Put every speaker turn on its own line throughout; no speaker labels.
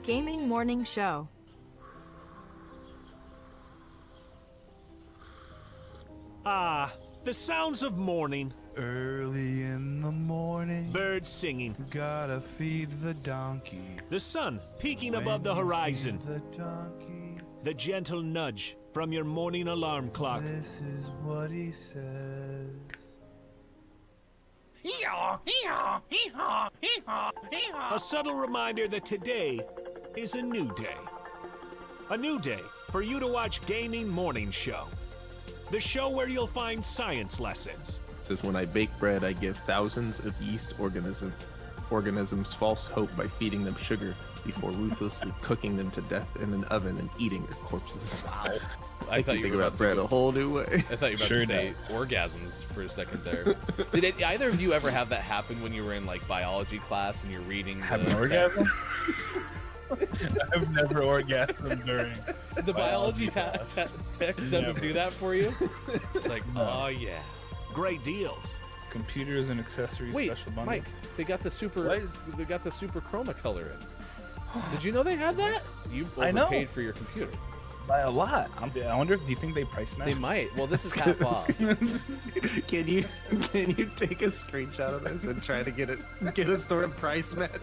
Gaming Morning Show.
Ah, the sounds of morning.
Early in the morning,
Birds singing.
gotta feed the donkey.
The sun peeking above the
When you
horizon.
feed the donkey,
The gentle nudge from your morning alarm clock.
this is what he says.
A subtle reminder that today is a new day. A new day for you to watch Gaming Morning Show. The show where you'll find science lessons.
Says when I bake bread, I give thousands of yeast organisms false hope by feeding them sugar before ruthlessly cooking them to death in an oven and eating their corpses. Wow.
I thought you
think
were
about bread a whole new way.
I thought you were about to say orgasms for a second there. Did either of you ever have that happen when you were in like biology class and you're reading
Have
the
an
text?
orgasm? I've never orgasmed during
The biology text doesn't do that for you? It's like,
No.
oh yeah.
Great deals.
computers and accessories
Wait,
special bundle.
Mike, they got the super
What?
they got the super chroma color in. Did you know they had that? You
I know.
overpaid for your computer.
By a lot. I wonder if do you think they price match?
They might. Well, this is half off.
Can you take a screenshot of this and try to get a store price match?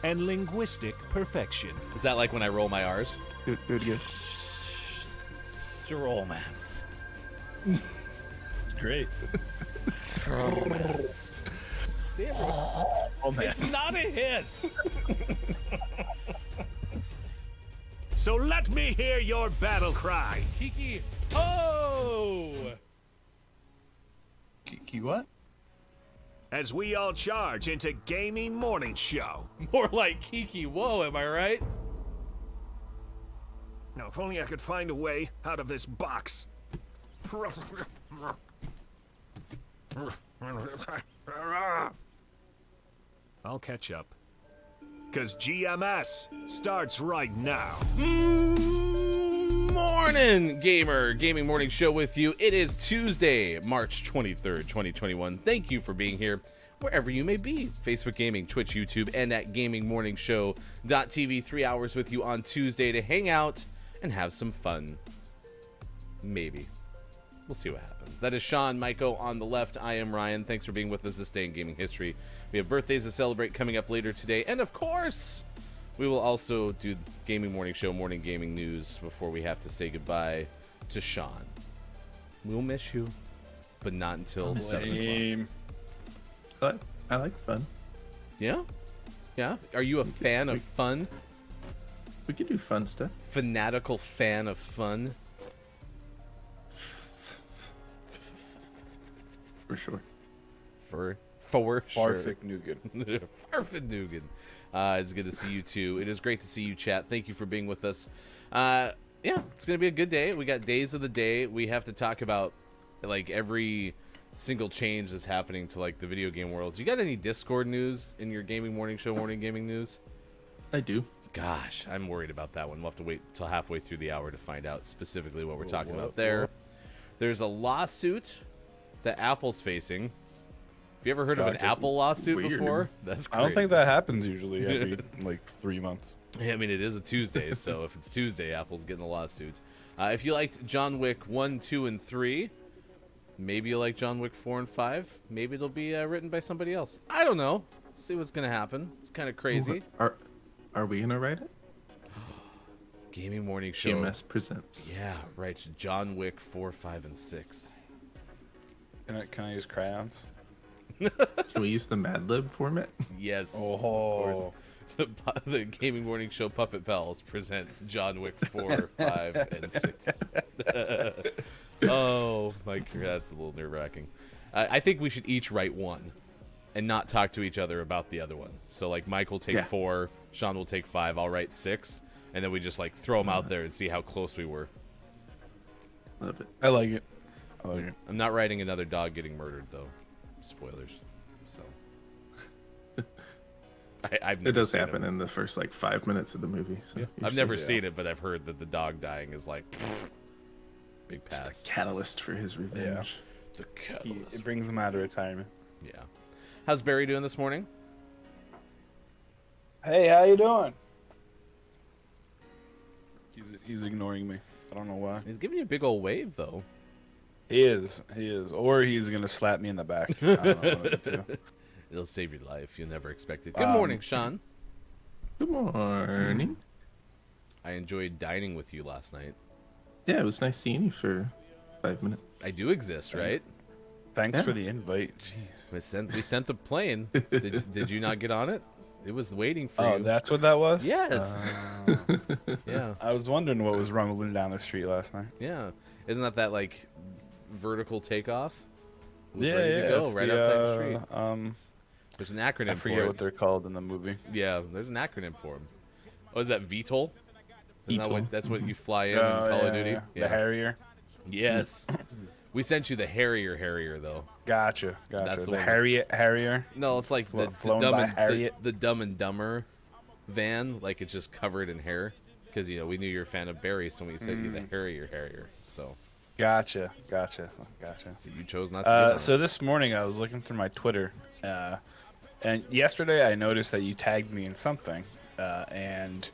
And linguistic perfection.
Is that like when I roll my R's?
Do it again.
Romance.
Great.
Romance. See, it's not a hiss.
So let me hear your battle cry.
Kiki. Oh!
Kiki what?
As we all charge into Gaming Morning Show.
More like Kiki. Whoa, am I right?
Now, if only I could find a way out of this box. I'll catch up. Because GMS starts right now.
Morning, gamer. Gaming Morning Show with you. It is Tuesday, March 23rd, 2021. Thank you for being here, wherever you may be. Facebook Gaming, Twitch, YouTube, and at gamingmorningshow.tv. 3 hours with you on Tuesday to hang out and have some fun. Maybe. We'll see what happens. That is Sean, Maiko on the left. I am Ryan. Thanks for being with us this day in gaming history. We have birthdays to celebrate coming up later today. And of course, we will also do Gaming Morning Show morning gaming news before we have to say goodbye to Sean. We'll miss you, but not until 7 o'clock.
I like fun.
Yeah? Yeah? Are you a fan of fun?
We could do fun stuff.
Fanatical fan of fun?
For sure.
For sure.
Farfik Nugan.
Farfignugan. It's good to see you too. It is great to see you, chat. Thank you for being with us. Yeah, it's gonna be a good day. We got days of the day. We have to talk about like every single change that's happening to like the video game world. You got any Discord news in your Gaming Morning Show morning gaming news?
I do.
Gosh, I'm worried about that one. We'll have to wait till halfway through the hour to find out specifically what we're talking about there. There's a lawsuit that Apple's facing. Have you ever heard of an
Shocking.
Apple lawsuit
Weird.
before? That's
I don't
crazy.
think that happens usually every like 3 months.
I mean, it is a Tuesday, so if it's Tuesday, Apple's getting a lawsuit. If you liked John Wick 1, 2, and 3, maybe you like John Wick 4 and 5. Maybe it'll be written by somebody else. I don't know. See what's going to happen. It's kind of crazy.
Are we gonna write it?
Gaming Morning Show.
GMS presents.
Yeah, right. John Wick 4, 5, and 6.
Can I use crayons?
Can we use the Mad Lib format?
Yes.
Oh,
Of course. The Gaming Morning Show Puppet Pals presents John Wick 4, 5, and 6. Oh, Mike, that's a little nerve-wracking. I think we should each write one and not talk to each other about the other one. So, like, Mike will take 4, Sean will take 5, I'll write 6, and then we just, like, throw them out there and see how close we were.
Love it.
I like it. I like it.
I'm not writing another dog getting murdered, though. Spoilers. So. I've never
It does
seen
happen in the first like 5 minutes of the movie. So
I've never seen it, but I've heard that the dog dying is like big
It's
pass.
the catalyst for his revenge.
The
It
catalyst.
brings him out of retirement.
Yeah. How's Barry doing this morning?
Hey, how you doing? He's ignoring me. I don't know why.
He's giving you a big old wave, though.
He is. Or he's gonna slap me in the back. I don't know one of the two.
It'll save your life. You'll never expect it. Good morning, Sean.
Good morning.
I enjoyed dining with you last night.
Yeah, it was nice seeing you for 5 minutes.
I do exist, right?
Thanks
Yeah.
for the invite. Jeez.
We sent the plane. Did you not get on it? It was waiting for
Oh,
you.
that's what that was?
Yes. Yeah.
I was wondering what was rumbling down the street last night.
Yeah. Isn't that like vertical takeoff? It was
Yeah,
ready to go
it's
right
the,
outside the street. There's an acronym
I
for
forget
it.
what they're called in the movie.
Yeah, there's an acronym for them. Oh, is that VTOL? Isn't that
VTOL.
that's what you fly in Call of Duty?
The Harrier.
Yes. We sent you the Harrier though.
Gotcha.
That's the
the
one.
Harrier.
No, it's like
Flown by Harriet.
the Dumb and Dumber van. Like it's just covered in hair. Because we knew you're a fan of Barry, so we sent you the Harrier. So
Gotcha.
you chose not to. Get on it.
So this morning I was looking through my Twitter, and yesterday I noticed that you tagged me in something, and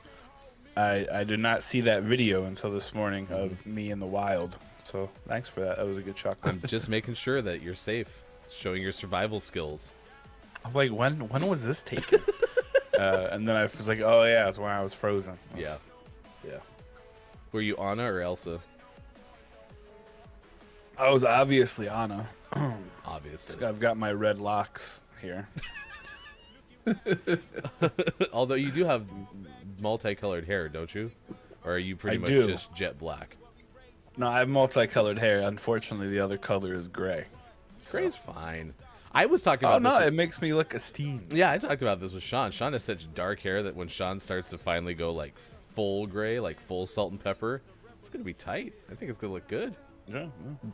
I did not see that video until this morning of me in the wild. So thanks for that. That was a good shot.
I'm just making sure that you're safe, showing your survival skills.
I was like, when was this taken? And then I was like, oh yeah, it's when I was frozen.
Yeah.
Yeah.
Were you Anna or Elsa?
I was obviously Anna.
Obviously.
I've got my red locks here.
Although you do have multicolored hair, don't you? Or are you pretty
I
much
do.
just jet black?
No, I have multicolored hair. Unfortunately, the other color is gray.
Gray's fine. I was talking
Oh
about
no,
this.
it makes me look esteemed.
Yeah, I talked about this with Sean. Sean has such dark hair that when Sean starts to finally go like full gray, like full salt and pepper, it's gonna be tight. I think it's gonna look good.
Yeah.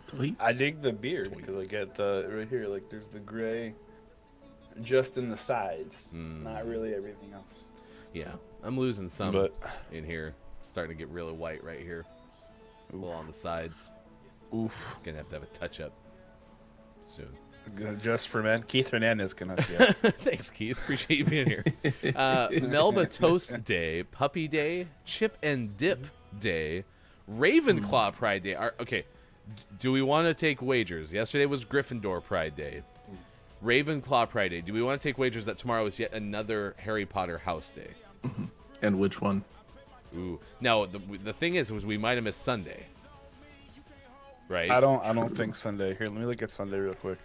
Tweet.
I dig the beard because I get right here, like there's the gray just in the sides, not really everything else.
Yeah, I'm losing some
But
in here. Starting to get really white right here. A little on the sides.
oof,
Gonna have to have a touch up soon.
just for men, Keith Hernandez can help you out.
Thanks, Keith. Appreciate you being here. Melba Toast Day, Puppy Day, Chip and Dip Day, Ravenclaw Pride Day. Okay, do we want to take wagers? Yesterday was Gryffindor Pride Day. Ravenclaw Pride Day. Do we want to take wagers that tomorrow is yet another Harry Potter House Day?
And which one?
Ooh. Now, the thing is we might have missed Sunday. Right?
I don't think Sunday. Here, let me look at Sunday real quick.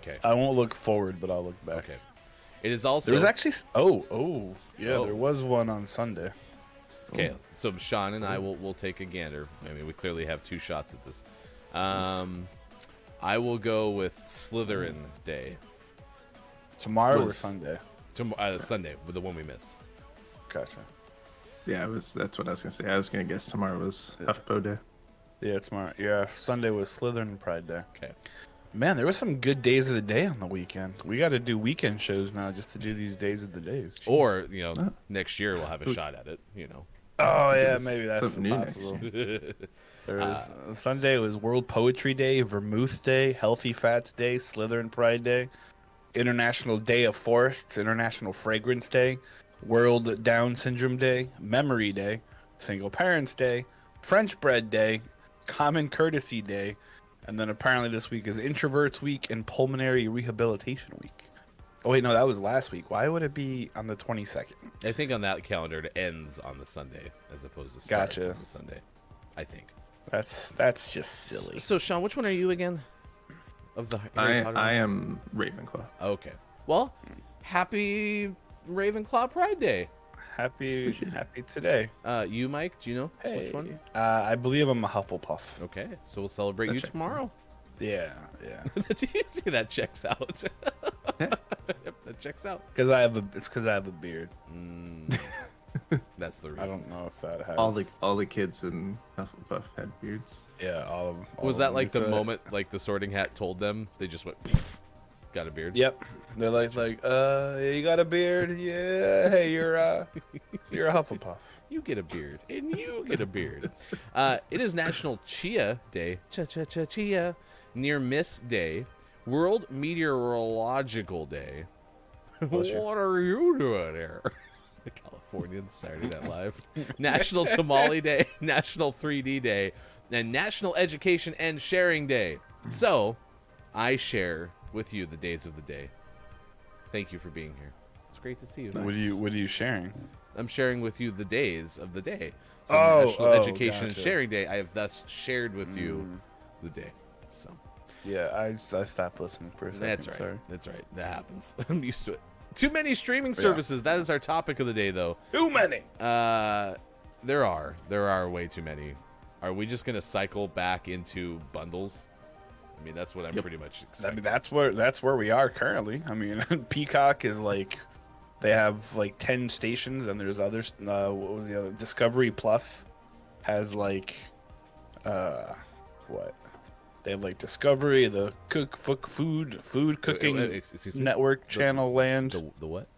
Okay.
I won't look forward, but I'll look back.
Okay. It is also...
There was actually yeah,
Oh.
there was one on Sunday.
Okay, so Sean and I will take a gander. I mean, we clearly have two shots at this. I will go with Slytherin Day.
Tomorrow or
Was-
Sunday?
Sunday, the one we missed.
Gotcha.
Yeah, that's what I was gonna say. I was gonna guess tomorrow was HuffPo Day.
Yeah, tomorrow. Yeah, Sunday was Slytherin Pride Day.
Okay.
Man, there was some good days of the day on the weekend. We got to do weekend shows now just to do these days of the days. Jeez.
Or, next year we'll have a shot at it,
oh yeah, maybe that's
Something new next
possible.
year.
There was Sunday was World Poetry Day, Vermouth Day, Healthy Fats Day, Slytherin Pride Day, International Day of Forests, International Fragrance Day, World Down Syndrome Day, Memory Day, Single Parents Day, French Bread Day, Common Courtesy Day, and then apparently this week is Introverts Week and Pulmonary Rehabilitation Week. Oh wait, no, that was last week. Why would it be on the 22nd?
I think on that calendar it ends on the Sunday as opposed to starts
Gotcha.
on the Sunday. I think.
That's just silly.
So, Sean, which one are you again? Of the Harry Potter
I
ones?
am Ravenclaw.
Okay. Well, happy Ravenclaw Pride Day.
Happy today.
You, Mike, do you know which one?
I believe I'm a Hufflepuff.
Okay, so we'll celebrate
That
you
checks
tomorrow.
Yeah.
Do you see that checks out? Yep, that checks out.
It's because I have a beard.
That's the reason.
I don't know if that has
All the kids in Hufflepuff had beards.
Yeah, all of
Was
of
that
them.
like
It's
the
a-
moment like the Sorting Hat told them? They just went, "Pff, got a beard.
Yep. They're like, you got a beard? Yeah. Hey, you're a Hufflepuff.
You get a beard, and you get a beard. It is National Chia Day, Chia, Near Miss Day, World Meteorological Day,
Bless you.
What are you doing here? The Californians, Saturday Night Live. National Tamale Day, National 3D Day, and National Education and Sharing Day. So, I share with you the days of the day. Thank you for being here. It's great to see you.
What are you sharing?
I'm sharing with you the days of the day. So
Oh,
National Education and
gotcha.
Sharing Day. I have thus shared with you the day. So
Yeah, I stopped listening for a second.
that's right.
Sorry.
That's right. That happens. I'm used to it. Too many streaming
Yeah.
services. That is our topic of the day, though.
Too many.
There are way too many. Are we just gonna cycle back into bundles? I mean, that's what I'm pretty much
I
expecting.
mean, that's where we are currently. I mean, Peacock is like, they have like 10 stations, and there's others. What was the other? Discovery Plus has like, what? They have like Discovery, the food cooking
Excuse me?
network channel land,
The what?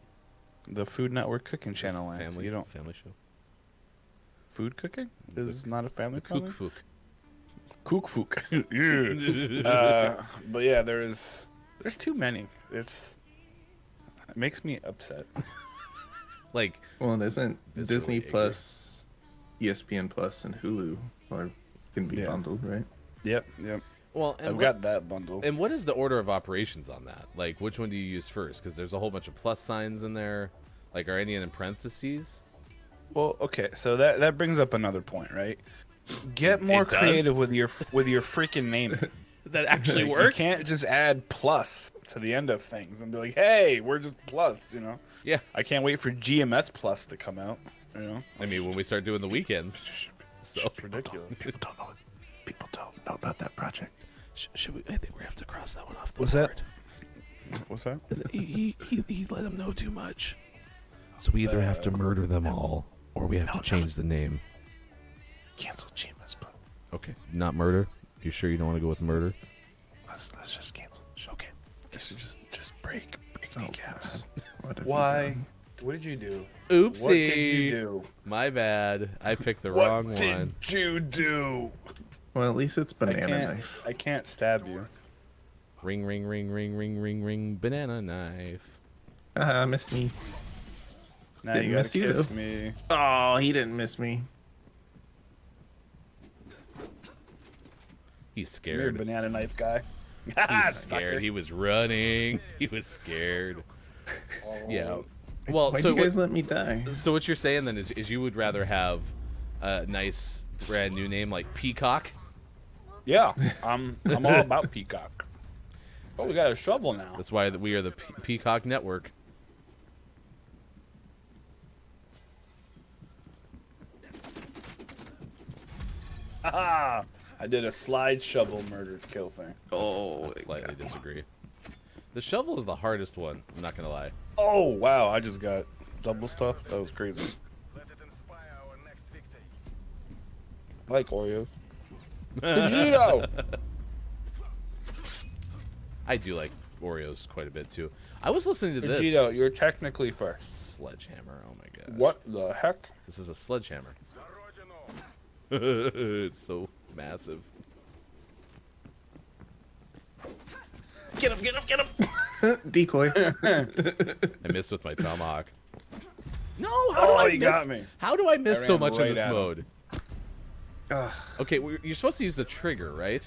the Food Network cooking channel land.
Family.
You don't
Family show.
food cooking is not a family.
Kook Fook.
Kook but yeah, there's too many. It makes me upset.
Like,
Well, it isn't
Viscerally
Disney
angry.
Plus, ESPN Plus, and Hulu can be
Yeah.
bundled, right?
Yep.
well, and
I've
what-
got that bundle.
And what is the order of operations on that? Like, which one do you use first? Because there's a whole bunch of plus signs in there. Like, are any in parentheses?
Well, okay, so that brings up another point, right? Get more
It does?
creative with your freaking name.
That actually
Like,
works?
You can't just add plus to the end of things and be like, "Hey, we're just plus," you know.
Yeah.
I can't wait for GMS Plus to come out. You know,
I mean, when we start doing the weekends. So
it's ridiculous.
People don't know about that project.
should we? I think we have to cross that one off the
What's that?
board.
What's that?
He let them know too much. So we either have to murder them all, or we have to change the name.
Cancel GMS Plus.
Okay. Not murder. You sure you don't want to go with murder?
Let's just cancel.
Okay.
Just break kneecaps.
What have you
Why?
done?
What did you do?
Oopsie.
What did you do?
My bad. I picked the wrong
What did
one.
you do?
Well, at least it's banana knife.
I can't stab you.
Ring, ring, ring, ring, ring, ring, ring. Banana knife.
Missed me.
Now
Didn't
you
miss
gotta
you,
kiss
though.
me.
Oh, he didn't miss me.
He's
You're a
scared.
banana knife guy.
He's scared. He was running. He was scared. Yeah. Well,
Why'd
so
you guys let me die?
so what you're saying then is you would rather have a nice brand new name like Peacock?
Yeah, I'm all about Peacock. Oh, we got a shovel now.
That's why we are the Peacock Network.
Haha! I did a slide shovel murder kill thing.
Oh,
I slightly disagree. The shovel is the hardest one. I'm not gonna lie.
Oh wow! I just got double stuff. That was crazy. I like Oreos. Vegito!
I do like Oreos quite a bit too. I was listening to this
Vegito, you're technically first.
sledgehammer. Oh my god.
What the heck?
This is a sledgehammer. It's so massive.
get him! Decoy.
I missed with my tomahawk. No, how
Oh,
do I
you
miss?
got me.
How do I miss
I
so
ran
much in
right
this
at him.
mode?
Ugh,
Okay, you're supposed to use the trigger, right?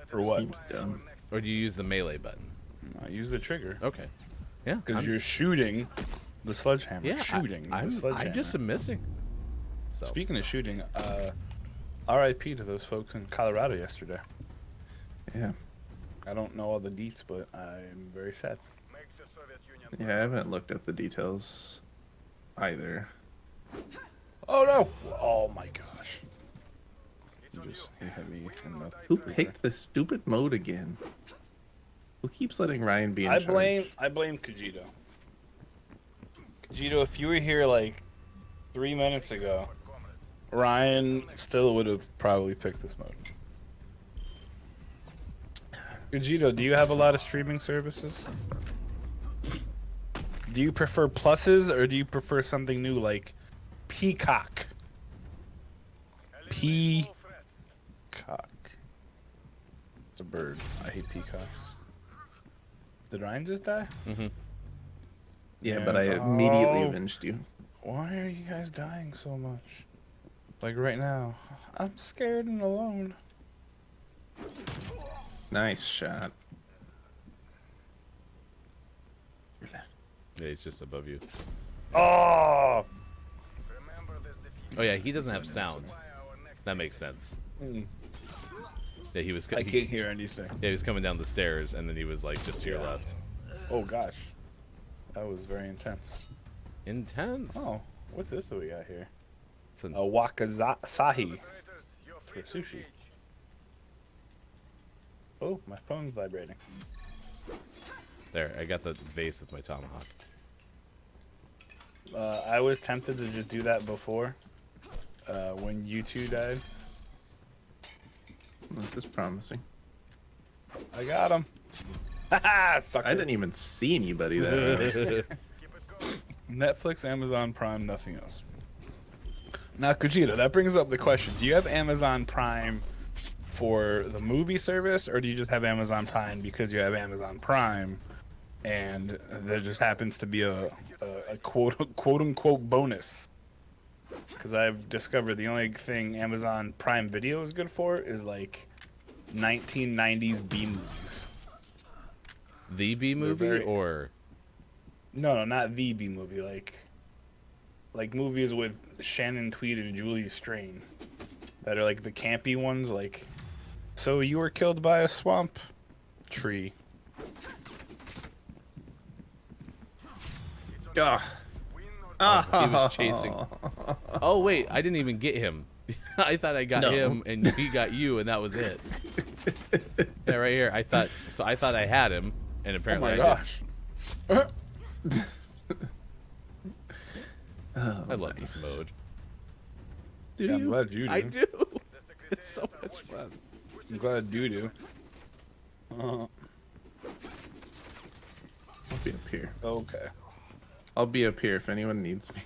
For what?
seems dumb.
Or do you use the melee button?
I use the trigger
Okay. Yeah.
because
I'm-
you're shooting the sledgehammer.
yeah,
Shooting the
I
sledgehammer.
just am missing. So
Speaking of shooting, R.I.P. to those folks in Colorado yesterday.
Yeah.
I don't know all the deets, but I'm very sad.
Yeah, I haven't looked at the details either.
Oh no! Oh my gosh! You just hit me in the.
Who picked this stupid mode again? Who keeps letting Ryan be in
I
charge?
blame Kajito. Kajito, if you were here like 3 minutes ago, Ryan still would have probably picked this mode. Kajito, do you have a lot of streaming services? Do you prefer pluses or do you prefer something new like Peacock? Peacock. It's a bird. I hate peacocks. Did Ryan just die?
Mhm.
Yeah,
And-
but I immediately
Oh,
avenged you.
Why are you guys dying so much? Like right now. I'm scared and alone.
Nice shot.
Yeah, he's just above you.
Oh!
Oh yeah, he doesn't have sound. That makes sense. Yeah, he was.
I can't hear anything.
Yeah, he was coming down the stairs, and then he was like just to your left.
Oh gosh. That was very intense.
Intense.
Oh, what's this that we got here?
It's an-
A wakasahi for sushi. Oh, my phone's vibrating.
There, I got the vase with my tomahawk.
I was tempted to just do that before, when you two died.
This is promising.
I got him. Haha, sucker.
I didn't even see anybody that.
Netflix, Amazon Prime, nothing else. Now, Kujita, that brings up the question: do you have Amazon Prime for the movie service, or do you just have Amazon Prime because you have Amazon Prime, and there just happens to be a quote unquote bonus? Because I've discovered the only thing Amazon Prime Video is good for is like 1990s B movies.
The B movie
very-
or
No, not the B movie. Like movies with Shannon Tweed and Julia Strain that are like the campy ones. Like, so you were killed by a swamp tree.
Ugh.
he was chasing. Oh wait, I didn't even get him. I thought I got
No.
him and he got you, and that was it. Yeah, right here. I thought I had him, and
Oh
apparently
my
I
gosh.
Oh,
I love this mode.
do
Yeah, I'm
you?
glad you do.
I do. It's so much fun.
I'm glad you do.
I'll be up here.
Okay.
I'll be up here if anyone needs me.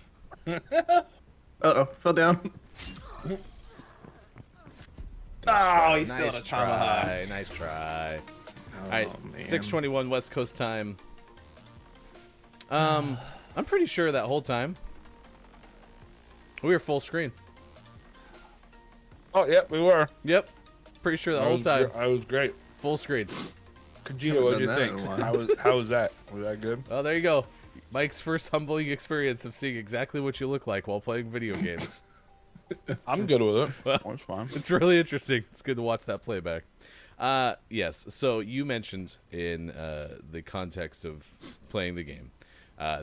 Uh-oh, fell down. Oh, he's still in a
Nice
tomahawk.
try. Nice try.
Oh,
All right,
man.
6:21 West Coast time. I'm pretty sure that whole time we were full screen.
Oh, yep, we were.
Yep, pretty sure the whole time
I was great.
full screen.
Kajita, what'd you
done that in
think?
a while.
How was that? Was that good?
Oh, there you go. Mike's first humbling experience of seeing exactly what you look like while playing video games.
I'm good with it.
Well,
That's fine.
It's really interesting. It's good to watch that playback. Yes, so you mentioned in the context of playing the game,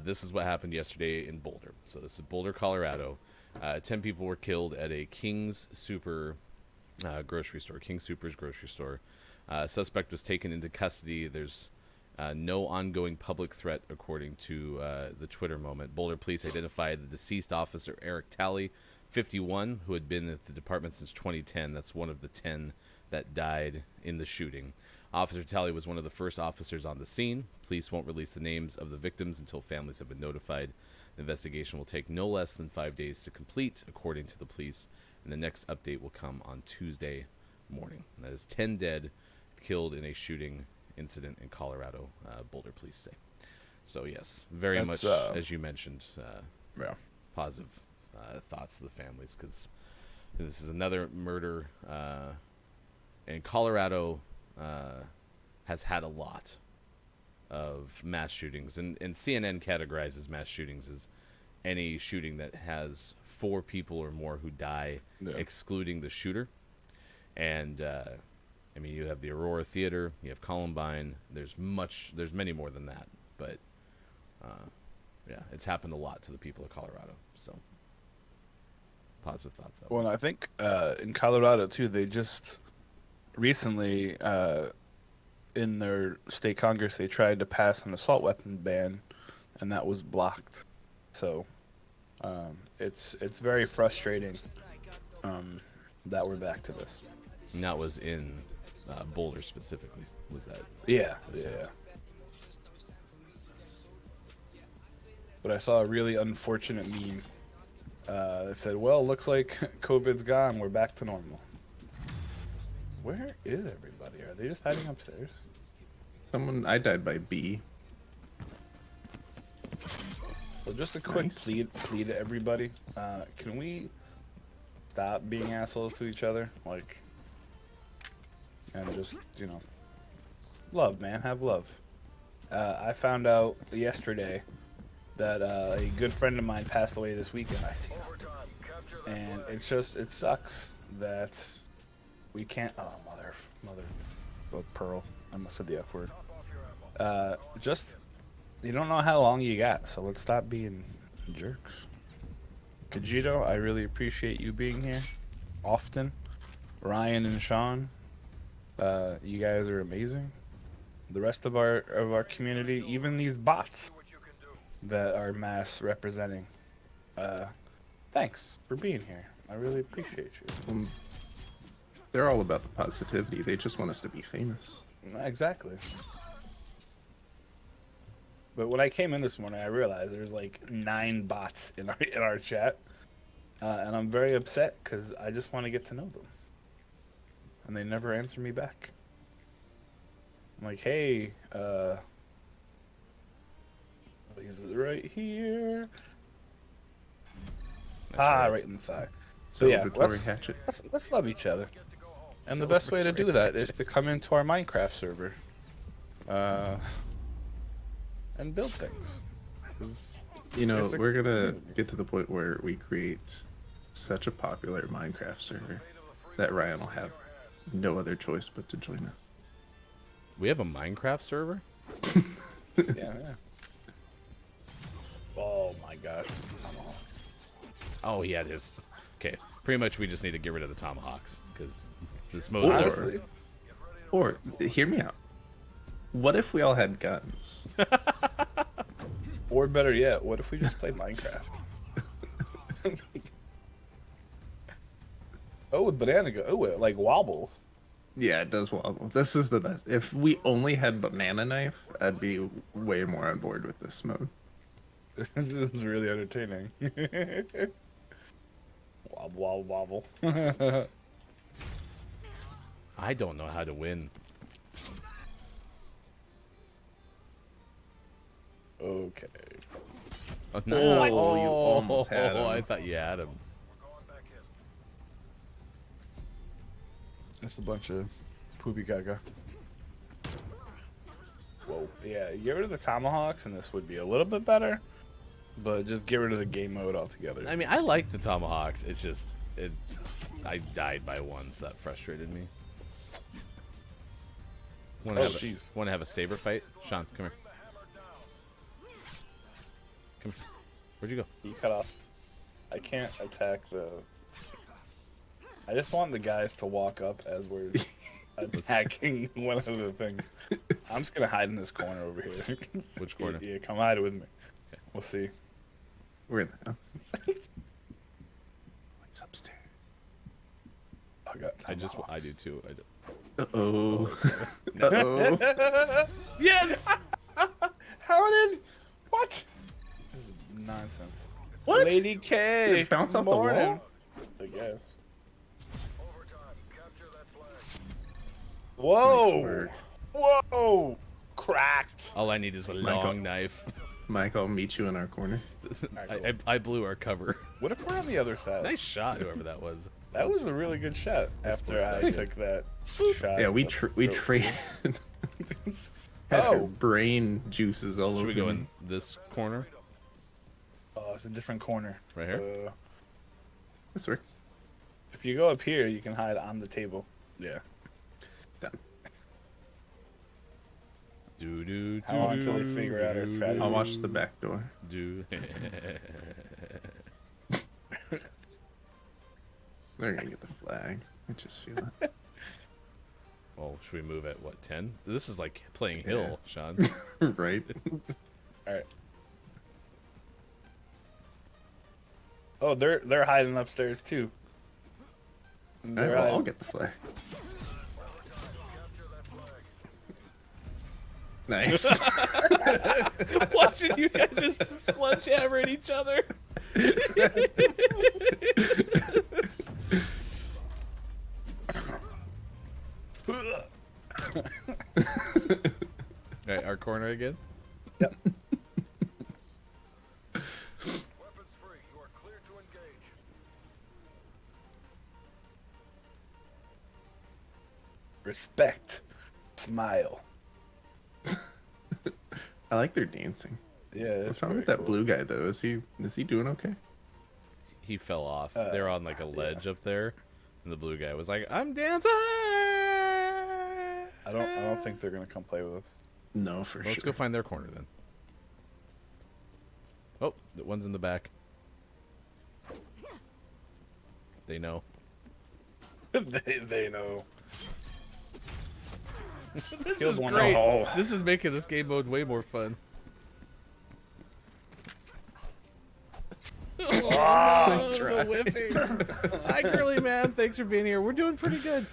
this is what happened yesterday in Boulder. So this is Boulder, Colorado. 10 people were killed at a King's Super grocery store, King Super's grocery store. Suspect was taken into custody. There's no ongoing public threat, according to the Twitter moment. Boulder police identified the deceased officer, Eric Talley, 51, who had been at the department since 2010. That's one of the 10 that died in the shooting. Officer Talley was one of the first officers on the scene. Police won't release the names of the victims until families have been notified. The investigation will take no less than 5 days to complete, according to the police, and the next update will come on Tuesday morning. That is 10 dead, killed in a shooting incident in Colorado, Boulder police say. So yes, very
That's,
much, as you mentioned,
Yeah.
positive thoughts to the families, because this is another murder, and Colorado has had a lot of mass shootings, and CNN categorizes mass shootings as any shooting that has 4 people or more who die,
Yeah.
excluding the shooter. And I mean, you have the Aurora Theater, you have Columbine. There's many more than that, but yeah, it's happened a lot to the people of Colorado. So positive thoughts. That way.
Well, I think in Colorado too, they just recently in their state congress they tried to pass an assault weapon ban, and that was blocked. So it's very frustrating that we're back to this.
And that was in Boulder specifically. Was that?
Yeah,
That's
yeah.
it.
But I saw a really unfortunate meme that said, "Well, looks like COVID's gone. We're back to normal." Where is everybody? Are they just hiding upstairs?
I died by B.
So just a quick
Nice.
plea to everybody. Can we stop being assholes to each other? Like, and just, you know, love, man. Have love. I found out yesterday that a good friend of mine passed away this weekend. I see. And it sucks that we can't. Oh, mother of pearl. I must have said the F word. Just, you don't know how long you got, so let's stop being jerks. Kajito, I really appreciate you being here often. Ryan and Sean, you guys are amazing. The rest of our community, even these bots that are mass representing, thanks for being here. I really appreciate you.
They're all about the positivity. They just want us to be famous.
Exactly. But when I came in this morning, I realized there's like 9 bots in our chat, and I'm very upset because I just want to get to know them, and they never answer me back. I'm like, hey, he's right here. Right in the thigh. So yeah,
Celebratory hatchet.
let's love each other. And the best way to do that is to come into our Minecraft server, and build things. 'Cause
You know,
there's a
we're gonna
community.
get to the point where we create such a popular Minecraft server that Ryan will have no other choice but to join us.
We have a Minecraft server?
Yeah. Oh my gosh.
Oh, yeah, it is. Okay, pretty much we just need to get rid of the tomahawks because this
Or-
mode.
Honestly,
Or, hear me out. What if we all had guns?
or better yet, what if we just played Minecraft? Oh, with banana go. Oh, it like wobbles.
Yeah, it does wobble. This is the best. If we only had banana knife, I'd be way more on board with this mode.
This is really entertaining. Wobble, wobble, wobble.
I don't know how to win.
Okay.
Oh,
Oh, you almost had him.
I thought you had him.
It's a bunch of poopy gaga. Whoa. Yeah, get rid of the tomahawks and this would be a little bit better. But just get rid of the game mode altogether.
I mean, I like the tomahawks. It's just I died by one, so that frustrated me. Want to
Oh,
have
jeez.
Want to have a saber fight? Sean, come here. Come here. Where'd you go?
You cut off. I can't attack the. I just want the guys to walk up as we're attacking one of the things. I'm just gonna hide in this corner over here.
Which corner?
Yeah, come hide with me. We'll see.
We're in the house. What's upstairs?
I
I do too.
Uh-oh. Uh-oh.
Yes.
How did? What? This is nonsense.
What?
Lady K.
Did it bounce off the
morning.
wall?
I guess.
Nice
Whoa!
work.
Whoa! Cracked.
All I need is a
Michael.
long knife.
Mike, I'll meet you in our corner.
I blew our cover.
What if we're on the other side?
Nice shot, whoever that was.
That was a really good shot. After I took that shot.
Yeah, we
with
we
the-
traded. Had her
Oh,
brain juices all
Should
over
we go
me.
in this corner
oh, it's a different corner.
right here?
This works.
If you go up here, you can hide on the table. Yeah.
Done.
Do do.
How long till they figure out our strategy?
I'll watch the back door.
Do.
They're gonna get the flag. I just feel it.
Oh, should we move at what 10? This is like playing
Yeah.
Hill, Sean.
Right?
All right. Oh, they're hiding upstairs too.
Alright,
They're
well, I'll
hiding.
get the flag. Nice.
Watching you guys just sledgehammer at each other. Alright, our corner again.
Yep. Respect. Smile.
I like their dancing.
Yeah,
What's wrong with that blue guy though? Is he doing okay?
He fell off. They're on like a ledge up there, and the blue guy was like, "I'm dancing."
I don't think they're gonna come play with us.
No, for
Let's
sure.
go find their corner then. Oh, the one's in the back. They know.
they know.
This
Killed
is
one.
great.
Oh.
This is making this game mode way more fun.
Nice
The
try.
whiffing. Hi, Curly Man. Thanks for being here. We're doing pretty good.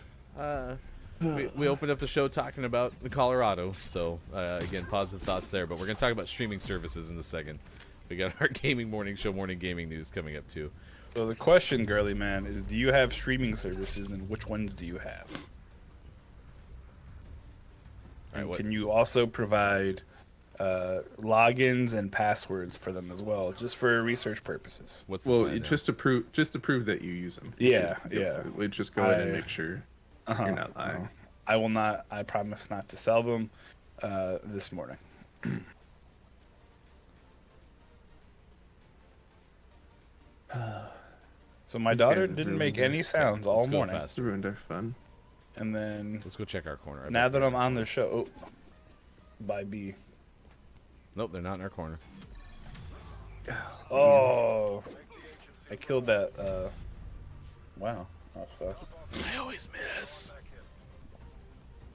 We opened up the show talking about Colorado, so again, positive thoughts there. But we're going to talk about streaming services in a second. We got our gaming morning show, morning gaming news coming up too.
So the question, girly man, is: do you have streaming services, and which ones do you have?
All right,
And
what-
can you also provide logins and passwords for them as well, just for research purposes?
What's the
Well,
plan there?
just to prove that you use them.
Yeah, yeah.
We just go ahead and
I-
make sure
Uh-huh.
you're not lying.
I will not. I promise not to sell them this morning. So my
These guys
daughter
have
didn't
really
make
good-
any sounds all
Let's go
morning,
fast.
It's ruined our fun.
and then
Let's go check our corner. I
now
bet
that
they're-
I'm on the show, by B.
Nope, they're not in our corner.
Oh, I killed that. Wow, that was fast.
I always miss.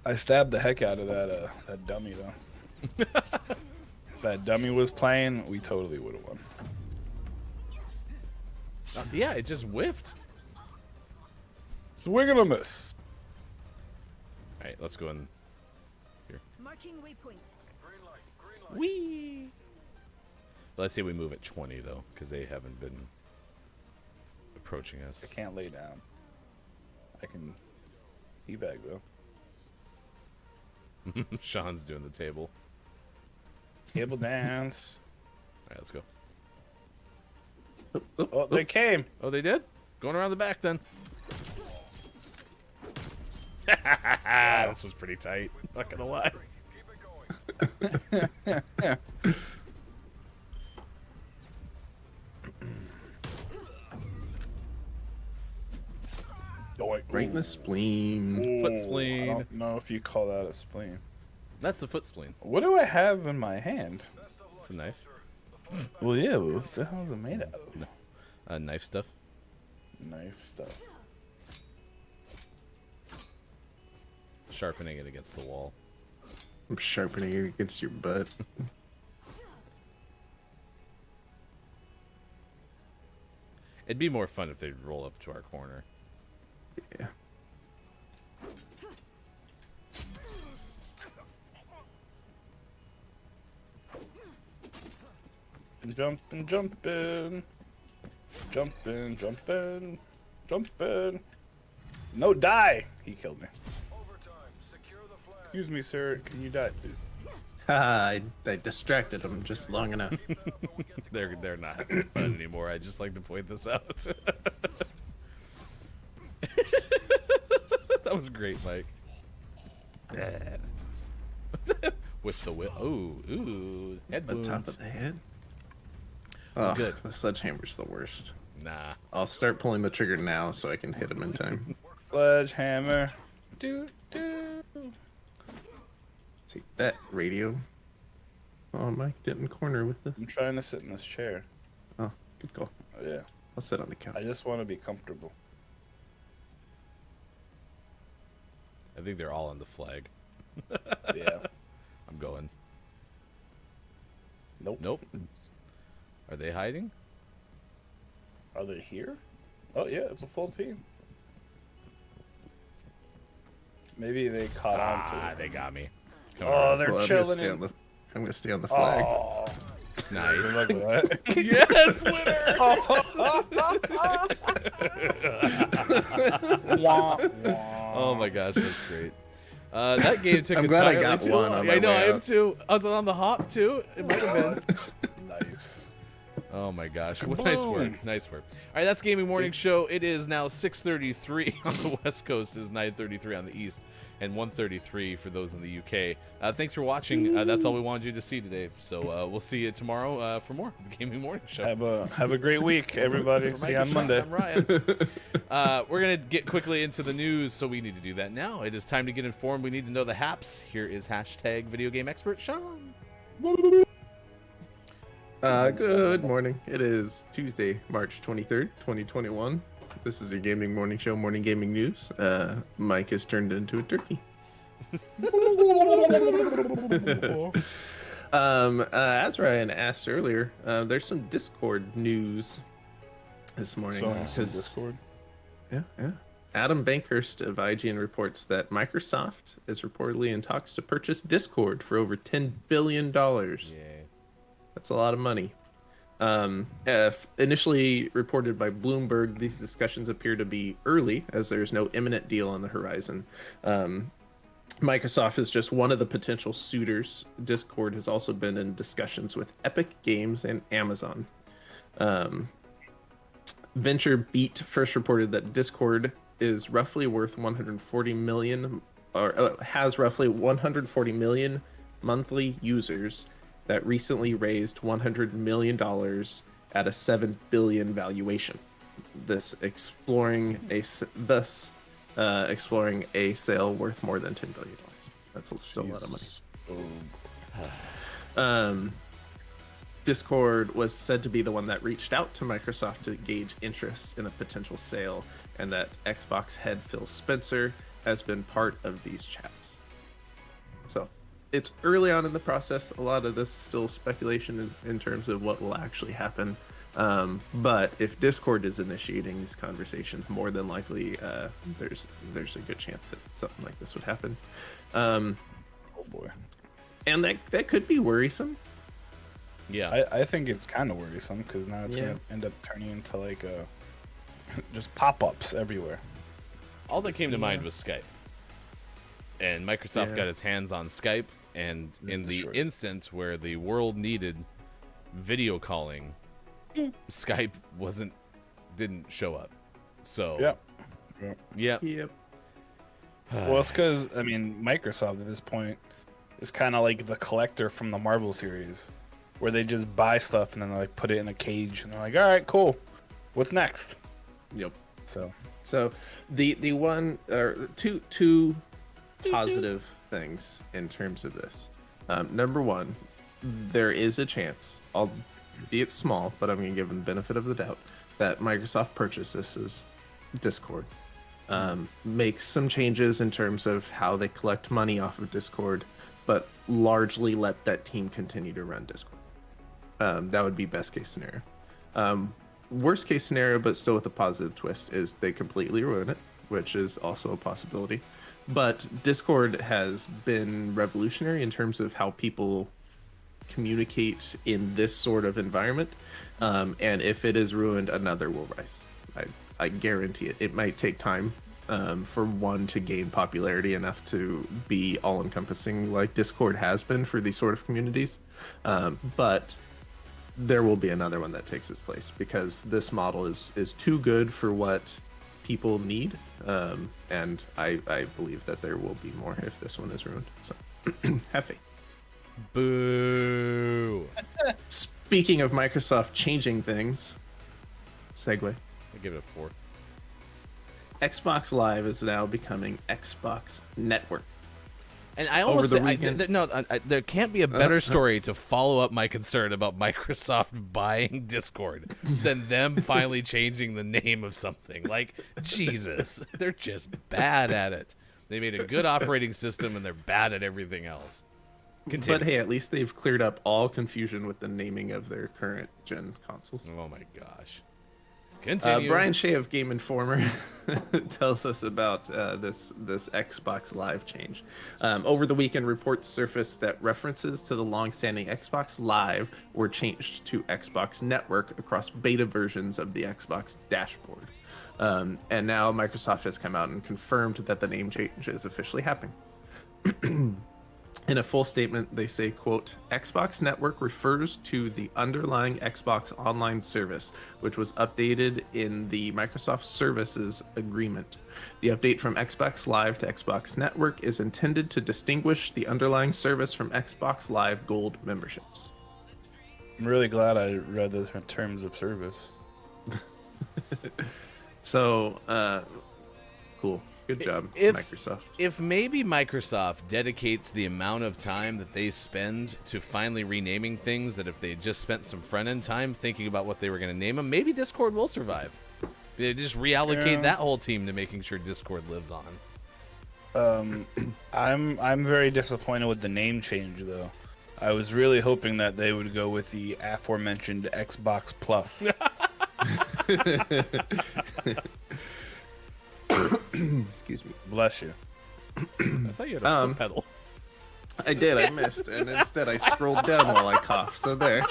I stabbed the heck out of that dummy though. If that dummy was playing, we totally would have won.
Yeah, it just whiffed.
So we're gonna miss.
All right, let's go in.
Marking waypoint.
Wee. Let's say we move at 20 though, because they haven't been approaching us.
I can't lay down. I can teabag though.
Sean's doing the table.
Table dance.
All right, let's go.
Oh, they came.
Oh, they did? Going around the back then. This was pretty tight. Not gonna lie.
Right in the spleen.
Foot
I
spleen.
don't know if you call that a spleen.
That's the foot spleen.
What do I have in my hand?
It's a knife.
Well, yeah, but what the hell is it made out of?
Knife stuff.
Knife stuff.
Sharpening it against the wall.
I'm sharpening it against your butt.
It'd be more fun if they'd roll up to our corner.
Yeah.
Jumping, jumping. Jumping, jumping. Jumping. No, die! He killed me. Excuse me, sir. Can you die?
I distracted him just long enough.
They're not having fun anymore. I just like to point this out. That was great, Mike. With the whip. Ooh, head
The top
wounds.
of the head. Oh,
good.
The sledgehammer's the worst.
Nah.
I'll start pulling the trigger now so I can hit him in time.
Sledgehammer. Do, do.
Take that, radio. Oh, Mike didn't corner with this.
I'm trying to sit in this chair.
Oh, good call.
Oh, yeah.
I'll sit on the couch.
I just want to be comfortable.
I think they're all on the flag.
Yeah.
I'm going.
Nope.
Nope. Are they hiding?
Are they here? Oh, yeah, it's a full team. Maybe they caught on to
Ah,
it.
they got me. Come
Oh,
on.
they're
Well,
chilling in.
I'm gonna stay on the flag.
Oh,
Nice.
look at that.
Yes, winner! Oh my gosh, that's great. That game took
I'm
a
glad I
entirely
got
too
one
long.
on
Yeah, I
my
know,
way
I am
out.
too. I was on the hop too. It might have been.
Nice.
Oh my gosh, what nice work,
Kaboom.
nice work. All right, that's Gaming Morning Show. It is now 6:33 on the West Coast. It is 9:33 on the East. and 1:33 for those in the UK. Thanks for watching. That's all we wanted you to see today. So we'll see you tomorrow for more of the Gaming Morning Show.
Have a great week, everybody. See you on Monday.
I'm Ryan. We're going to get quickly into the news, so we need to do that now. It is time to get informed. We need to know the haps. Here is hashtag video game expert Sean.
Good morning. It is Tuesday, March 23rd, 2021. This is your Gaming Morning Show, Morning Gaming News. Mike has turned into a turkey. As Ryan asked earlier, there's some Discord news this morning.
Discord.
Yeah. Adam Bankhurst of IGN reports that Microsoft is reportedly in talks to purchase Discord for over $10 billion.
Yay.
That's a lot of money. Initially reported by Bloomberg, these discussions appear to be early, as there's no imminent deal on the horizon. Microsoft is just one of the potential suitors. Discord has also been in discussions with Epic Games and Amazon. VentureBeat first reported that Discord is roughly worth 140 million, or has roughly 140 million monthly users that recently raised $100 million at a $7 billion valuation. Thus exploring a sale worth more than $10 billion. That's still a lot of money. Discord was said to be the one that reached out to Microsoft to gauge interest in a potential sale, and that Xbox head Phil Spencer has been part of these chats. So it's early on in the process. A lot of this is still speculation in terms of what will actually happen. But if Discord is initiating these conversations, more than likely there's a good chance that something like this would happen.
Oh boy.
And that could be worrisome.
Yeah.
I think it's kind of worrisome because now it's going to end up turning into like just pop-ups everywhere.
All that came to mind was Skype. And Microsoft got its hands on Skype, and in the instance where the world needed video calling, Skype didn't show up. So Yep.
Well, it's because Microsoft at this point is kind of like the collector from the Marvel series, where they just buy stuff and then they put it in a cage and they're like, all right, cool, what's next?
Yep.
So
the one or two positive things in terms of this. Number one, there is a chance, albeit small, but I'm going to give them the benefit of the doubt, that Microsoft purchases Discord. Makes some changes in terms of how they collect money off of Discord, but largely let that team continue to run Discord. That would be best case scenario. Worst case scenario, but still with a positive twist, is they completely ruin it, which is also a possibility. But Discord has been revolutionary in terms of how people communicate in this sort of environment. And if it is ruined, another will rise. I guarantee it. It might take time for one to gain popularity enough to be all-encompassing like Discord has been for these sort of communities. But there will be another one that takes its place, because this model is too good for what people need. And I believe that there will be more if this one is ruined. So have faith.
Boo.
Speaking of Microsoft changing things, segue.
I give it a 4.
Xbox Live is now becoming Xbox Network.
And I almost
Over the weekend.
there can't be a better story to follow up my concern about Microsoft buying Discord than them finally changing the name of something. Like, Jesus, they're just bad at it. They made a good operating system and they're bad at everything else. Continue.
But hey, at least they've cleared up all confusion with the naming of their current gen consoles.
Oh my gosh. Continue.
Brian Shea of Game Informer tells us about this Xbox Live change. Over the weekend, reports surfaced that references to the long-standing Xbox Live were changed to Xbox Network across beta versions of the Xbox dashboard. And now Microsoft has come out and confirmed that the name change is officially happening. In a full statement, they say, quote, Xbox Network refers to the underlying Xbox Online service, which was updated in the Microsoft Services Agreement. The update from Xbox Live to Xbox Network is intended to distinguish the underlying service from Xbox Live Gold memberships.
I'm really glad I read the terms of service.
So, cool. Good job,
If-
Microsoft.
If maybe Microsoft dedicates the amount of time that they spend to finally renaming things, that if they just spent some front end time thinking about what they were going to name them, maybe Discord will survive. They just reallocate
Yeah.
that whole team to making sure Discord lives on.
I'm very disappointed with the name change though. I was really hoping that they would go with the aforementioned Xbox Plus.
Excuse me.
Bless you.
I thought you had a foot pedal.
I did. I missed, and instead I scrolled down while I coughed. So there.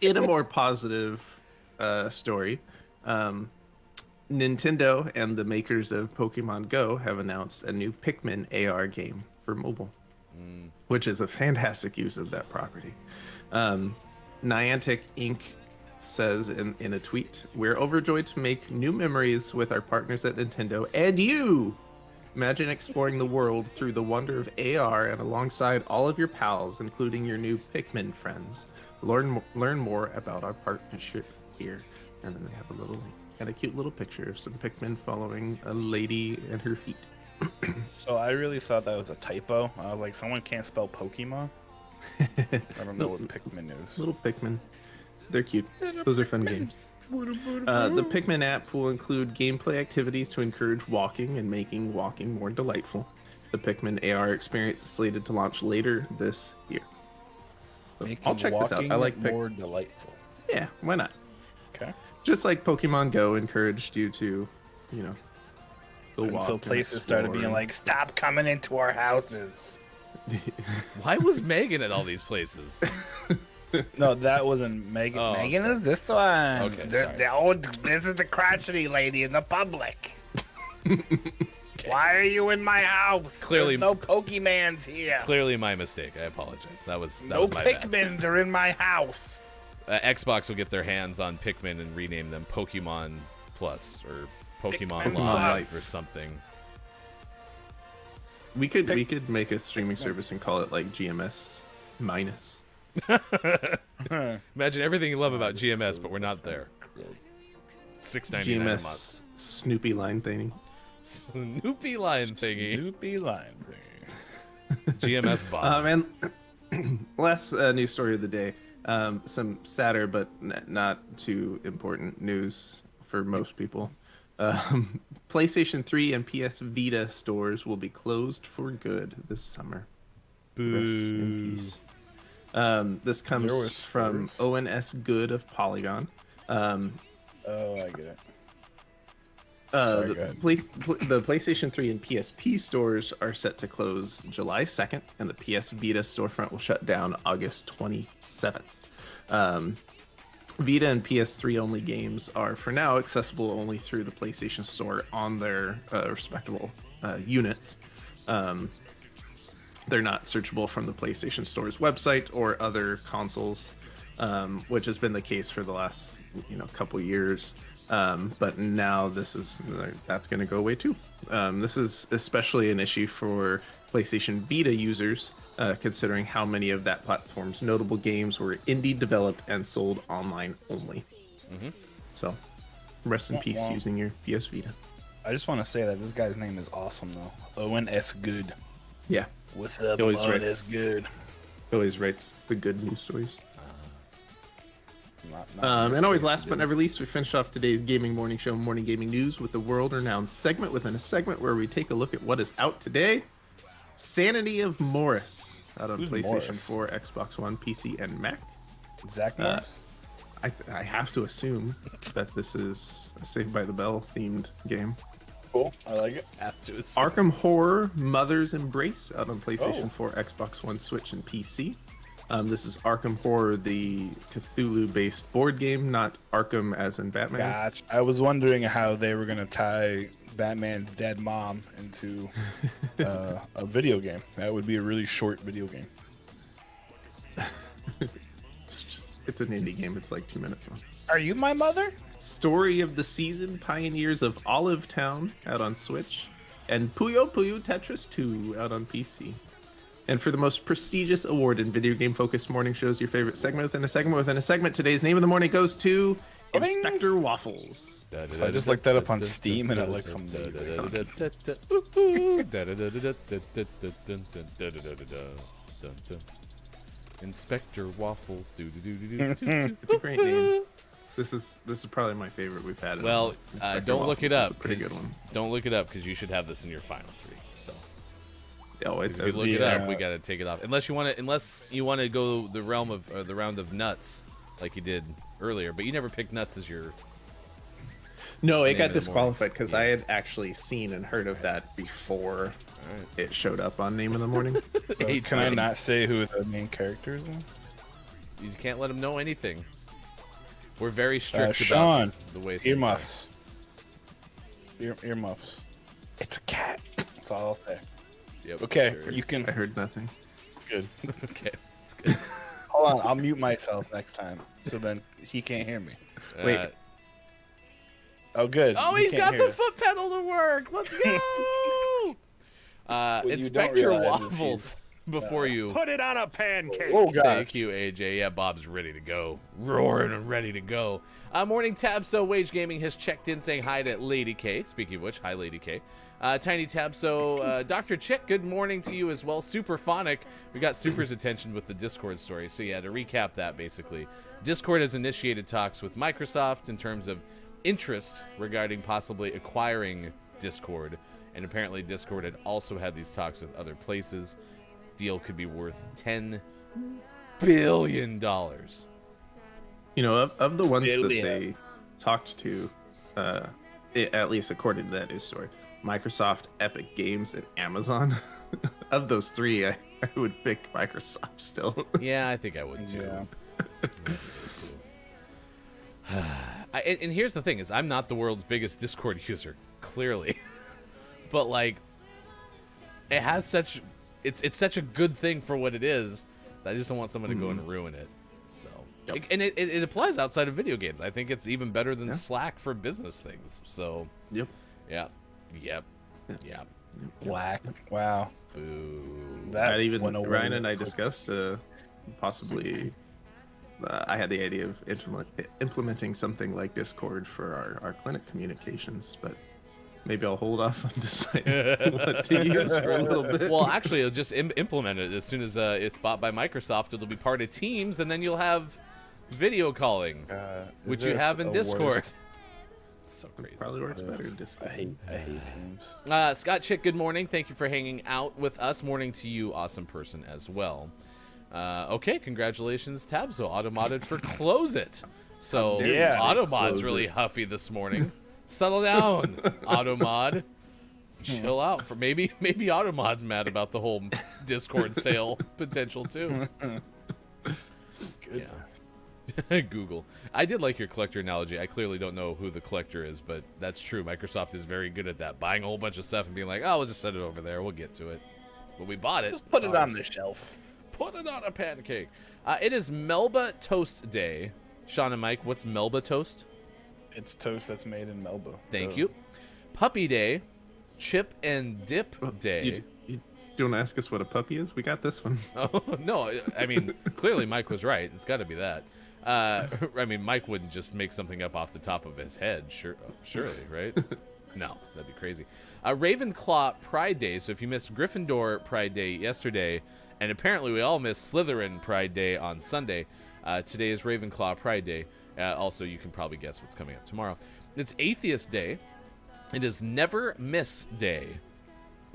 In a more positive story, Nintendo and the makers of Pokemon Go have announced a new Pikmin AR game for mobile, which is a fantastic use of that property. Niantic Inc. says in a tweet, "We're overjoyed to make new memories with our partners at Nintendo and you. Imagine exploring the world through the wonder of AR and alongside all of your pals, including your new Pikmin friends. Learn more about our partnership here." And then they have a little link and a cute little picture of some Pikmin following a lady and her feet.
So I really thought that was a typo. I was like, someone can't spell Pokemon? I don't know what Pikmin is.
Little Pikmin. They're cute. Those are fun games. The Pikmin app will include gameplay activities to encourage walking and making walking more delightful. The Pikmin AR experience is slated to launch later this year. So
Making
I'll check this out. I like
more delightful.
Yeah, why not?
Okay.
Just like Pokemon Go encouraged you to, go walk.
Until
and
places started
explore.
being like, stop coming into our houses.
Why was Megan at all these places?
No, that wasn't Megan.
Oh,
Megan
sorry.
is this one.
Okay,
This is the crotchety lady in the public. Why are you in my house?
Clearly-
There's no Pokemans here.
Clearly my mistake. I apologize. That was
No
my bad.
Pikmins are in my house.
Xbox will get their hands on Pikmin and rename them Pokemon Plus or Pokemon
Pikmin
Live
Plus.
or something.
We could make a streaming service and call it like GMS minus.
Imagine everything you love about GMS, but we're not there. $6.99 a month.
GMS Snoopy line thingy.
Snoopy line thingy.
Snoopy line thing.
GMS bot.
And last news story of the day. Some sadder but not too important news for most people. PlayStation 3 and PS Vita stores will be closed for good this summer. Rest in peace. This
There
comes
was
from
stores.
ONS Good of Polygon.
Oh, I get it.
The,
go ahead.
the PlayStation 3 and PSP stores are set to close July 2nd, and the PS Vita storefront will shut down August 27th. Vita and PS3 only games are, for now, accessible only through the PlayStation Store on their respectable units. They're not searchable from the PlayStation Store's website or other consoles, which has been the case for the last couple years. But now that's going to go away too. This is especially an issue for PlayStation Vita users, considering how many of that platform's notable games were indie developed and sold online only. So, rest in peace
Wah-wah.
using your PS Vita.
I just want to say that this guy's name is awesome, though. ONS Good.
Yeah,
What's up,
He always
ONS
writes-
Good?
he always writes the good news stories.
Not
And always last but never least, we finish off today's gaming morning show, Morning Gaming News, with the world-renowned segment within a segment where we take a look at what is out today. Sanity of Morris, out on
Who's
PlayStation
Morris?
4, Xbox One, PC, and Mac.
Zach Morris.
I have to assume that this is a Saved by the Bell themed game.
Cool. I like it.
Have to assume.
Arkham Horror Mother's Embrace, out on PlayStation
Oh.
4, Xbox One, Switch, and PC. This is Arkham Horror, the Cthulhu-based board game, not Arkham as in Batman.
Gotcha. I was wondering how they were gonna tie Batman's dead mom into a video game. That would be a really short video game.
It's an indie game. It's like 2 minutes long.
Are you my mother?
Story of the Season, Pioneers of Olive Town out on Switch, and Puyo Puyo Tetris 2 out on PC. And for the most prestigious award in video game focused morning shows, your favorite segment within a segment within a segment, today's name of the morning goes to Inspector Waffles.
So I just looked that up on Steam and it looks amazing.
Inspector Waffles.
It's a great name. This is probably my favorite we've had.
Well,
Inspector
don't look
Waffles
it
is
up.
a pretty good
'Cause-
one.
Don't look it up because you should have this in your final 3. So
Oh,
if you look it up, we gotta take it off. Unless you want to go the realm of the round of nuts like you did earlier, but you never picked nuts as your.
No, it
Name
got
of the
disqualified because
morning.
I had actually seen and heard of that before it showed up on Name of the Morning.
Can I not say who the main character is?
You can't let them know anything. We're very strict
Sean,
about the way things
earmuffs. Earmuffs. It's a cat. That's all I'll say.
are. Yep,
Okay,
sure
you
is.
can.
I heard nothing.
Good.
Okay, that's good.
Hold on, I'll mute myself next time, so then he can't hear me.
Wait.
Oh, good.
Oh,
He
he's
can't
got
hear
the
us.
foot pedal to work. Let's go.
What you don't
Inspector
realize is
Waffles. Before you.
Put it on a pancake.
Oh, God.
Thank you, AJ. Yeah, Bob's ready to go. Roaring and ready to go. Morning Tabso Wage Gaming has checked in saying hi to Lady K. Speaking of which, hi, Lady K. Tiny Tabso, Dr. Chick, good morning to you as well. Superphonic. We got Super's attention with the Discord story. So, yeah, to recap that, basically, Discord has initiated talks with Microsoft in terms of interest regarding possibly acquiring Discord. And apparently, Discord had also had these talks with other places. Deal could be worth $10 billion.
You know, of the ones that
Billion.
they talked to, at least according to that news story, Microsoft, Epic Games, and Amazon. Of those 3, I would pick Microsoft still.
Yeah, I think I would too.
Yeah.
I think I would too. And here's the thing: is I'm not the world's biggest Discord user, clearly, but like, it has such, it's such a good thing for what it is that I just don't want someone to go and ruin it. So,
Yep.
and it applies outside of video games. I think it's even better than Slack for business things. So,
Yep.
yeah, yep.
Black. Wow.
Boo.
That
Not even
went away
Ryan and I
quick.
discussed possibly. I had the idea of implementing something like Discord for our clinic communications, but maybe I'll hold off on deciding what to use for a little bit.
Well, actually, it'll just implement it as soon as it's bought by Microsoft. It'll be part of Teams, and then you'll have video calling, which you have in Discord. So crazy.
Probably works better in Discord.
I hate Teams.
Scott Chick, good morning. Thank you for hanging out with us. Morning to you, awesome person as well. Okay, congratulations, Tabzo Automodded for Close It. So
Yeah.
Automod's
Close
really
It.
huffy this morning. Settle down, Automod. Chill out. For maybe Automod's mad about the whole Discord sale potential too. Yeah. Google. I did like your collector analogy. I clearly don't know who the collector is, but that's true. Microsoft is very good at that. Buying a whole bunch of stuff and being like, oh, we'll just set it over there. We'll get to it. But we bought it.
Just put
It's
it on
ours.
the shelf.
Put it on a pancake. It is Melba Toast Day. Sean and Mike, what's Melba Toast?
It's toast that's made in Melba.
Thank you. Puppy Day. Chip and Dip Day.
You don't ask us what a puppy is? We got this one.
Oh, no, I mean, clearly Mike was right. It's got to be that. I mean, Mike wouldn't just make something up off the top of his head, surely, right? No, that'd be crazy. Ravenclaw Pride Day. So if you missed Gryffindor Pride Day yesterday, and apparently we all missed Slytherin Pride Day on Sunday, today is Ravenclaw Pride Day. Also, you can probably guess what's coming up tomorrow. It's Atheist Day. It is Never Miss Day.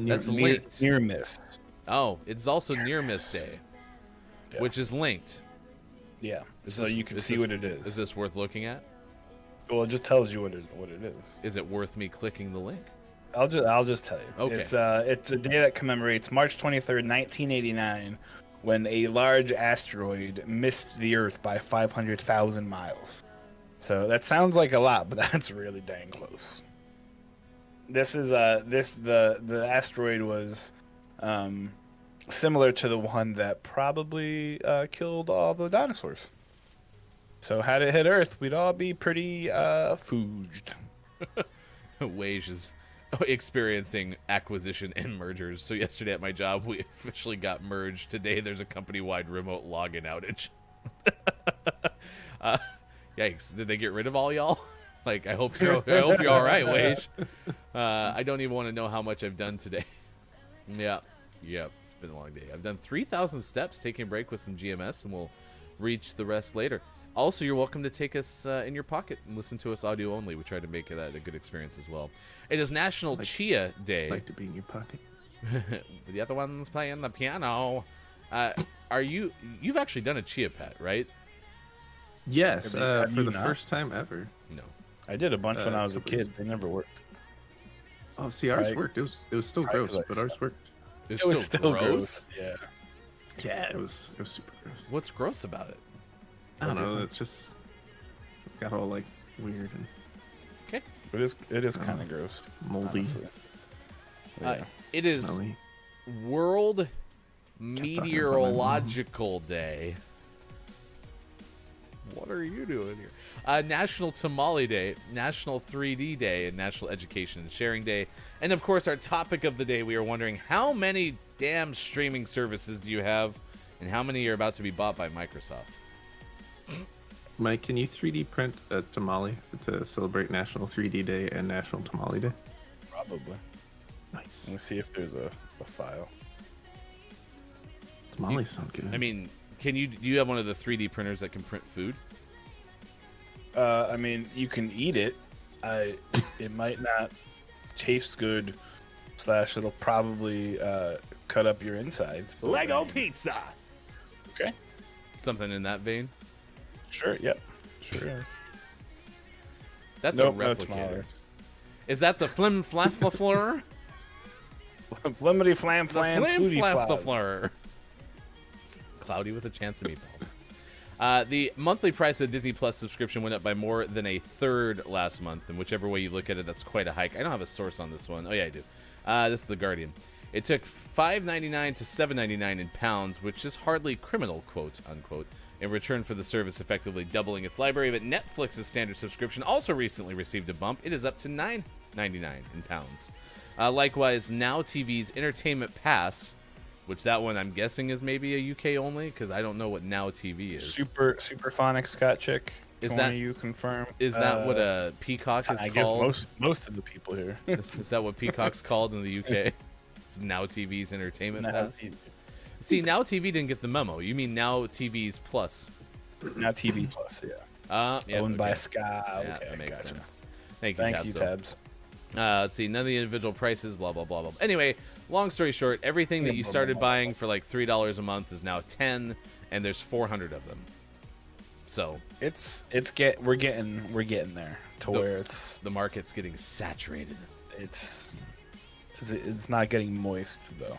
That's linked.
Near miss.
Oh, it's also Near Miss Day,
Yeah.
which is linked.
Yeah.
Is
So
this-
you can
is
see
this-
what it is.
Is this worth looking at?
Well, it just tells you what it is.
Is it worth me clicking the link?
I'll just tell you.
Okay.
It's a day that commemorates March 23rd, 1989, when a large asteroid missed the Earth by 500,000 miles. So that sounds like a lot, but that's really dang close. This is the asteroid was similar to the one that probably killed all the dinosaurs. So had it hit Earth, we'd all be pretty fooged.
Wage is experiencing acquisition and mergers. So yesterday at my job, we officially got merged. Today, there's a company-wide remote login outage. Yikes! Did they get rid of all y'all? Like, I hope you're all right, Wage. I don't even want to know how much I've done today. Yeah, it's been a long day. I've done 3,000 steps, taking a break with some GMS, and we'll reach the rest later. Also, you're welcome to take us in your pocket and listen to us audio only. We try to make that a good experience as well. It is National Chia Day.
Like to be in your pocket.
The other one's playing the piano. You've actually done a Chia Pet, right?
Yes,
Have
for
you
the
not?
first time ever.
No.
I did a bunch when I was a
couple
kid. They never worked.
Oh, see, ours
Right.
worked. It was still
Right,
gross,
'cause I
but ours worked.
It's
It was still gross. Yeah.
Yeah, it was super gross.
What's gross about it?
I don't know. It's just got all like weird and
Okay.
It is kind of gross.
moldy,
Honestly.
It is
smelly.
World
talking about my
Meteorological Day. What are you doing here? National Tamale Day, National 3D Day, and National Education and Sharing Day. And of course, our topic of the day, we are wondering how many damn streaming services do you have, and how many are about to be bought by Microsoft?
Mike, can you 3D print a tamale to celebrate National 3D Day and National Tamale Day?
Probably.
Nice.
Let me see if there's a file.
Tamales sound good.
I mean, do you have one of the 3D printers that can print food?
I mean, you can eat it. It might not taste good. / it'll probably cut up your insides. but I
Lego
mean-
pizza.
Okay.
Something in that vein?
Sure. Yep. Sure.
That's
Nope,
a
no
replicator.
tamales.
Is that the flim flap the fleur?
Flimity flam
The
flam
flim
fluty
flap the
flaws.
fleur. Cloudy with a chance of meatballs. The monthly price of Disney Plus subscription went up by more than a third last month, and whichever way you look at it, that's quite a hike. I don't have a source on this one. Oh yeah, I do. This is The Guardian. It took $5.99 to $7.99 in pounds, which is hardly criminal, quote unquote, in return for the service effectively doubling its library. But Netflix's standard subscription also recently received a bump. It is up to $9.99 in pounds. Likewise, Now TV's Entertainment Pass, which that one I'm guessing is maybe a UK only, because I don't know what Now TV is.
Superphonic Scott Chick.
Is
Can
that-
one of you confirm?
Is that what a Peacock is
I guess
called?
most of the people here.
Is that what Peacock's called in the UK? It's Now TV's Entertainment
Now
Pass.
TV.
See, Now TV didn't get the memo. You mean Now TV's Plus?
Now TV Plus, yeah.
Yeah,
Owned by
okay.
Sky.
Yeah,
Okay,
that makes
gotcha.
sense. Thank you,
Thank you,
Tabso.
Tabs.
Let's see, none of the individual prices, blah, blah, blah, blah. Anyway, long story short, everything that you started buying for like $3 a month is now $10, and there's 400 of them. So
We're getting there to where
the market's getting saturated.
it's not getting moist though.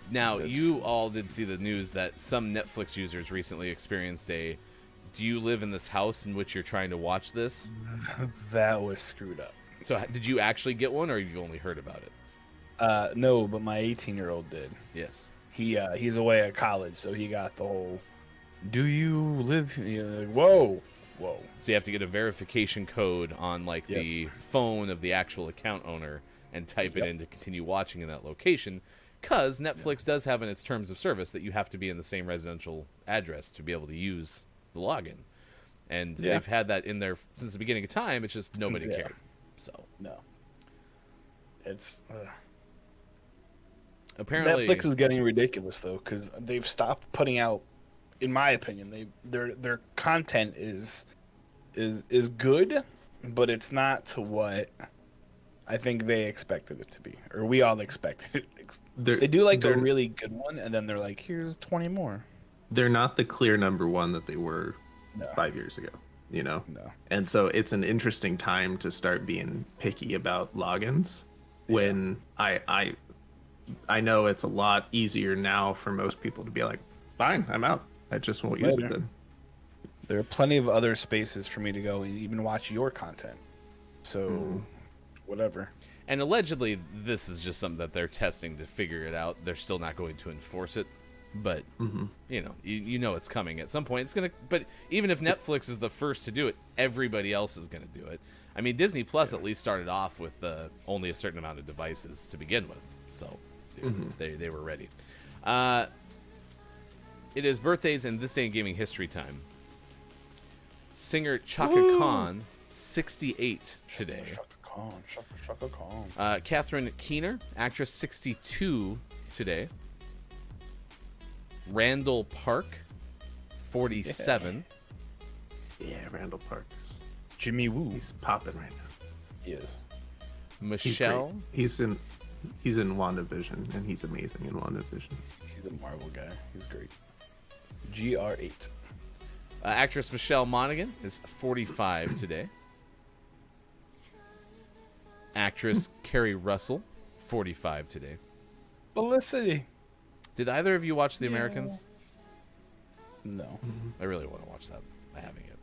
Now,
That's-
you all did see the news that some Netflix users recently experienced do you live in this house in which you're trying to watch this?
That was screwed up.
So did you actually get one, or have you only heard about it?
No, but my 18-year-old did.
Yes.
He's away at college, so he got the whole. Do you live? Like, whoa.
So you have to get a verification code on like
Yep.
the phone of the actual account owner and type it
Yep.
in to continue watching in that location. Because Netflix does have in its terms of service that you have to be in the same residential address to be able to use the login. And
Yeah.
they've had that in there since the beginning of time. It's just nobody
yeah.
cared. So
No. It's
apparently
Netflix is getting ridiculous though, because they've stopped putting out. In my opinion, their content is good, but it's not to what I think they expected it to be, or we all expected it. They do like a
they're-
really good one, and then they're like, "Here's 20 more."
They're not the clear number one that they were
No.
5 years ago, you know?
No.
And so it's an interesting time to start being picky about logins when I know it's a lot easier now for most people to be like, Fine, I'm out. I just won't use it
Later.
then.
There are plenty of other spaces for me to go and even watch your content. So, whatever.
And allegedly, this is just something that they're testing to figure it out. They're still not going to enforce it, but you know it's coming at some point. It's gonna. But even if Netflix is the first to do it, everybody else is gonna do it. I mean, Disney Plus at least started off with only a certain amount of devices to begin with, so they were ready. It is birthdays and this day in gaming history time. Singer Chaka Khan, 68 today.
Shaka Khan.
Catherine Keener, actress, 62 today. Randall Park, 47.
Yeah, Randall Parks.
Jimmy Woo.
He's popping right now.
He is.
He's
Michelle,
great. He's in WandaVision, and he's amazing in WandaVision.
He's a Marvel guy. He's great. GR8.
actress Michelle Monaghan is 45 today. Actress Carrie Russell, 45 today.
Felicity.
Did either of you watch The Americans?
No.
I really want to watch that. I haven't yet.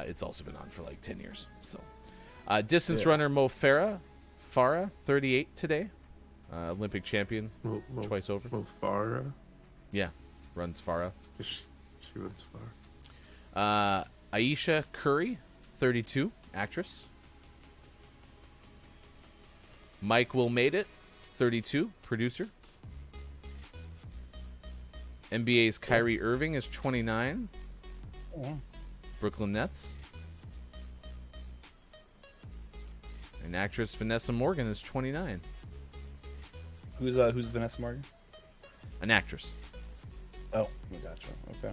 It's also been on for like 10 years. So, distance runner Mo Farah, 38 today. Olympic champion, twice over.
Mo Farah.
Yeah, runs Farah.
She runs far.
Aisha Curry, 32, actress. Mike Will Made It, 32, producer. NBA's Kyrie Irving is 29. Brooklyn Nets. And actress Vanessa Morgan is 29.
Who's Vanessa Morgan?
An actress.
Oh, I gotcha. Okay.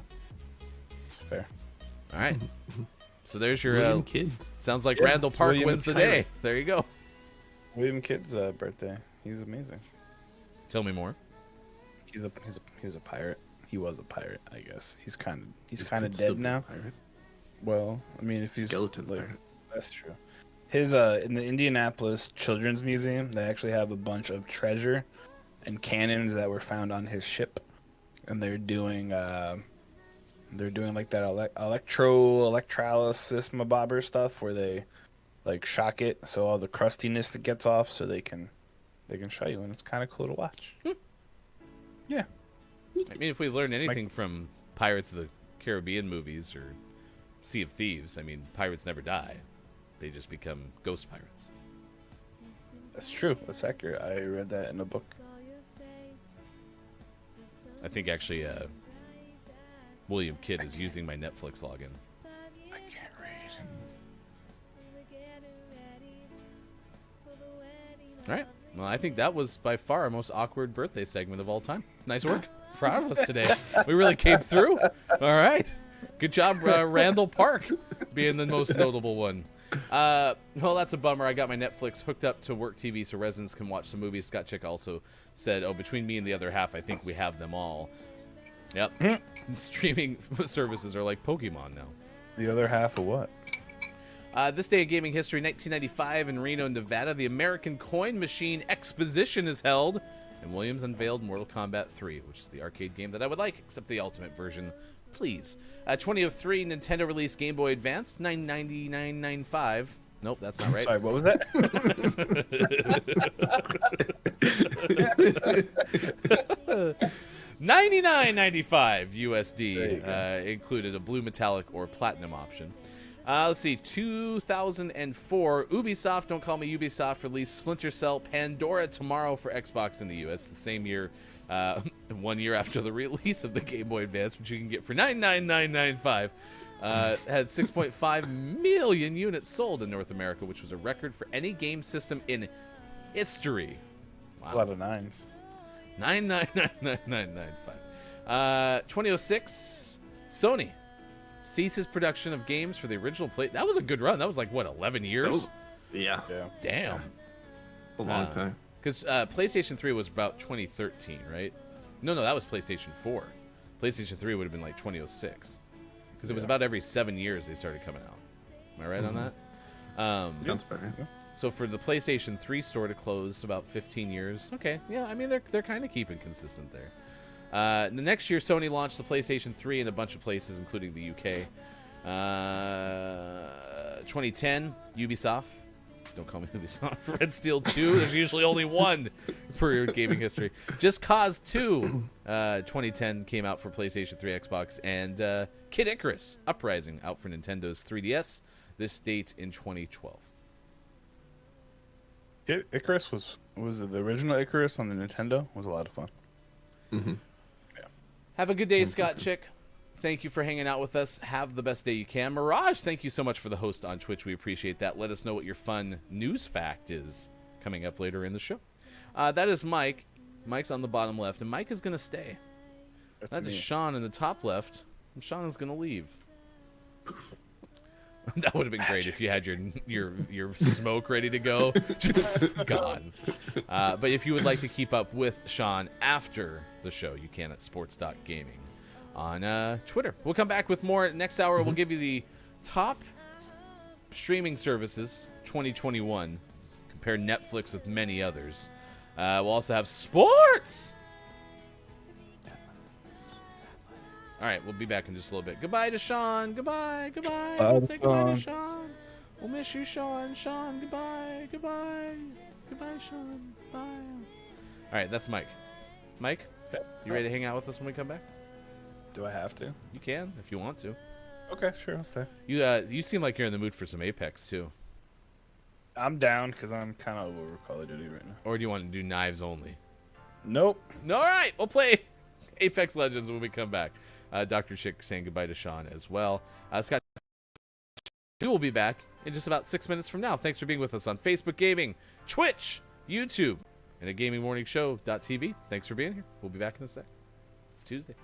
It's fair.
All right. So there's your.
William Kidd.
Sounds like
Yeah,
Randall
it's
Park
William
wins the
Kyrie.
day. There you go.
William Kidd's birthday. He's amazing.
Tell me more.
He was a pirate. He was a pirate, I guess. He's kind of
Could still
dead
be
now.
a pirate.
Well, I mean, if he's
Skeleton
like,
pirate.
that's true. His in the Indianapolis Children's Museum, they actually have a bunch of treasure and cannons that were found on his ship, and they're doing like that electrolysis mabobber stuff where they like shock it so all the crustiness that gets off, so they can show you, and it's kind of cool to watch. Yeah.
I mean, if we learn anything from Pirates of the Caribbean movies or Sea of Thieves, I mean, pirates never die. They just become ghost pirates.
That's true. That's accurate. I read that in a book.
I think actually William Kidd is using my Netflix login.
I can't read.
All right. Well, I think that was by far our most awkward birthday segment of all time. Nice work. Proud of us today. We really came through. All right. Good job, Randall Park, being the most notable one. Well, that's a bummer. I got my Netflix hooked up to work TV so residents can watch some movies. Scott Chick also said, between me and the other half, I think we have them all. Yep. Streaming services are like Pokemon now.
The other half of what?
This day in gaming history, 1995 in Reno, Nevada, the American Coin Machine Exposition is held, and Williams unveiled Mortal Kombat 3, which is the arcade game that I would like, except the Ultimate version, please. 2003, Nintendo released Game Boy Advance, $999.95. Nope, that's not right.
Sorry, what was that?
$99.95 USD. Included a blue metallic or platinum option. Let's see, 2004, Ubisoft, don't call me Ubisoft, released Splinter Cell Pandora tomorrow for Xbox in the US, the same year, 1 year after the release of the Game Boy Advance, which you can get for $999.95. Had 6.5 million units sold in North America, which was a record for any game system in history. Wow.
A lot of nines.
9999995. 2006, Sony ceases production of games for the original play. That was a good run. That was like what, 11 years?
Yeah.
Damn.
A long time.
Because PlayStation 3 was about 2013, right? No, that was PlayStation 4. PlayStation 3 would have been like 2006. Because it was about every 7 years they started coming out. Am I right on that?
Sounds better.
So for the PlayStation 3 store to close about 15 years, okay, yeah, I mean they're kind of keeping consistent there. The next year, Sony launched the PlayStation 3 in a bunch of places, including the UK. 2010, Ubisoft. Don't call me Ubisoft. Red Steel 2. There's usually only one for gaming history. Just Cause 2, 2010 came out for PlayStation 3, Xbox, and Kid Icarus Uprising out for Nintendo's 3DS. This date in 2012.
Icarus was it the original Icarus on the Nintendo? It was a lot of fun.
Have a good day, Scott Chick. Thank you for hanging out with us. Have the best day you can. Mirage, thank you so much for the host on Twitch. We appreciate that. Let us know what your fun news fact is coming up later in the show. That is Mike. Mike's on the bottom left, and Mike is going to stay. That is Sean in the top left, and Sean is going to leave. That would have been great if you had your smoke ready to go. Just gone. But if you would like to keep up with Sean after the show, you can at sports.gaming on Twitter. We'll come back with more next hour. We'll give you the top streaming services 2021. Compare Netflix with many others. We'll also have sports. All right, we'll be back in just a little bit. Goodbye to Sean. Goodbye. Let's say goodbye to Sean. We'll miss you, Sean. Sean, goodbye. Goodbye, Sean. Bye. All right, that's Mike. Mike, you ready to hang out with us when we come back?
Do I have to?
You can if you want to.
Okay, sure, I'll stay.
You seem like you're in the mood for some Apex too.
I'm down because I'm kind of over Call of Duty right now.
Or do you want to do knives only?
Nope.
All right, we'll play Apex Legends when we come back. Dr. Chick saying goodbye to Sean as well. Scott, we will be back in just about 6 minutes from now. Thanks for being with us on Facebook Gaming, Twitch, YouTube, and at GamingMorningShow.tv. Thanks for being here. We'll be back in a sec. It's Tuesday.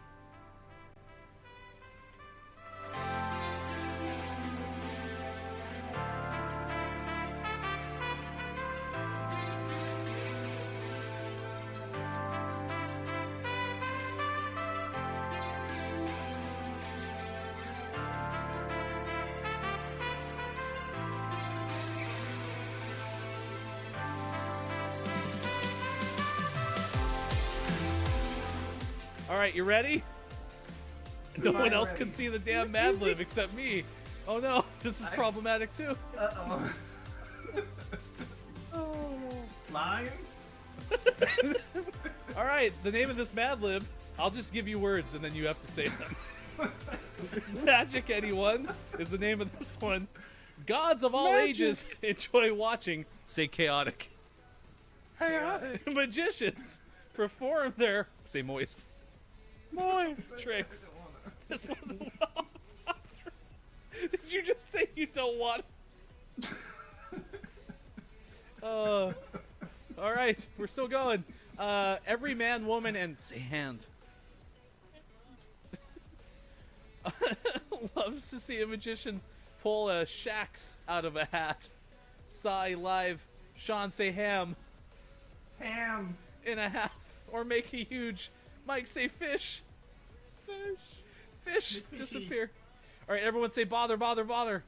All right, you ready? No one else can see the damn Mad Lib except me. Oh no, this is problematic too.
Lion?
All right, the name of this Mad Lib, I'll just give you words and then you have to say them. Magic Anyone is the name of this one. Gods of all ages enjoy watching, say chaotic. Magicians perform their, say moist. Tricks. This wasn't well. Did you just say you don't want? All right, we're still going. Every man, woman, and say hand. Loves to see a magician pull a shax out of a hat. Psy live. Sean say ham.
Ham.
In a half. Or make a huge. Mike say fish. Fish disappear. All right, everyone say bother. Bother.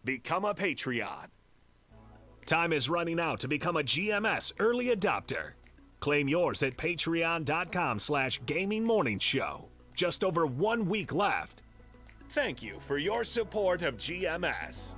become a Patreon. Time is running out to become a GMS early adopter. Claim yours at patreon.com/Gaming Morning Show. Just over 1 week left. Thank you for your support of GMS.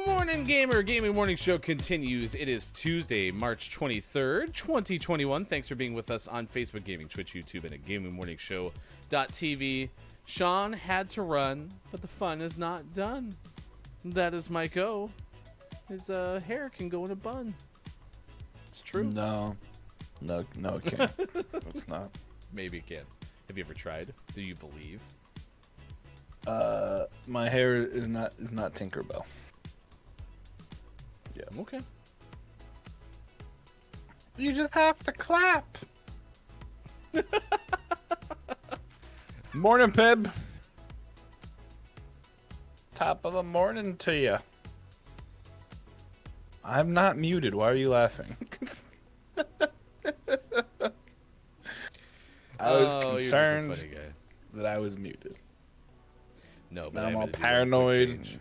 Morning Gamer Gaming Morning Show continues. It is Tuesday, March 23rd, 2021. Thanks for being with us on Facebook Gaming, Twitch, YouTube, and at GamingMorningShow.tv. Sean had to run, but the fun is not done. That is Mike O. His hair can go in a bun. It's true.
No, it can't. It's not.
Maybe it can. Have you ever tried? Do you believe?
My hair is not Tinkerbell. Yeah.
Okay.
You just have to clap. Morning, Pib. Top of the morning to you. I'm not muted. Why are you laughing? I was concerned
You're just a funny guy.
that I was muted.
No, but
Now I'm
I
all
had to do a quick
paranoid.
change.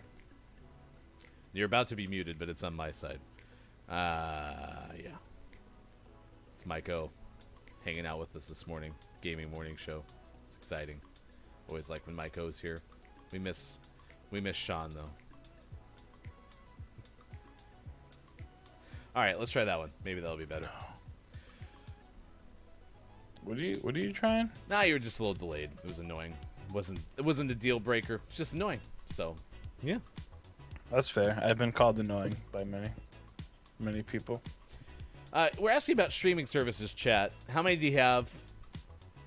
You're about to be muted, but it's on my side. Yeah. It's Mike O hanging out with us this morning. Gaming Morning Show. It's exciting. Always like when Mike O's here. We miss Sean though. All right, let's try that one. Maybe that'll be better.
What are you trying?
Nah, you were just a little delayed. It was annoying. It wasn't a deal breaker. It's just annoying. So, yeah.
That's fair. I've been called annoying by many people.
We're asking about streaming services, chat. How many do you have?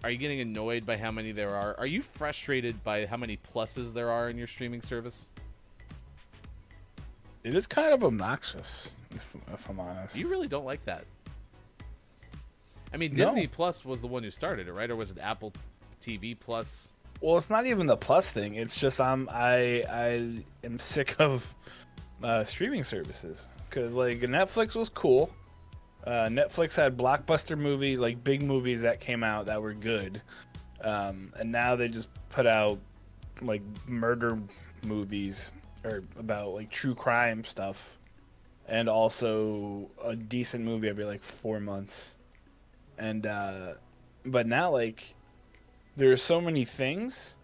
Are you getting annoyed by how many there are? Are you frustrated by how many pluses there are in your streaming service?
It is kind of obnoxious, if I'm honest.
You really don't like that. I mean,
No.
Disney Plus was the one who started it, right? Or was it Apple TV Plus?
Well, it's not even the plus thing. It's just I am sick of streaming services because like Netflix was cool. Netflix had blockbuster movies, like big movies that came out that were good, and now they just put out like murder movies or about like true crime stuff, and also a decent movie every like 4 months. And but now like there are so many things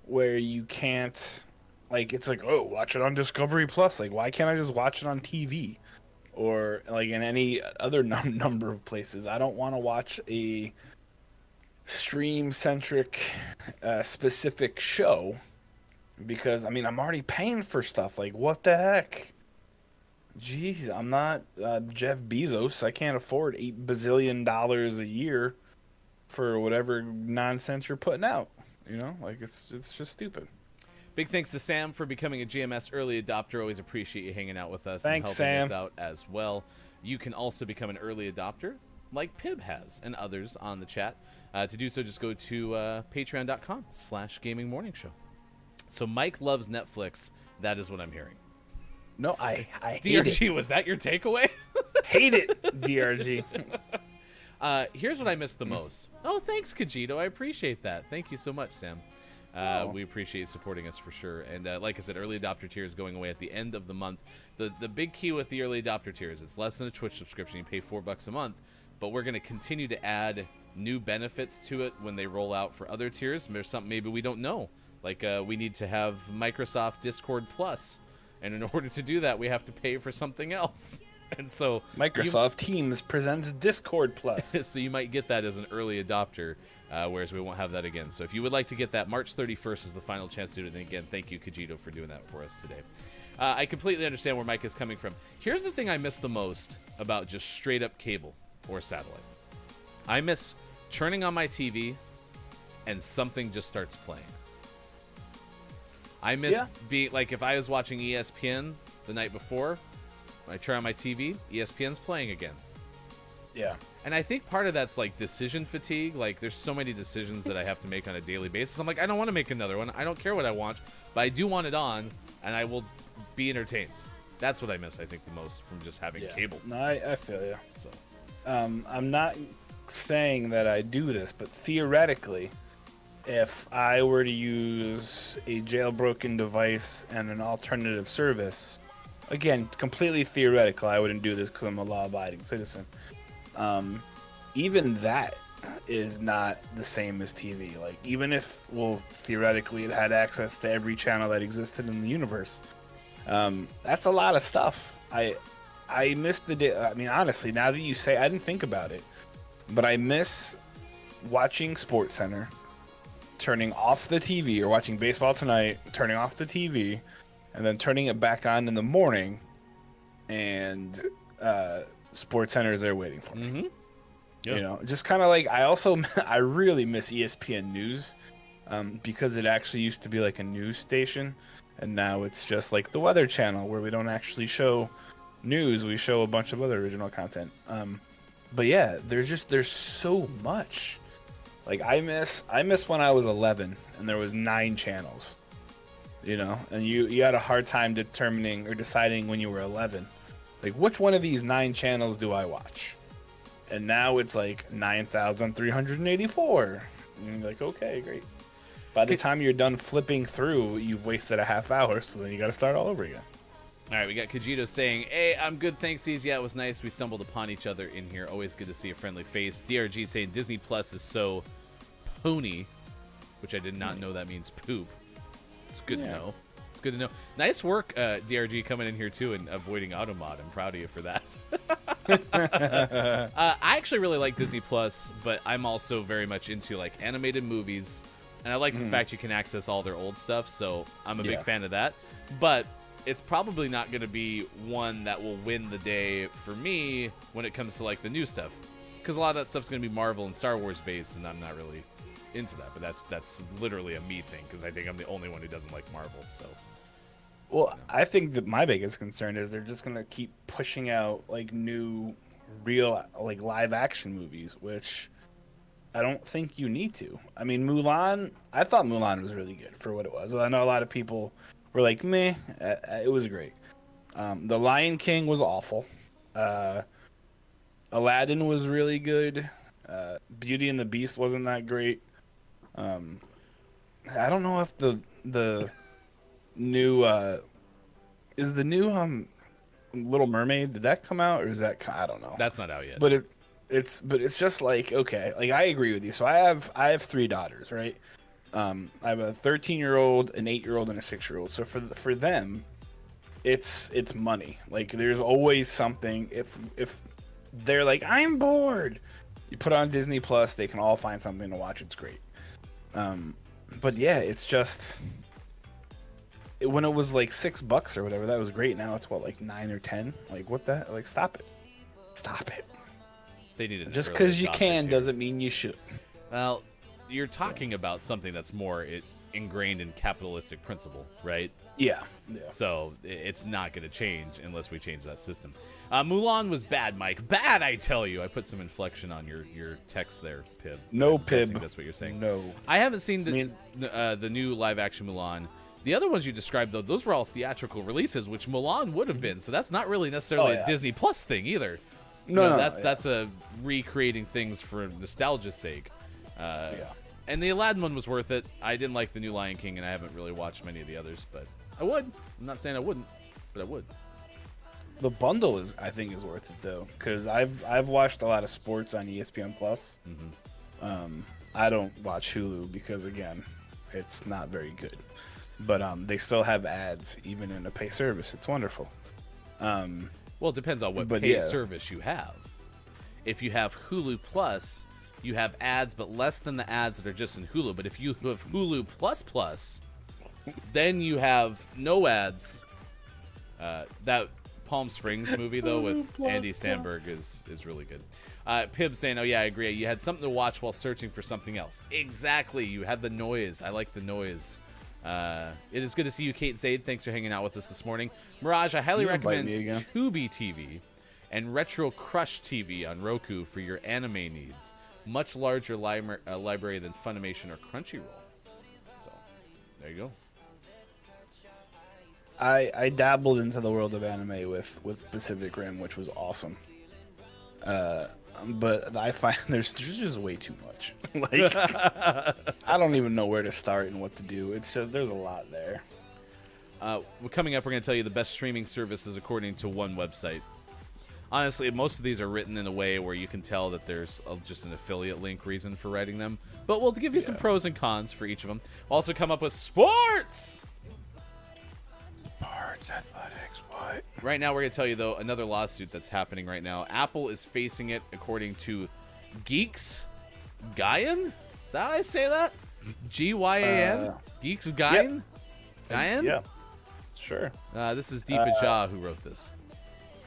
where you can't, like, it's like, oh, watch it on Discovery Plus. Like, why can't I just watch it on TV or like in any other number of places? I don't want to watch a stream-centric specific show because, I mean, I'm already paying for stuff. Like, what the heck? Jeez, I'm not Jeff Bezos. I can't afford $8 bazillion a year for whatever nonsense you're putting out. You know, like it's just stupid.
Big thanks to Sam for becoming a GMS early adopter. Always appreciate you hanging out with us
Thanks,
and helping
Sam.
us out as well. You can also become an early adopter like Pib has and others on the chat. To do so, just go to patreon.com/Gaming Morning Show. So Mike loves Netflix. That is what I'm hearing.
No, I hate
DRG,
it.
was that your takeaway?
Hate it, DRG.
Here's what I missed the most. Oh, thanks, Kajito. I appreciate that. Thank you so much, Sam. We appreciate you supporting us for sure. And like I said, early adopter tier is going away at the end of the month. The big key with the early adopter tiers, it's less than a Twitch subscription. You pay $4 a month, but we're going to continue to add new benefits to it when they roll out for other tiers. There's something maybe we don't know. Like we need to have Microsoft Discord Plus, and in order to do that, we have to pay for something else. And so
Microsoft Teams presents Discord Plus.
so you might get that as an early adopter, whereas we won't have that again. So if you would like to get that, March 31st is the final chance to do it. And again, thank you, Kajito, for doing that for us today. I completely understand where Mike is coming from. Here's the thing I miss the most about just straight up cable or satellite. I miss turning on my TV and something just starts playing. I miss being like, if I was watching ESPN the night before, I turn on my TV, ESPN's playing again.
Yeah.
And I think part of that's like decision fatigue. Like there's so many decisions that I have to make on a daily basis. I'm like, I don't want to make another one. I don't care what I watch, but I do want it on, and I will be entertained. That's what I miss, I think, the most from just having cable.
No, I feel you.
So
I'm not saying that I do this, but theoretically, if I were to use a jailbroken device and an alternative service, again, completely theoretical, I wouldn't do this because I'm a law-abiding citizen. Even that is not the same as TV. Like, even if, well, theoretically it had access to every channel that existed in the universe, that's a lot of stuff. I miss the day. I mean, honestly, now that you say, I didn't think about it, but I miss watching SportsCenter, turning off the TV, or watching Baseball Tonight, turning off the TV, and then turning it back on in the morning, and SportsCenter is there waiting for me.
Mm-hmm. Yep.
You know, just kind of like, I really miss ESPN News, because it actually used to be like a news station, and now it's just like the Weather Channel, where we don't actually show news, we show a bunch of other original content. But yeah, there's so much. Like I miss when I was 11 and there was 9 channels, you know, and you had a hard time determining or deciding when you were 11, like which one of these 9 channels do I watch? And now it's like 9,384. And you're like, okay, great. By the time you're done flipping through, you've wasted a half hour, so then you got to start all over again.
All right, we got Kajito saying, hey, I'm good, thanks, Ease. Yeah, it was nice. We stumbled upon each other in here. Always good to see a friendly face. DRG saying Disney Plus is so pony, which I did not know that means poop. It's good to know. It's good to know. Nice work, DRG, coming in here, too, and avoiding Automod. I'm proud of you for that. I actually really like Disney Plus, but I'm also very much into, like, animated movies, and I like the fact you can access all their old stuff, so I'm a big fan of that. But it's probably not going to be one that will win the day for me when it comes to like the new stuff, because a lot of that stuff's going to be Marvel and Star Wars based, and I'm not really into that. But that's literally a me thing, because I think I'm the only one who doesn't like Marvel. So,
well, I think that my biggest concern is they're just going to keep pushing out like new, real like live action movies, which I don't think you need to. I mean, Mulan. I thought Mulan was really good for what it was. I know a lot of people were like, meh, it was great. The Lion King was awful. Aladdin was really good. Beauty and the Beast wasn't that great. I don't know if the new is the new Little Mermaid, did that come out, or is that, I don't know.
that's not out yet.
But it's just like, okay, like I agree with you. So I have 3 daughters, right? I have a 13-year-old, an 8-year-old, and a 6-year-old. So for them, it's money. Like there's always something. If they're like, I'm bored, you put on Disney Plus, they can all find something to watch. It's great. But yeah, it's just when it was like $6 or whatever, that was great. Now it's what, like 9 or 10? Like what the, like stop it.
They needed
Just because you can doesn't mean you should.
Well, you're talking about something that's more ingrained in capitalistic principle, right?
Yeah.
So it's not going to change unless we change that system. Mulan was bad, Mike. Bad, I tell you. I put some inflection on your text there, Pib.
No,
I'm guessing
Pib.
That's what you're saying.
No.
I haven't seen the new live-action Mulan. The other ones you described, though, those were all theatrical releases, which Mulan would have been. So that's not really necessarily a Disney Plus thing either.
No,
that's a recreating things for nostalgia's sake. And the Aladdin one was worth it. I didn't like the new Lion King, and I haven't really watched many of the others, but I would. I'm not saying I wouldn't, but I would.
The bundle I think is worth it though, because I've watched a lot of sports on ESPN Plus. I don't watch Hulu because again, it's not very good. But they still have ads even in a pay service. It's wonderful.
Well, it depends on what service you have. If you have Hulu Plus, you have ads, but less than the ads that are just in Hulu. But if you have Hulu Plus, then you have no ads. That Palm Springs movie, though, with Andy Samberg is really good. Pib saying, oh, yeah, I agree. You had something to watch while searching for something else. Exactly. You had the noise. I like the noise. It is good to see you, Kate Zaid. Thanks for hanging out with us this morning. Mirage, I highly recommend Tubi TV. and Retro Crush TV on Roku for your anime needs. Much larger library than Funimation or Crunchyroll. So, there you go.
I dabbled into the world of anime with Pacific Rim, which was awesome. But I find there's just way too much. Like, I don't even know where to start and what to do. It's just there's a lot there.
Coming up, we're going to tell you the best streaming services according to one website. Honestly, most of these are written in a way where you can tell that there's just an affiliate link reason for writing them. But we'll give you some pros and cons for each of them. We'll also come up with sports.
Sports, athletics, what?
Right now, we're going to tell you, though, another lawsuit that's happening right now. Apple is facing it, according to Geeks Gyan? Is that how I say that? G-Y-A-N? Geeks Gyan? Gyan?
Yeah, sure.
This is Deepa Jha who wrote this.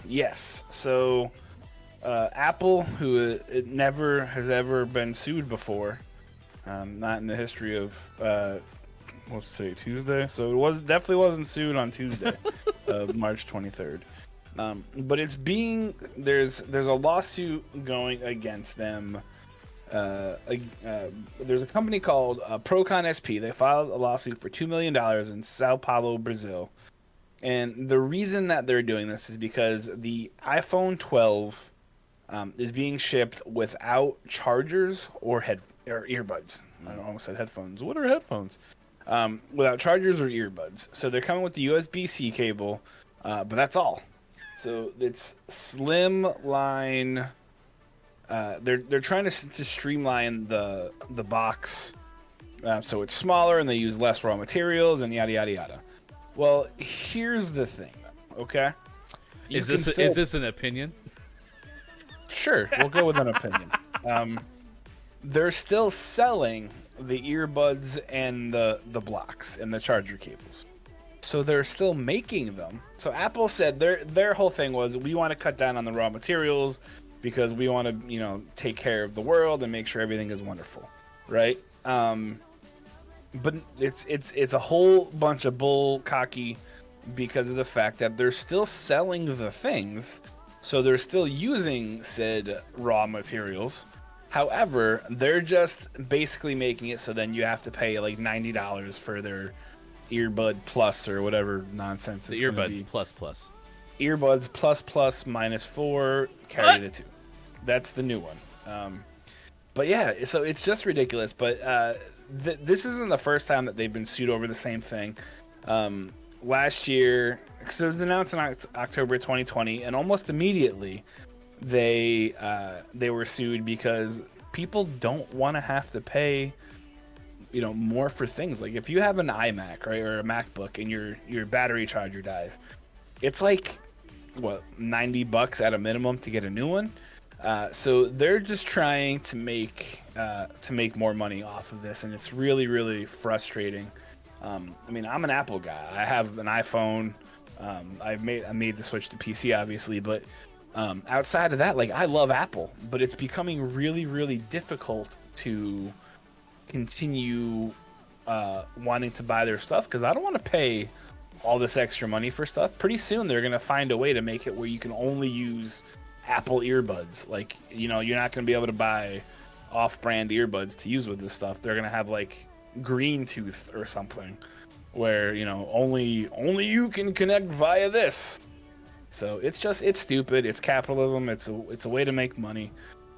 Yes. So, Apple, who never has ever been sued before, not in the history of what's today, Tuesday. So it definitely wasn't sued on Tuesday, March 23rd. But it's there's a lawsuit going against them. There's a company called Procon SP. They filed a lawsuit for $2 million in Sao Paulo, Brazil. And the reason that they're doing this is because the iPhone 12 is being shipped without chargers or earbuds. I almost said headphones. What are headphones? Without chargers or earbuds. So they're coming with the USB-C cable, but that's all. So it's slim line. They're trying to streamline the box, so it's smaller and they use less raw materials and yada yada yada. Well, here's the thing, okay?
Is this an opinion?
Sure, we'll go with an opinion. They're still selling the earbuds and the blocks and the charger cables. So they're still making them. So Apple said their whole thing was, we want to cut down on the raw materials because we want to, take care of the world and make sure everything is wonderful, right? But it's a whole bunch of bull cocky because of the fact that they're still selling the things, so they're still using said raw materials. However, they're just basically making it so then you have to pay like $90 for their earbud plus or whatever nonsense.
The earbuds plus.
Earbuds plus minus 4 carry the 2. That's the new one. But yeah, so it's just ridiculous. But this isn't the first time that they've been sued over the same thing. Last year, because it was announced in October 2020, and almost immediately they were sued because people don't want to have to pay more for things. Like if you have an iMac, right, or a MacBook and your battery charger dies, it's like what, $90 at a minimum to get a new one. So they're just trying to make more money off of this, and it's really, really frustrating. I'm an Apple guy. I have an iPhone. I made the switch to PC, obviously, but outside of that, like, I love Apple, but it's becoming really, really difficult to continue wanting to buy their stuff because I don't want to pay all this extra money for stuff. Pretty soon, they're gonna find a way to make it where you can only use Apple earbuds. Like, you're not going to be able to buy off-brand earbuds to use with this stuff. They're going to have like Green Tooth or something where, only you can connect via this. So it's stupid. It's capitalism. It's a way to make money.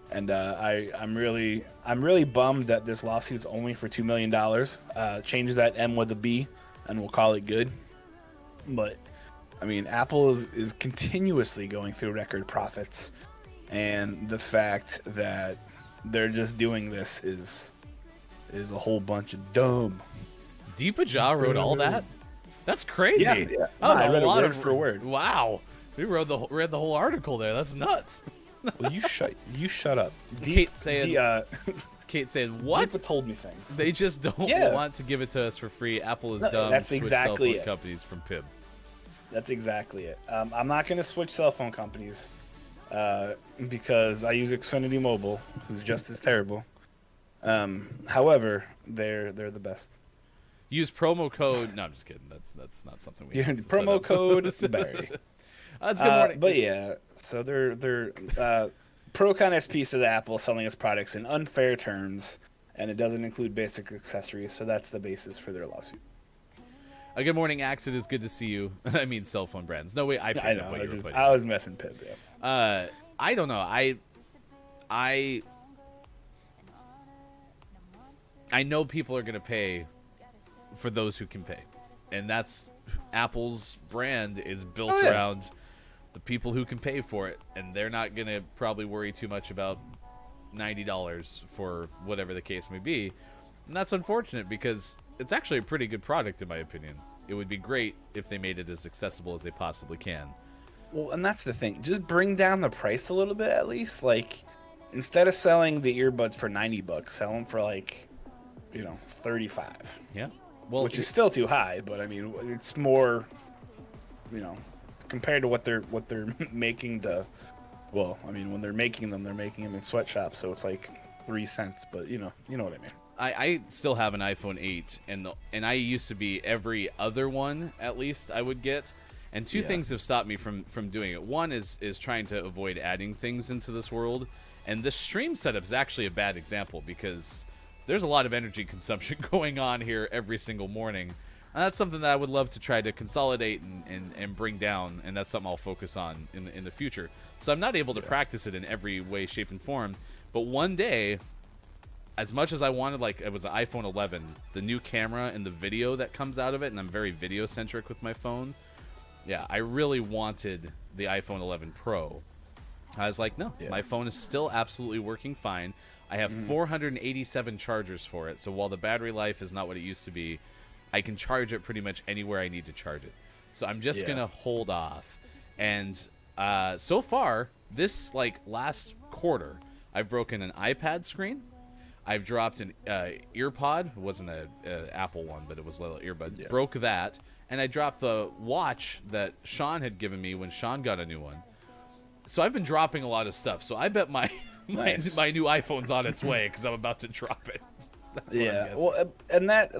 And I'm really bummed that this lawsuit's only for $2 million. Change that M with a B and we'll call it good. But Apple is continuously going through record profits, and the fact that they're just doing this is a whole bunch of dumb.
Deepa Jha wrote all that? That's crazy.
Yeah.
That was
I
a
read it
lot
word for word.
Wow. We read the whole article there. That's nuts.
Well, you shut up.
Kate saying what?
Deepa told me things.
They just don't want to give it to us for free. Apple is dumb.
That's
Switch
exactly
cell phone
it.
companies from PIB.
That's exactly it. I'm not going to switch cell phone companies because I use Xfinity Mobile, who's just as terrible. However, they're the best.
Use promo code. No, I'm just kidding. That's not something we.
Promo code Barry.
That's good morning.
But yeah, so they're Procon SP says Apple selling its products in unfair terms, and it doesn't include basic accessories. So that's the basis for their lawsuit.
Good morning, Ax. It is good to see you. I mean, cell phone brands. No way, I picked
I
up
know.
what you were putting.
I was messing Pip. Yeah.
I don't know. I know people are gonna pay for those who can pay, and that's Apple's brand is built around the people who can pay for it, and they're not gonna probably worry too much about $90 for whatever the case may be, and that's unfortunate because it's actually a pretty good product in my opinion. It would be great if they made it as accessible as they possibly can.
Well, and that's the thing. Just bring down the price a little bit at least. Like, instead of selling the earbuds for $90, sell them for like, $35.
Yeah. Well,
which is still too high, but I mean, it's more, compared to what they're making to. Well, I mean, when they're making them in sweatshops, so it's like 3 cents. But you know what I mean.
I still have an iPhone 8, and I used to be every other one at least I would get. And two things have stopped me from doing it. One is trying to avoid adding things into this world, and this stream setup is actually a bad example because there's a lot of energy consumption going on here every single morning. And that's something that I would love to try to consolidate and bring down, and that's something I'll focus on in the future. So I'm not able to practice it in every way, shape, and form. But one day, as much as I wanted, like, it was an iPhone 11, the new camera and the video that comes out of it, and I'm very video-centric with my phone, yeah, I really wanted the iPhone 11 Pro. I was like, no, my phone is still absolutely working fine. I have 487 chargers for it, so while the battery life is not what it used to be, I can charge it pretty much anywhere I need to charge it. So I'm just going to hold off. And so far, this last quarter, I've broken an iPad screen. I've dropped an earpod. It wasn't an Apple one, but it was a little earbud. Yeah. Broke that. And I dropped the watch that Sean had given me when Sean got a new one. So I've been dropping a lot of stuff. So I bet my new iPhone's on its way because I'm about to drop it. That's
well, and that,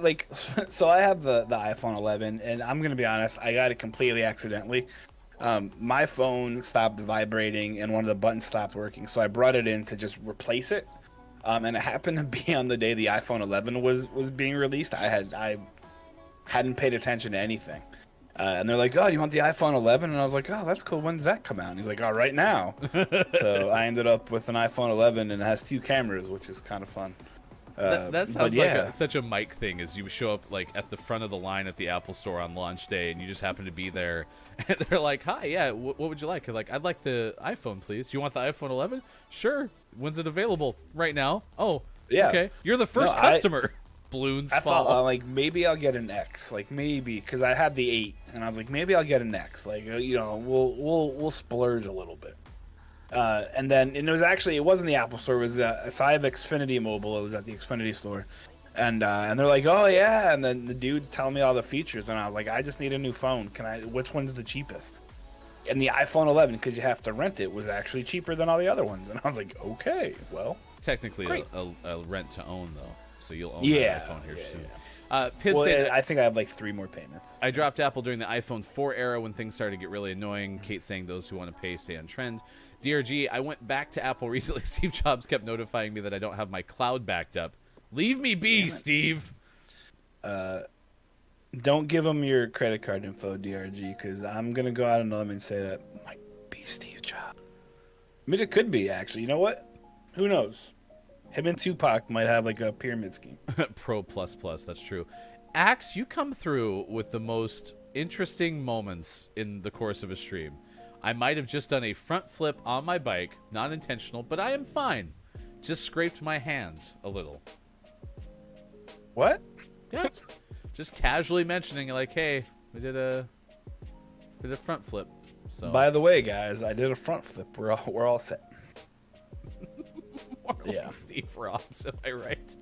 so I have the iPhone 11, and I'm going to be honest, I got it completely accidentally. My phone stopped vibrating, and one of the buttons stopped working, so I brought it in to just replace it. And it happened to be on the day the iPhone 11 was being released. I hadn't paid attention to anything. And they're like, oh, you want the iPhone 11? And I was like, oh, that's cool. When's that come out? And he's like, oh, right now. So I ended up with an iPhone 11, and it has 2 cameras, which is kind of fun.
That sounds like such a Mike thing, is you show up at the front of the line at the Apple store on launch day, and you just happen to be there, and they're like, hi, yeah, what would you like? You're like, I'd like the iPhone, please. Do you want the iPhone 11? Sure. When's it available? Right now? Oh, yeah. Okay. You're the first customer. Balloons fall.
I thought, maybe I'll get an X. Maybe, because I had the 8, and I was like, maybe I'll get an X. We'll splurge a little bit. And it wasn't the Apple store. It was so I have Xfinity Mobile. It was at the Xfinity store, and they're like, oh yeah, and then the dude's telling me all the features, and I was like, I just need a new phone. Which one's the cheapest? And the iPhone 11, because you have to rent it, was actually cheaper than all the other ones, and I was like, okay, well,
it's technically a rent to own though, so you'll own the iPhone here soon. Yeah.
I think I have 3 more payments.
I dropped Apple during the iPhone 4 era when things started to get really annoying. Kate saying those who want to pay stay on trend. DRG, I went back to Apple recently. Steve Jobs kept notifying me that I don't have my cloud backed up. Leave me be, Steve.
Don't give him your credit card info, DRG, because I'm going to go out on a limb and say that might be Steve Jobs. I mean, it could be, actually. You know what? Who knows? Him and Tupac might have a pyramid scheme.
Pro++, that's true. Axe, you come through with the most interesting moments in the course of a stream. I might have just done a front flip on my bike, not intentional, but I am fine. Just scraped my hand a little.
What?
Yeah. Just casually mentioning, hey, we did a front flip. So.
By the way, guys, I did a front flip. We're all set.
Yeah. Steve Robs, am I right?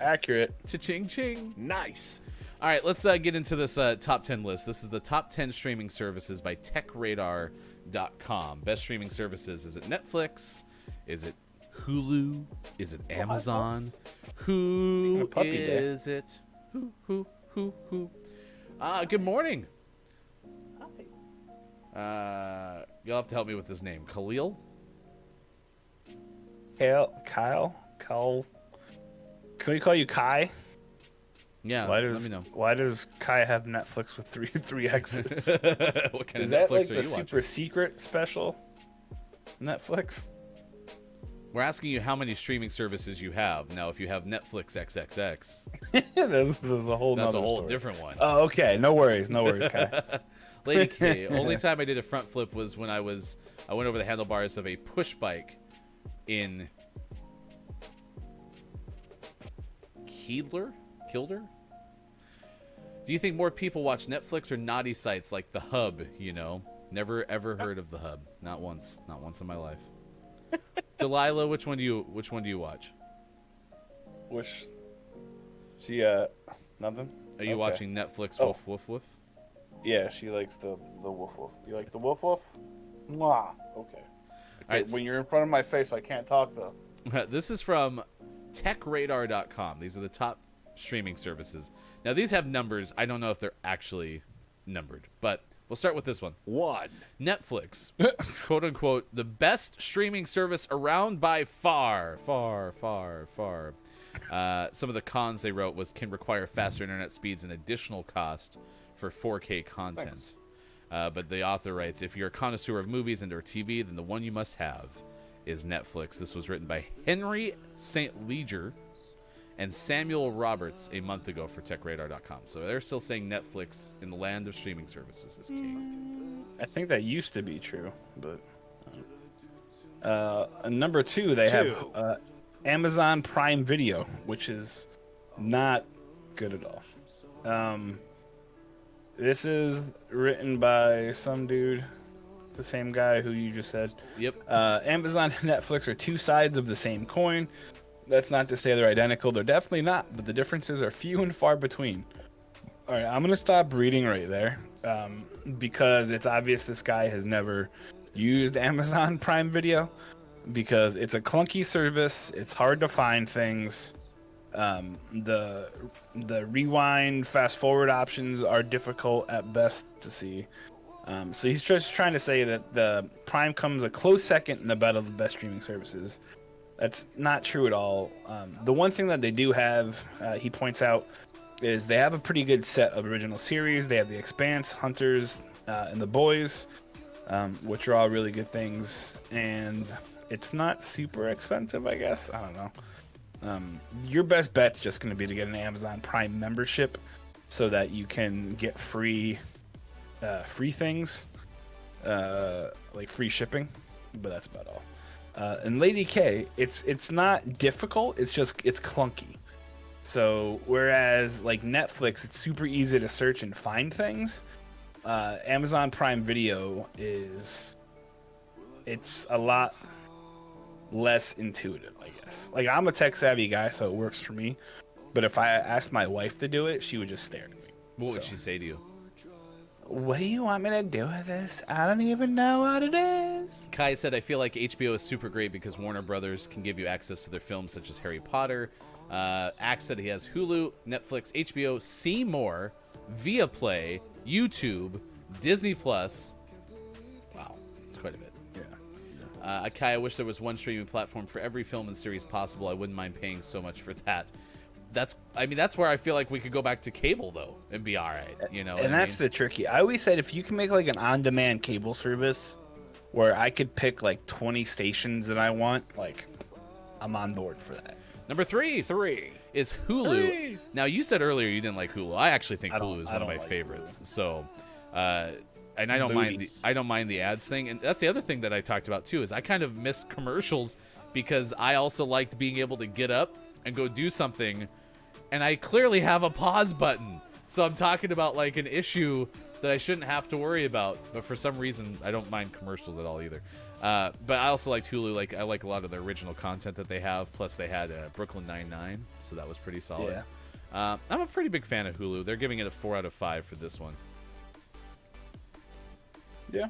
Accurate.
Cha-ching ching. Nice. All right, let's get into this top 10 list. This is the top 10 streaming services by TechRadar.com. Best streaming services. Is it Netflix? Is it Hulu? Is it Amazon? Who is it? Who? Good morning.
Hi.
You'll have to help me with his name. Khalil?
Kyle. Can we call you Kai?
Yeah,
Why
let
does
me know.
Why does Kai have Netflix with three X's?
What kind
Is
of
that
Netflix
like
are
the
you
super
watching?
secret special Netflix?
We're asking you how many streaming services you have. Now, if you have Netflix XXX,
There's a whole.
that's a
nother
whole
story.
different one.
Oh, okay. No worries, Kai.
Lady K. Only time I did a front flip was when I went over the handlebars of a push bike in Kilder? Do you think more people watch Netflix or naughty sites like the Hub? You know, never ever heard of the Hub. Not once in my life. Delilah, which one do you watch?
Which? She nothing.
Are you
Okay.
watching Netflix?
Oh.
Woof woof woof.
Yeah, she likes the woof woof. You like the woof woof? Mwah. Okay.
All right,
When you're in front of my face, I can't talk though.
This is from techradar.com. These are the top streaming services. Now, these have numbers. I don't know if they're actually numbered, but we'll start with this one.
1.
Netflix, quote unquote, the best streaming service around by far. Some of the cons they wrote was can require faster internet speeds and additional cost for 4K content. But the author writes, if you're a connoisseur of movies and or TV, then the one you must have is Netflix. This was written by Henry St. Leger and Samuel Roberts a month ago for techradar.com. So they're still saying Netflix in the land of streaming services is king.
I think that used to be true, but number 2, they have Amazon Prime Video, which is not good at all. This is written by some dude, the same guy who you just said.
Yep.
Amazon and Netflix are two sides of the same coin. That's not to say they're identical. They're definitely not, but the differences are few and far between. All right, I'm going to stop reading right there because it's obvious this guy has never used Amazon Prime Video because it's a clunky service. It's hard to find things. The rewind, fast forward options are difficult at best to see. So he's just trying to say that the Prime comes a close second in the battle of the best streaming services. That's not true at all. The one thing that they do have, he points out, is they have a pretty good set of original series. They have The Expanse, Hunters, and The Boys, which are all really good things. And it's not super expensive, I guess. I don't know. Your best bet's just going to be to get an Amazon Prime membership so that you can get free things, like free shipping. But that's about all. And Lady K, it's not difficult. It's clunky. So whereas like Netflix, it's super easy to search and find things. Amazon Prime Video it's a lot less intuitive, I guess. Like I'm a tech savvy guy, so it works for me. But if I asked my wife to do it, she would just stare at me.
What would she say to you?
What do you want me to do with this? I don't even know what it is.
Kai said, I feel like HBO is super great because Warner Brothers can give you access to their films such as Harry Potter. Axe said he has Hulu, Netflix, HBO, C More, Viaplay, YouTube, Disney Plus. Wow, that's quite a bit.
Yeah.
Kai, I wish there was one streaming platform for every film and series possible. I wouldn't mind paying so much for that. That's where I feel like we could go back to cable though and be all right, you know.
And that's the tricky. I always said if you can make like an on-demand cable service where I could pick like 20 stations that I want, like I'm on board for that.
Number 3 is Hulu. Now you said earlier you didn't like Hulu. I actually think Hulu is one of my favorites. So, and I don't mind the ads thing. And that's the other thing that I talked about too is I kind of miss commercials because I also liked being able to get up and go do something. And I clearly have a pause button. So I'm talking about like an issue that I shouldn't have to worry about. But for some reason, I don't mind commercials at all either. But I also liked Hulu. Like I like a lot of the original content that they have. Plus they had Brooklyn Nine-Nine. So that was pretty solid. Yeah. I'm a pretty big fan of Hulu. They're giving it a 4 out of 5 for this one.
Yeah.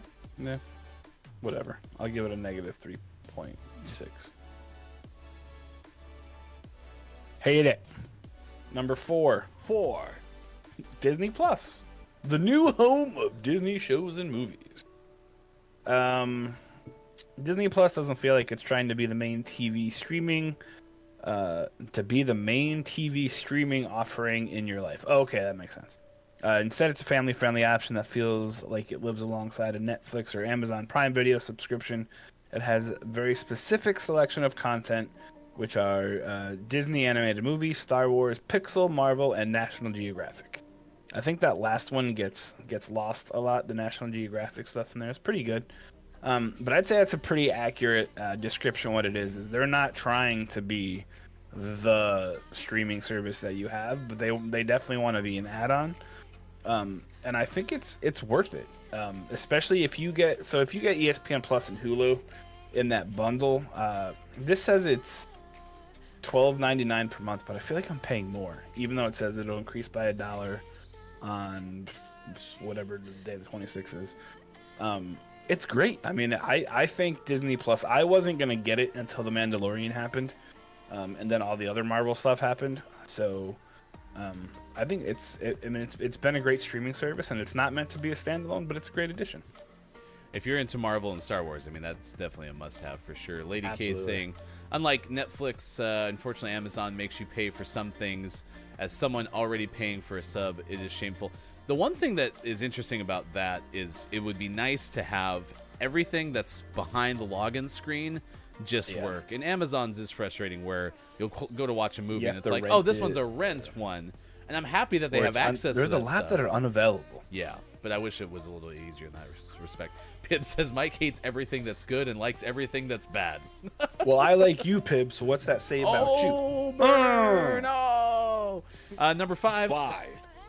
Whatever. I'll give it a negative 3.6. Hate it. Number 4. Disney Plus, the new home of Disney shows and movies. Disney Plus doesn't feel like it's trying to be the main TV streaming, offering in your life. Oh, okay, that makes sense. Instead, it's a family-friendly option that feels like it lives alongside a Netflix or Amazon Prime Video subscription. It has a very specific selection of content, which are Disney animated movies, Star Wars, Pixar, Marvel, and National Geographic. I think that last one gets lost a lot. The National Geographic stuff in there is pretty good. But I'd say that's a pretty accurate description of what it is. Is they're not trying to be the streaming service that you have, but they definitely want to be an add-on. And I think it's worth it. Especially if you get ESPN Plus and Hulu in that bundle. This says it's $12.99 per month, but I feel like I'm paying more, even though it says it'll increase by $1 on whatever the day the 26th is. It's great. I mean, I think Disney Plus, I wasn't going to get it until The Mandalorian happened, and then all the other Marvel stuff happened. So I think it's been a great streaming service, and it's not meant to be a standalone, but it's a great addition.
If you're into Marvel and Star Wars, I mean, that's definitely a must-have for sure. Lady K is
Absolutely.
saying, unlike Netflix, unfortunately, Amazon makes you pay for some things. As someone already paying for a sub, it is shameful. The one thing that is interesting about that is it would be nice to have everything that's behind the login screen just work. And Amazon's is frustrating, where you'll go to watch a movie
You
and
have
it's
to
like,
rent
oh, this
it.
one's a rent one. And I'm happy that they
Or
have
it's
access to
there's
that
a lot
stuff.
that are unavailable.
Yeah, but I wish it was a little easier in that respect. Pip says Mike hates everything that's good and likes everything that's bad.
Well, I like you, Pib, so what's that say about you?
Oh, burn! Oh! Number 5.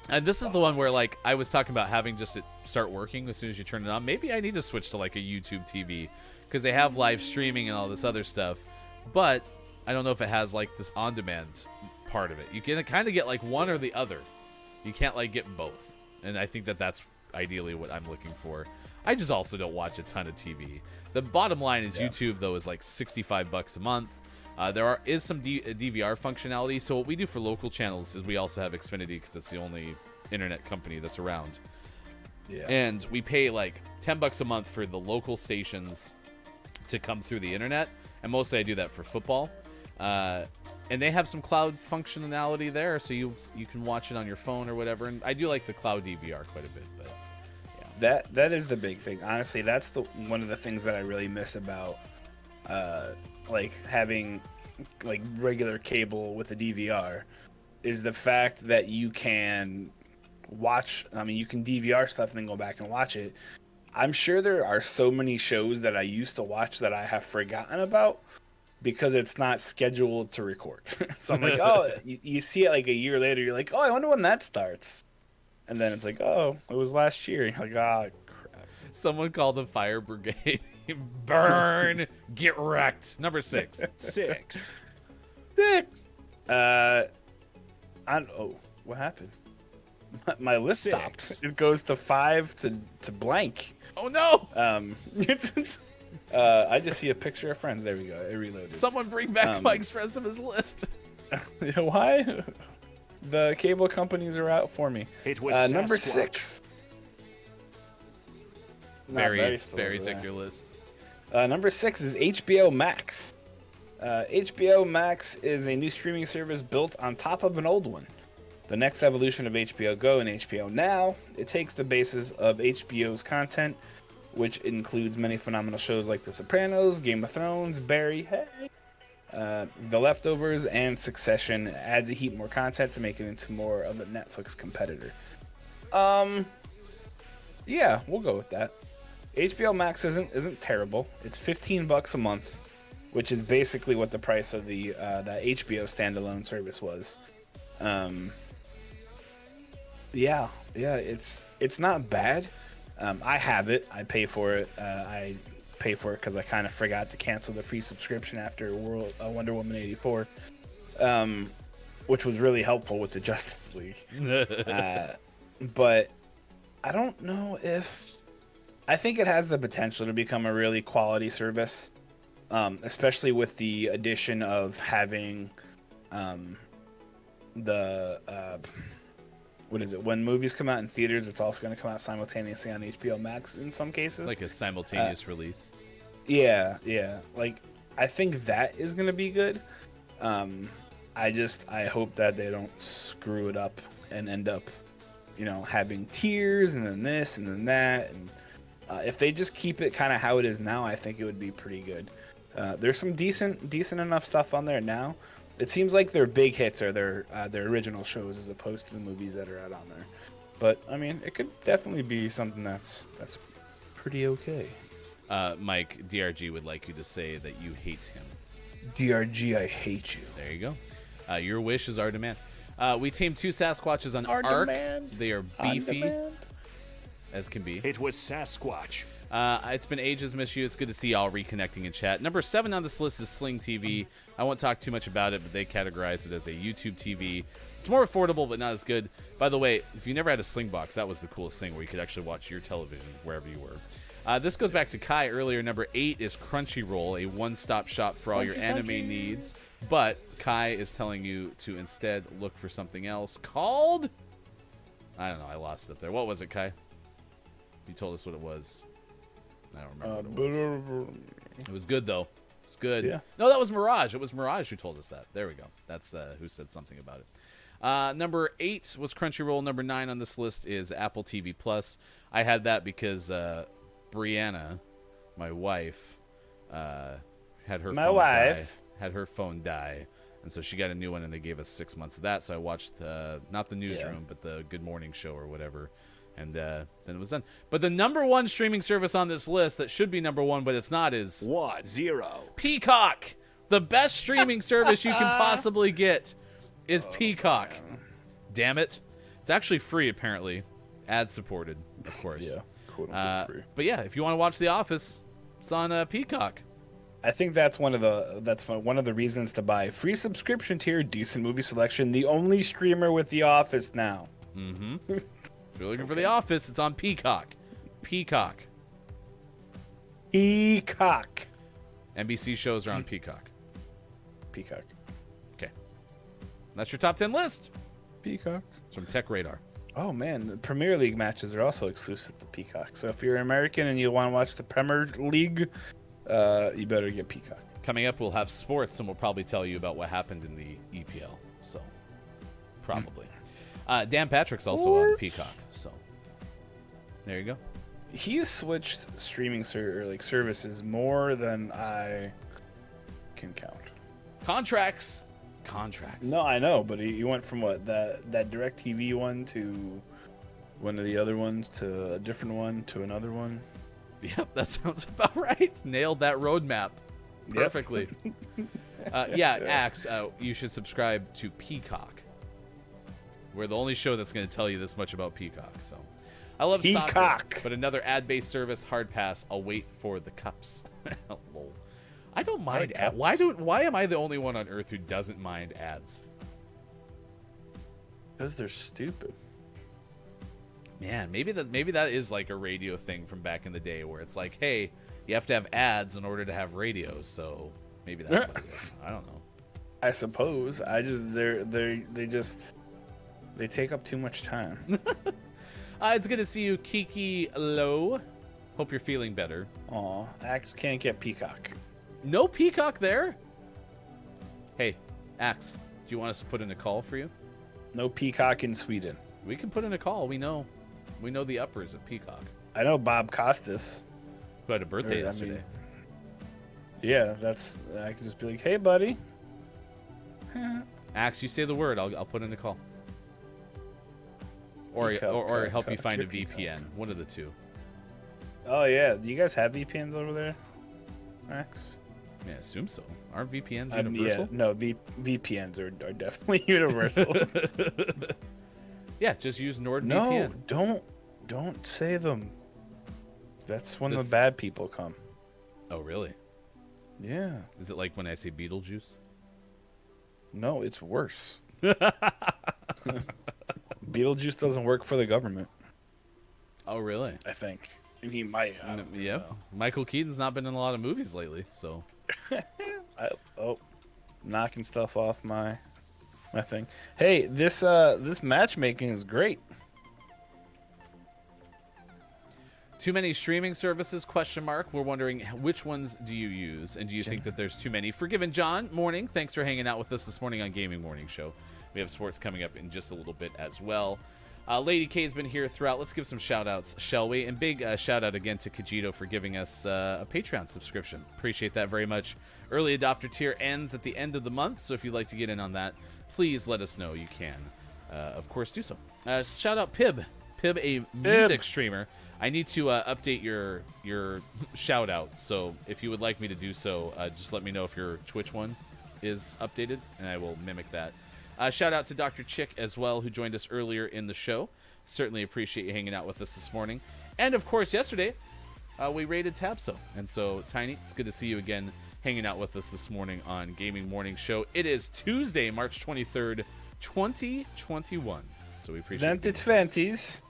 And this is the one where, like, I was talking about having just it start working as soon as you turn it on. Maybe I need to switch to, like, a YouTube TV, because they have live streaming and all this other stuff. But I don't know if it has, like, this on-demand part of it. You can kind of get, like, one or the other. You can't, like, get both. And I think that that's ideally what I'm looking for. I just also don't watch a ton of TV. The bottom line is YouTube, though, is like $65 a month. There is some DVR functionality. So what we do for local channels is we also have Xfinity, because it's the only internet company that's around.
Yeah.
And we pay like $10 a month for the local stations to come through the internet. And mostly I do that for football. And they have some cloud functionality there, so you can watch it on your phone or whatever. And I do like the cloud DVR quite a bit, but
That is the big thing. Honestly, that's one of the things that I really miss about like having like regular cable with a DVR is the fact that you can watch. I mean, you can DVR stuff and then go back and watch it. I'm sure there are so many shows that I used to watch that I have forgotten about because it's not scheduled to record. So I'm like, oh, you see it like a year later. You're like, oh, I wonder when that starts. And then it's like, oh, it was last year. You're like, ah, crap.
someone called the fire brigade. Burn, get wrecked. Number 6.
6.
What happened? My list
6.
stopped. It goes to 5 to blank.
Oh no!
I just see a picture of friends. There we go. It reloaded.
Someone bring back Mike's rest of his list.
You know why? The cable companies are out for me.
It was
Number
Sasquatch.
6. Not
Very
still
very
over there.
take your list.
Number 6 is HBO Max. HBO Max is a new streaming service built on top of an old one. The next evolution of HBO Go and HBO Now. It takes the basis of HBO's content, which includes many phenomenal shows like The Sopranos, Game of Thrones, Barry, The Leftovers, and Succession. Adds a heap more content to make it into more of a Netflix competitor. Yeah, we'll go with that. HBO Max isn't terrible. It's $15 a month, which is basically what the price of the HBO standalone service was. Yeah, it's not bad. I have it. I pay for it. I pay for it because I kind of forgot to cancel the free subscription after Wonder Woman 84, which was really helpful with the Justice League. But I don't know if... I think it has the potential to become a really quality service, especially with the addition of having what is it? When movies come out in theaters, it's also going to come out simultaneously on HBO Max in some cases.
Like a simultaneous release.
Yeah. Like, I think that is going to be good. I hope that they don't screw it up and end up, having tiers and then this and then that. And if they just keep it kind of how it is now, I think it would be pretty good. There's some decent enough stuff on there now. It seems like their big hits are their original shows as opposed to the movies that are out on there. But I mean, it could definitely be something that's pretty okay.
Mike, DRG would like you to say that you hate him.
DRG, I hate you.
There you go. Your wish is our demand. We tamed 2 Sasquatches on
Our
Ark.
demand.
They are
On
beefy
demand.
as can be.
It was Sasquatch.
It's been ages, miss you. It's good to see y'all reconnecting in chat. Number 7 on this list is Sling TV. I won't talk too much about it, but they categorize it as a YouTube TV. It's more affordable, but not as good. By the way, if you never had a Sling box, that was the coolest thing where you could actually watch your television wherever you were. This goes back to Kai earlier. Number 8 is Crunchyroll, a one-stop shop for all your anime needs. But Kai is telling you to instead look for something else called... I don't know. I lost it up there. What was it, Kai? You told us what it was. I don't remember what it was. It was good, though. It's good.
Yeah.
No, that was Mirage. It was Mirage who told us that. There we go. That's who said something about it. Number 8 was Crunchyroll. Number 9 on this list is Apple TV Plus. I had that because Brianna, my wife, had her phone die, and so she got a new one, and they gave us 6 months of that. So I watched not the newsroom, but the Good Morning Show or whatever, and then it was done. But the number 1 streaming service on this list that should be number 1, but it's not, is
What? 0.
Peacock. The best streaming service you can possibly get is Peacock.
Man.
Damn it. It's actually free, apparently. Ad supported, of course.
Yeah, quote-unquote free.
But yeah, if you want to watch The Office, it's on Peacock.
I think that's one of the reasons to buy. Free subscription tier, decent movie selection, the only streamer with The Office now.
Mm-hmm. If you're looking for The Office, it's on Peacock. Peacock.
Peacock.
NBC shows are on Peacock.
Peacock.
Okay. That's your top 10 list.
Peacock.
It's from Tech Radar.
Oh man, the Premier League matches are also exclusive to Peacock. So if you're American and you want to watch the Premier League, you better get Peacock.
Coming up, we'll have sports, and we'll probably tell you about what happened in the EPL. So, probably. Dan Patrick's also on Peacock. So, there you go.
He's switched streaming services more than I can count.
Contracts.
No, I know, but he went from what that DirecTV one to one of the other ones to a different one to another one.
Yep, that sounds about right. Nailed that roadmap perfectly. Axe, you should subscribe to Peacock. We're the only show that's going to tell you this much about Peacock. So, I love soccer,
Peacock.
but another ad-based service, hard pass. I'll wait for the cups. Lol. I don't mind ads. Why am I the only one on earth who doesn't mind ads?
Because they're stupid.
Man, maybe that is like a radio thing from back in the day where it's like, hey, you have to have ads in order to have radio. So maybe that's what it is. I don't know.
I suppose. They take up too much time.
It's good to see you, Kiki Low. Hope you're feeling better.
Aw, Axe can't get Peacock.
No Peacock there? Hey, Axe, do you want us to put in a call for you?
No Peacock in Sweden.
We can put in a call. We know the uppers at Peacock.
I know Bob Costas.
Who had a birthday yesterday.
Yeah, I can just be like, hey, buddy.
Axe, you say the word. I'll put in a call. Or help you find a VPN. One of the two.
Oh, yeah. Do you guys have VPNs over there, Max?
Yeah, I assume so. Aren't VPNs universal?
Yeah, no, VPNs are definitely universal.
Yeah, just use NordVPN.
No, don't say them. That's when the bad people come.
Oh, really?
Yeah.
Is it like when I say Beetlejuice?
No, it's worse. Beetlejuice doesn't work for the government.
Oh, really?
I think. And he might.
Yeah. Michael Keaton's not been in a lot of movies lately, so.
Knocking stuff off my my thing. Hey, this matchmaking is great.
Too many streaming services? Question mark. We're wondering which ones do you use, and do you think that there's too many? Forgiven John, morning. Thanks for hanging out with us this morning on Gaming Morning Show. We have sports coming up in just a little bit as well. Lady K's been here throughout. Let's give some shout outs, shall we? And big shout out again to Kajito for giving us a Patreon subscription. Appreciate that very much. Early adopter tier ends at the end of the month, so if you'd like to get in on that, please let us know. You can, of course, do so. Shout out Pib, a music streamer. I need to update your shout out, so if you would like me to do so, just let me know if your Twitch one is updated, and I will mimic that. Shout out to Dr. Chick as well, who joined us earlier in the show. Certainly appreciate you hanging out with us this morning. And of course, yesterday, we raided Tabso. And so, Tiny, it's good to see you again hanging out with us this morning on Gaming Morning Show. It is Tuesday, March 23rd, 2021. So we appreciate it.
2020s.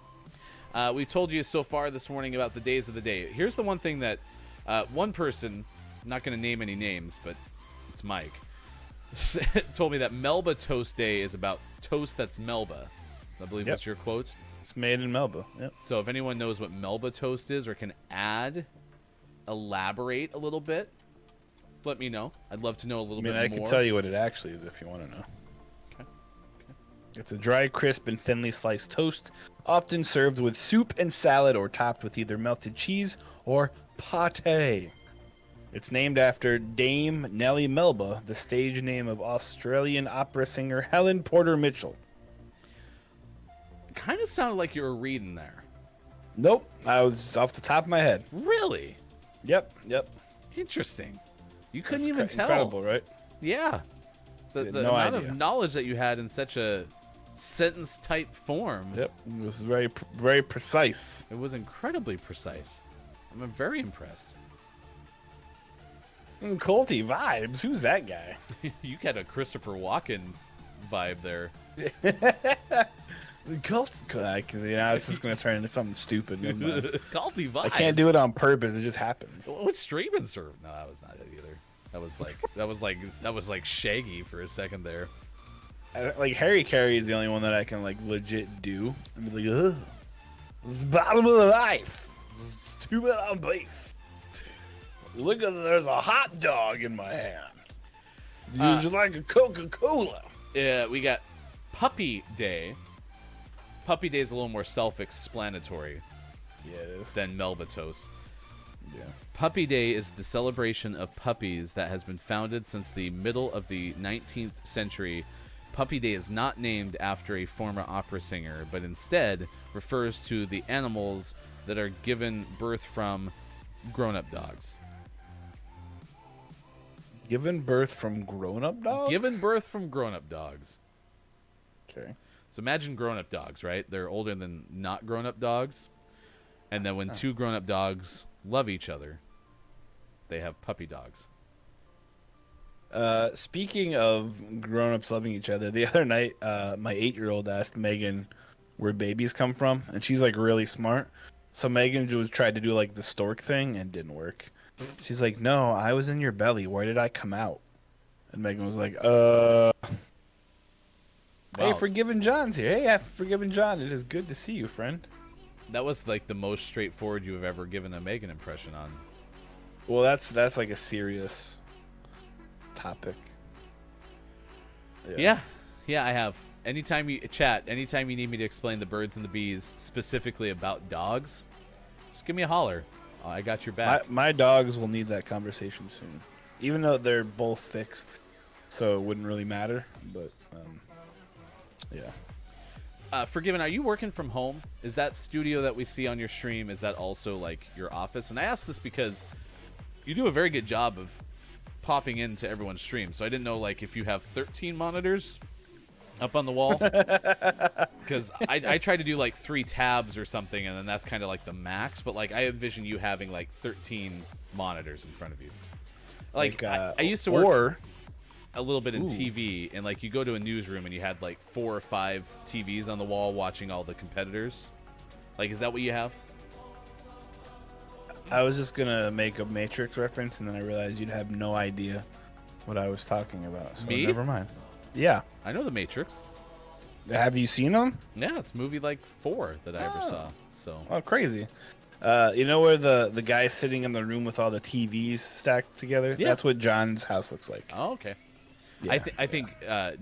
We told you so far this morning about the days of the day. Here's the one thing that one person, I'm not going to name any names, but it's Mike, told me that Melba Toast Day is about toast that's Melba. I believe that's your quote.
It's made in Melba. Yep.
So if anyone knows what Melba Toast is or can elaborate a little bit, let me know. I'd love to know a little bit more.
I can tell you what it actually is if you want to know.
Okay.
It's a dry, crisp, and thinly sliced toast, often served with soup and salad or topped with either melted cheese or pate. It's named after Dame Nellie Melba, the stage name of Australian opera singer Helen Porter Mitchell.
Kind of sounded like you were reading there.
Nope, I was off the top of my head.
Really?
Yep.
Interesting. You couldn't
That's
even tell.
Incredible, right?
Yeah. The
No
amount
idea.
of knowledge that you had in such a sentence-type form.
Yep, it was very, very precise.
It was incredibly precise. I'm very impressed.
Colty vibes. Who's that guy?
You got a Christopher Walken vibe there.
Cult. It's just gonna turn into something stupid. Never mind.
Culty vibes.
I can't do it on purpose. It just happens.
What's streaming serve? No, that was not it either. That was like Shaggy for a second there.
Like Harry Carey is the only one that I can like legit do. And be like, ugh, it's the bottom of the knife. It's too bad on base. Look at there's a hot dog in my hand. Use it like a Coca-Cola.
Yeah, we got Puppy Day. Puppy Day is a little more self-explanatory
Yeah, it is.
than Melba Toast.
Yeah.
Puppy Day is the celebration of puppies that has been founded since the middle of the 19th century. Puppy Day is not named after a former opera singer, but instead refers to the animals that are given birth from grown-up dogs.
Given birth from grown-up dogs?
Given birth from grown-up dogs.
Okay.
So imagine grown-up dogs, right? They're older than not grown-up dogs. And then when two grown-up dogs love each other, they have puppy dogs.
Speaking of grown-ups loving each other, the other night, my 8-year-old asked Megan where babies come from, and she's like really smart. So Megan just tried to do like the stork thing and didn't work. She's like, "No, I was in your belly. Where did I come out?" And Megan was like,
Wow.
Hey, Forgiven John's here. Hey, Forgiven John. It is good to see you, friend."
That was like the most straightforward you have ever given a Megan impression on.
Well, that's like a serious topic.
Yeah, I have. Anytime you need me to explain the birds and the bees specifically about dogs, just give me a holler. I got your back.
My dogs will need that conversation soon, even though they're both fixed, so it wouldn't really matter. But yeah.
Forgiven, are you working from home? Is that studio that we see on your stream, is that also like your office? And I ask this because you do a very good job of popping into everyone's stream, so I didn't know like if you have 13 monitors up on the wall, because I try to do like 3 tabs or something, and then that's kind of like the max, but like I envision you having like 13 monitors in front of you. Like I used to work a little bit in TV, and like you go to a newsroom and you had like 4 or 5 TVs on the wall watching all the competitors. Like, is that what you have?
I was just gonna make a Matrix reference, and then I realized you'd have no idea what I was talking about. So
Me?
never mind. Yeah.
I know The Matrix.
Have you seen them?
Yeah, it's movie like 4 that I ever saw. So
Oh, crazy. You know where the guy's sitting in the room with all the TVs stacked together?
Yeah.
That's what John's house looks like.
oh, okay.
Yeah,
I think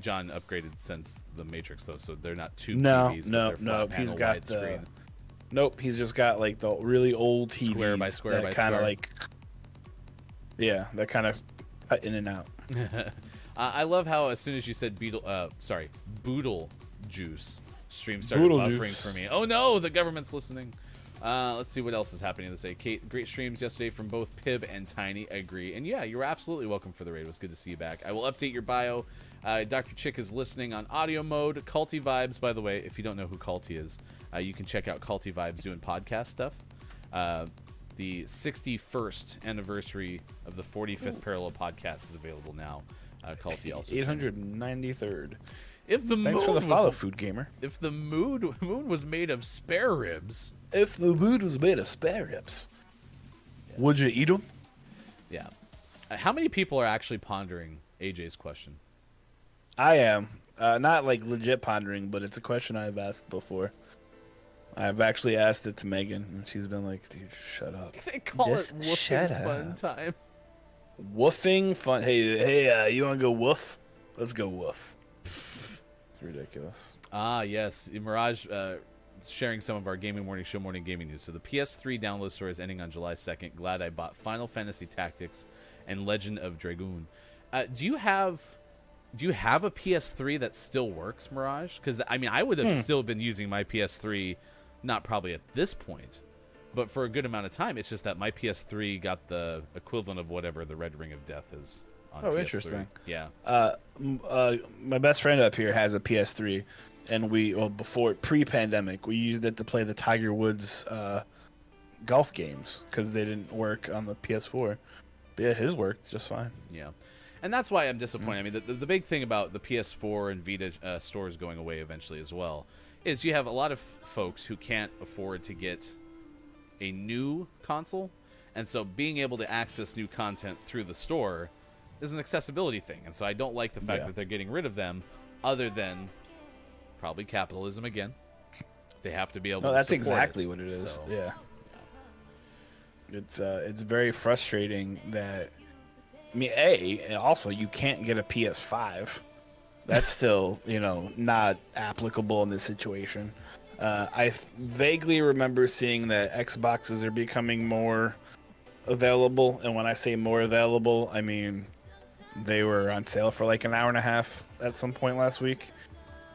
John upgraded since The Matrix though, so they're not tube
No,
TVs.
no,
but they're
no.
flat
He's
panel
got the.
widescreen.
Nope, he's just got like the really old TVs
Square by square
that
by
kind of
square.
like. Yeah, that kind of cut in and out.
I love how as soon as you said Boodle Juice, stream started
Boodle
buffering
Juice.
for me. Oh no, the government's listening. Let's see what else is happening this day. Kate, great streams yesterday from both Pib and Tiny. I agree. And yeah, you're absolutely welcome for the raid. It was good to see you back. I will update your bio. Dr. Chick is listening on audio mode. Culty Vibes, by the way, if you don't know who Culty is, you can check out Culty Vibes doing podcast stuff. The 61st anniversary of the 45th Parallel podcast is available now. Culty also.
893rd.
If the
Thanks for
moon
the follow,
was,
Food Gamer.
if the moon was made of spare ribs,
If the mood was made of spare ribs, would you eat them?
yeah. How many people are actually pondering AJ's question?
I am. Not like legit pondering, but it's a question I've asked before. I've actually asked it to Megan, and she's been like, dude, shut up.
They call
Just
it
shut
woofing fun
up.
time.
Woofing fun. Hey, you want to go woof? Let's go woof. It's ridiculous.
Ah, yes. Mirage sharing some of our Gaming Morning Show morning gaming news. So the PS3 download store is ending on July 2nd. Glad I bought Final Fantasy Tactics and Legend of Dragoon. Do you have a PS3 that still works, Mirage? Because I mean, I would have still been using my PS3, not probably at this point, but for a good amount of time. It's just that my PS3 got the equivalent of whatever the Red Ring of Death is on PS3.
Interesting.
Yeah.
My best friend up here has a PS3, and before pre-pandemic, we used it to play the Tiger Woods golf games because they didn't work on the PS4. But yeah, his worked just fine.
Yeah. And that's why I'm disappointed. I mean, the big thing about the PS4 and Vita stores going away eventually as well is you have a lot of folks who can't afford to get a new console. And so being able to access new content through the store is an accessibility thing. And so I don't like the fact that they're getting rid of them, other than probably capitalism again. They have to be able to
That's
support
exactly
it.
what it is.
So,
Yeah. It's very frustrating that I mean, also you can't get a PS5. That's still, not applicable in this situation. I vaguely remember seeing that Xboxes are becoming more available, and when I say more available, I mean they were on sale for like an hour and a half at some point last week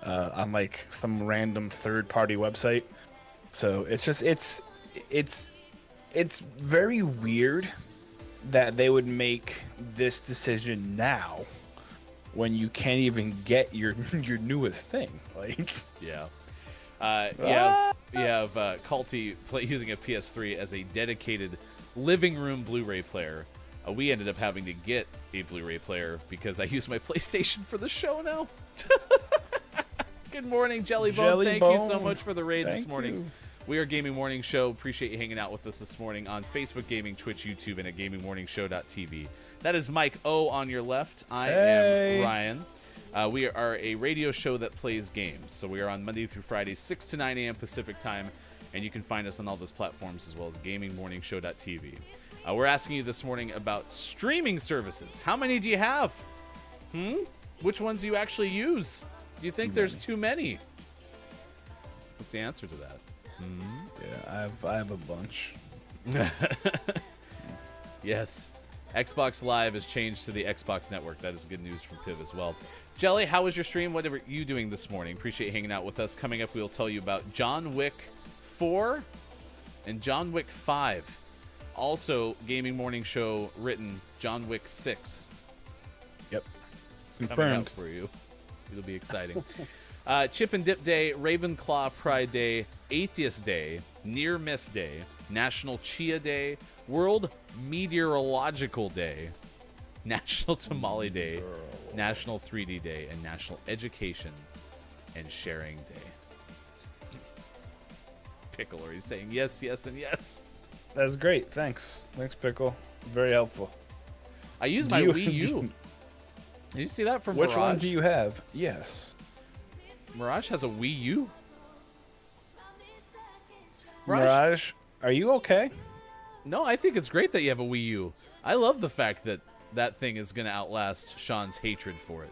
on like some random third-party website. So it's very weird that they would make this decision now when you can't even get your newest thing. Like,
yeah. You have Culty using a PS3 as a dedicated living room Blu-ray player. We ended up having to get a Blu-ray player because I use my PlayStation for the show now. Good morning, Jellybone. Thank you so much for the raid this morning.
you.
We are Gaming Morning Show. Appreciate you hanging out with us this morning on Facebook Gaming, Twitch, YouTube, and at GamingMorningShow.tv. That is Mike O on your left. I am Ryan. We are a radio show that plays games. So we are on Monday through Friday, 6 to 9 a.m. Pacific time. And you can find us on all those platforms as well as GamingMorningShow.tv. We're asking you this morning about streaming services. How many do you have? Which ones do you actually use? Do you think there's too many? What's the answer to that?
Yeah, I have a bunch.
Yes. Xbox Live has changed to the Xbox Network. That is good news from Piv as well. Jelly, how was your stream? What are you doing this morning? Appreciate you hanging out with us. Coming up, we'll tell you about John Wick 4 and John Wick 5. Also, Gaming Morning Show written John Wick 6.
Yep.
It's coming up
Confirmed.
for you. It'll be exciting. Chip and Dip Day, Ravenclaw Pride Day, Atheist Day, Near Miss Day, National Chia Day, World Meteorological Day, National Tamale Day, National 3D Day, and National Education and Sharing Day. Pickle already saying yes, yes, and yes.
That's great. Thanks, Pickle. Very helpful.
I use my Wii U. Did you see that from
Which
Mirage?
one do you have? Yes.
Mirage has a Wii U.
Mirage, are you okay?
No, I think it's great that you have a Wii U. I love the fact that that thing is going to outlast Sean's hatred for it.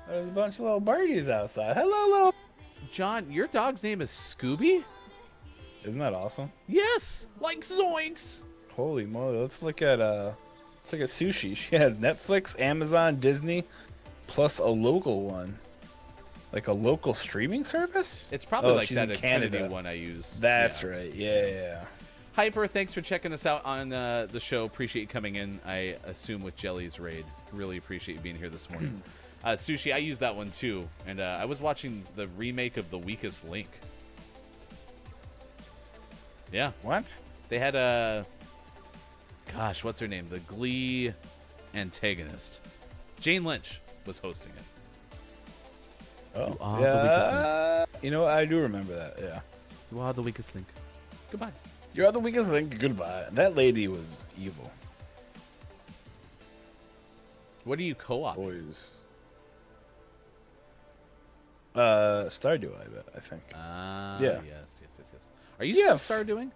There's a bunch of little birdies outside. Hello, little.
John, your dog's name is Scooby?
Isn't that awesome?
Yes, like Zoinks.
Holy moly! Let's look at sushi. She has Netflix, Amazon, Disney, plus a local one, like a local streaming service.
It's probably like
she's
that
in
Xfinity
Canada.
one I use.
That's
Yeah.
right. Yeah.
Hyper, thanks for checking us out on the show. Appreciate you coming in. I assume with Jelly's raid. Really appreciate you being here this morning. Sushi, I use that one too, and I was watching the remake of The Weakest Link. Yeah,
What?
they had a gosh, what's her name? The Glee antagonist, Jane Lynch, was hosting it.
Oh,
are the weakest
You know what? I do remember that. Yeah.
You are the weakest link. Goodbye.
You're the weakest link. Goodbye. That lady was evil.
What are you co-oping?
Boys. Stardew, I think.
Ah,
Yeah.
Yes. Are you
Yeah.
still Stardoing?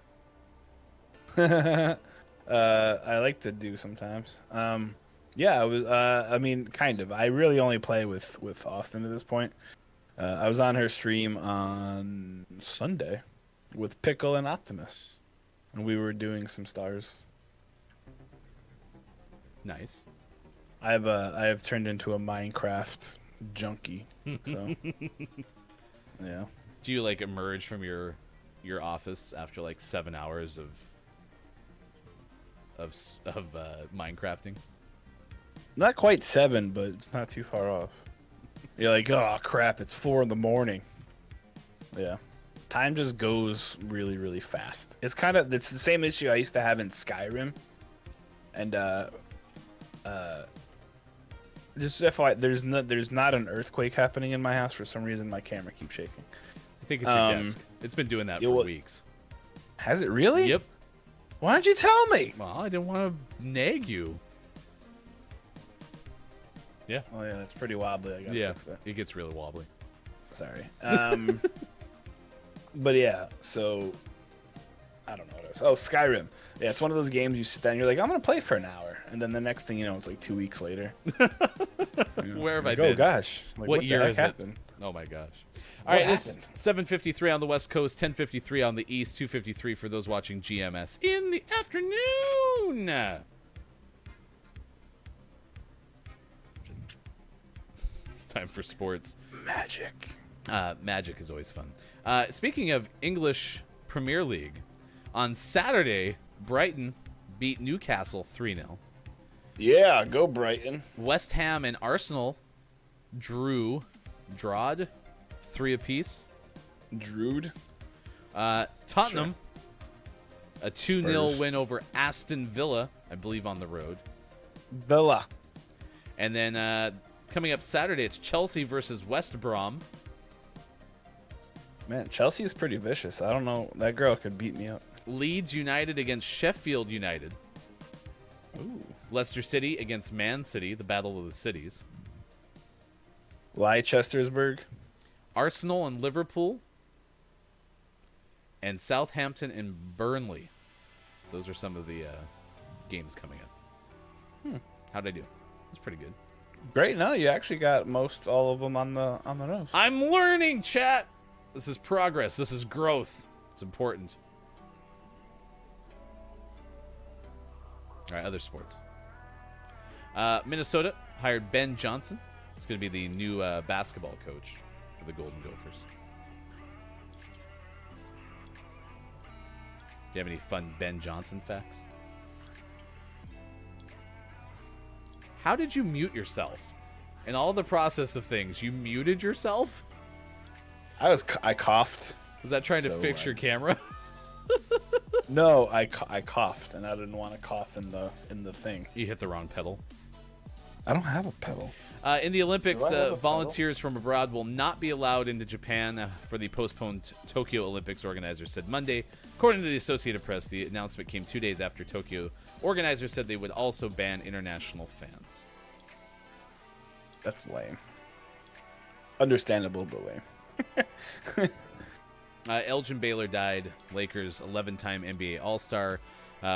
I like to do sometimes. Yeah, I was. I mean, kind of. I really only play with Austin at this point. I was on her stream on Sunday with Pickle and Optimus, and we were doing some stars.
Nice.
I have turned into a Minecraft junkie. So yeah.
Do you like emerge from your office after like 7 hours of Minecrafting?
Not quite 7, but it's not too far off. You're like, oh crap, it's 4 a.m. Yeah. Time just goes really, really fast. It's the same issue I used to have in Skyrim. And just FYI, there's not an earthquake happening in my house. For some reason my camera keeps shaking.
I think it's your desk. It's been doing that for weeks.
Has it really?
Yep.
Why didn't you tell me?
Well, I didn't want to nag you. Yeah.
Oh yeah, that's pretty wobbly. I gotta fix that.
It gets really wobbly.
Sorry. But yeah, so I don't know what it was. Oh, Skyrim. Yeah, it's one of those games you sit down and you're like, I'm gonna play for an hour, and then the next thing you know, it's like 2 weeks later.
Where have I
like,
been?
Oh gosh, like,
What
the
year
heck
is
happened?
it? Oh my gosh.
What
All right, it's
happened?
7:53 on the West Coast, 10:53 on the East, 2:53 for those watching GMS in the afternoon. It's time for sports.
Magic.
Magic is always fun. Speaking of English Premier League, on Saturday, Brighton beat Newcastle 3-0.
Yeah, go Brighton.
West Ham and Arsenal drawed 3 apiece.
Drood.
Tottenham, a 2-0
Spurs.
win over Aston Villa, I believe on the road.
Villa.
And then coming up Saturday, it's Chelsea versus West Brom.
Man, Chelsea is pretty vicious. I don't know. That girl could beat me up.
Leeds United against Sheffield United.
Ooh.
Leicester City against Man City, the battle of the cities.
Leicester'sburg.
Arsenal and Liverpool. And Southampton and Burnley. Those are some of the games coming up. How'd I do? That's pretty good.
Great. No, you actually got all of them on the nose.
I'm learning, chat. This is progress. This is growth. It's important. All right, other sports. Minnesota hired Ben Johnson. It's going to be the new basketball coach for the Golden Gophers. Do you have any fun Ben Johnson facts? How did you mute yourself? In all the process of things, you muted yourself?
I coughed.
Was that trying to
So,
fix your camera?
No, I coughed, and I didn't want to cough in the thing.
You hit the wrong pedal.
I don't have a pedal.
In the Olympics,
Do I have a
volunteers from abroad will not be allowed into Japan for the postponed Tokyo Olympics, organizers said Monday. According to the Associated Press, the announcement came 2 days after Tokyo. Organizers said they would also ban international fans.
That's lame. Understandable, but lame.
Elgin Baylor died, Lakers 11-time NBA All-Star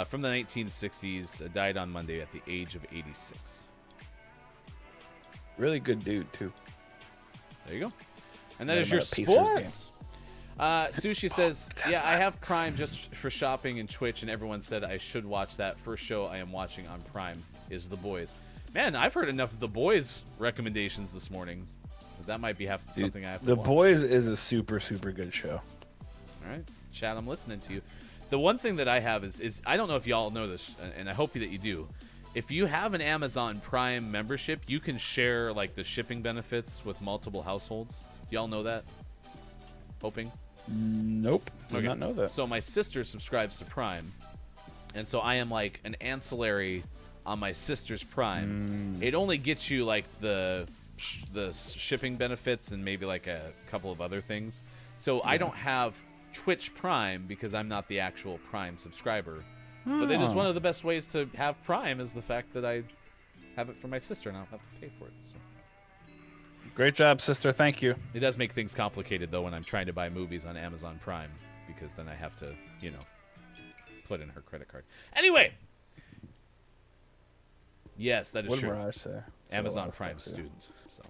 from the 1960s, died on Monday at the age of 86.
Really good dude, too.
There you go. And that
Met
is
him
your
at a Pacers
sports. Sushi says, yeah, I have Prime just for shopping and Twitch, and everyone said I should watch that. First show I am watching on Prime is The Boys. Man, I've heard enough of The Boys recommendations this morning. That might be something I have to
The
watch.
Boys is a super, super good show.
All right, Chad, I'm listening to you. The one thing that I have is I don't know if y'all know this, and I hope that you do. If you have an Amazon Prime membership, you can share like the shipping benefits with multiple households. Y'all know that? Hoping?
Nope. Did not know that.
So my sister subscribes to Prime, and so I am like an ancillary on my sister's Prime. It only gets you like the shipping benefits and maybe like a couple of other things. So I don't have Twitch Prime because I'm not the actual Prime subscriber. But it is one of the best ways to have Prime is the fact that I have it for my sister and I don't have to pay for it. So.
Great job, sister. Thank you.
It does make things complicated, though, when I'm trying to buy movies on Amazon Prime, because then I have to, put in her credit card. Anyway. Yes, that is
What did
true.
Mirage say? Said a
Amazon
lot of
Prime
stuff, yeah.
student. So.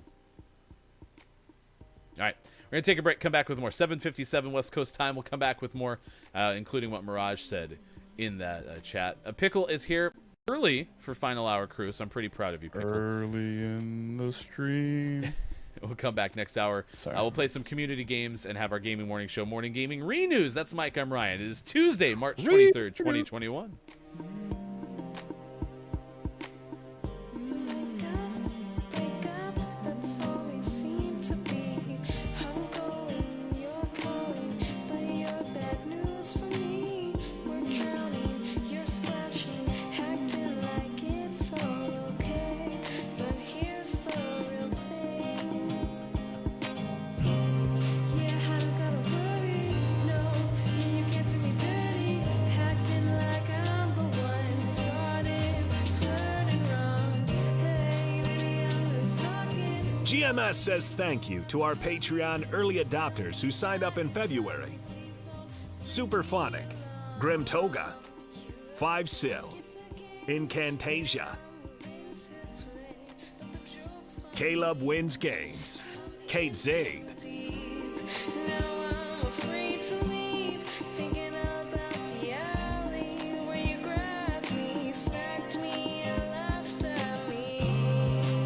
All right. We're going to take a break, come back with more. 7:57 West Coast time. We'll come back with more, including what Mirage said in that chat. Pickle is here early for Final Hour Crew, so I'm pretty proud of you, Pickle.
Early in the stream.
We'll come back next hour.
Sorry.
We'll play some community games and have our gaming morning show, Morning Gaming Renews. That's Mike. I'm Ryan. It is Tuesday, March 23rd, 2021.
Wake up, that's all we seem to be. I'm going, you're calling, but you're bad news for me. We're drowning, you're splashing, acting like it's all okay. But here's the real thing. Yeah, I don't gotta worry, no, you can't do me dirty, acting like I'm the one who started flirting wrong. Hey, baby, I'm just talking.
GMS says thank you to our Patreon early adopters who signed up in February. Superphonic, Grim Toga, Five Sill, Incantasia, Caleb Wins Games, Kate Zaid,
Now I'm afraid to leave, thinking about the alley where you grabbed me, smacked me, and laughed at me.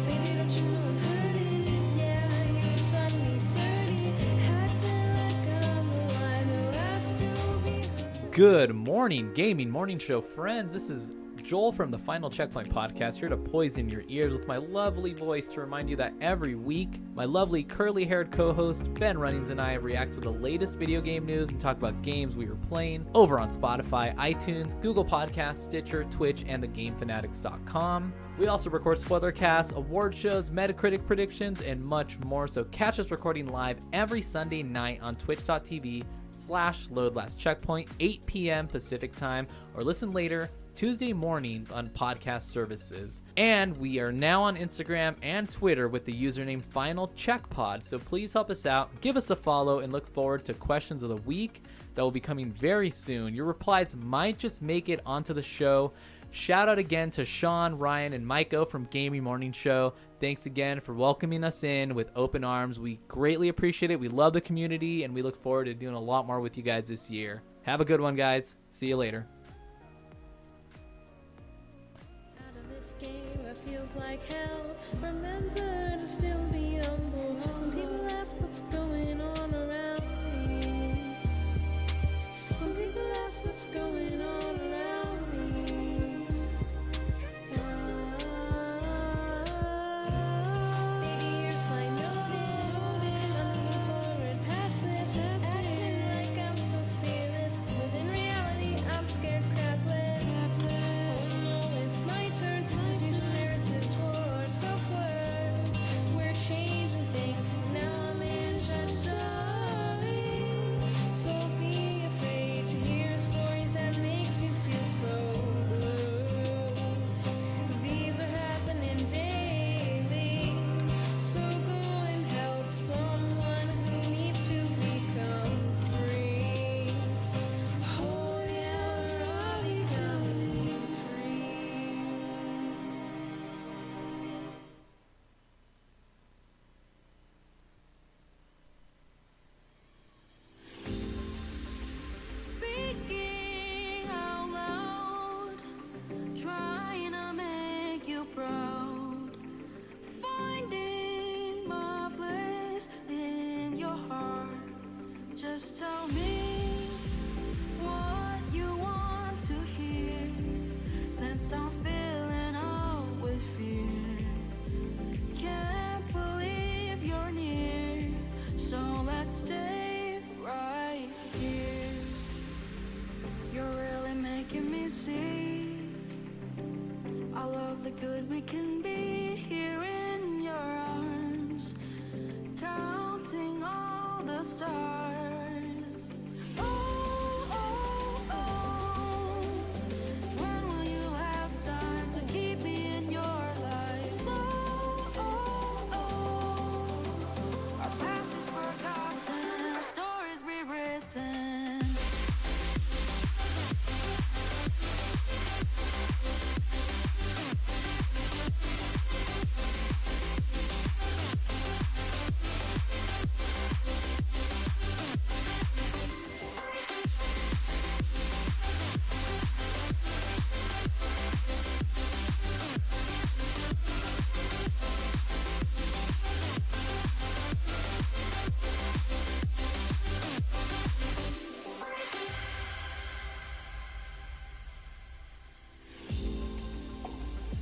Baby, don't you know I'm hurting? Yeah, you've done me dirty, acting like I'm the one who has to be.
Good morning, gaming morning show friends. This is Joel from the Final Checkpoint podcast, here to poison your ears with my lovely voice to remind you that every week, my lovely curly-haired co-host Ben Runnings and I react to the latest video game news and talk about games we are playing over on Spotify, iTunes, Google Podcasts, Stitcher, Twitch, and thegamefanatics.com. We also record spoiler casts, award shows, Metacritic predictions, and much more, so catch us recording live every Sunday night on twitch.tv/loadlastcheckpoint, 8 p.m. Pacific time, or listen later Tuesday mornings on podcast services. And we are now on Instagram and Twitter with the username FinalCheckPod, so please help us out, give us a follow, and look forward to questions of the week that will be coming very soon. Your replies might just make it onto the show. Shout out again to Sean, Ryan, and Maiko from Gaming Morning Show. Thanks again for welcoming us in with open arms. We greatly appreciate it. We love the community, and we look forward to doing a lot more with you guys this year. Have a good one, guys. See you later.
Out of this game, it feels like hell. Remember to still be humble. When people ask what's going on around me. When people ask what's going on around me. Here's my notice. I'm moving forward past this. Acting like I'm so fearless. But in reality, I'm scared crapless. Oh no, it's my turn to change the narrative towards Just tell me what you want to hear, since I'm feeling out with fear. Can't believe you're near, so let's stay right here. You're really making me see all of the good we can be here in your arms, counting all the stars. Oh, oh, oh, when will you have time to keep me in your life? So, oh, oh, our past is forgotten, our stories rewritten.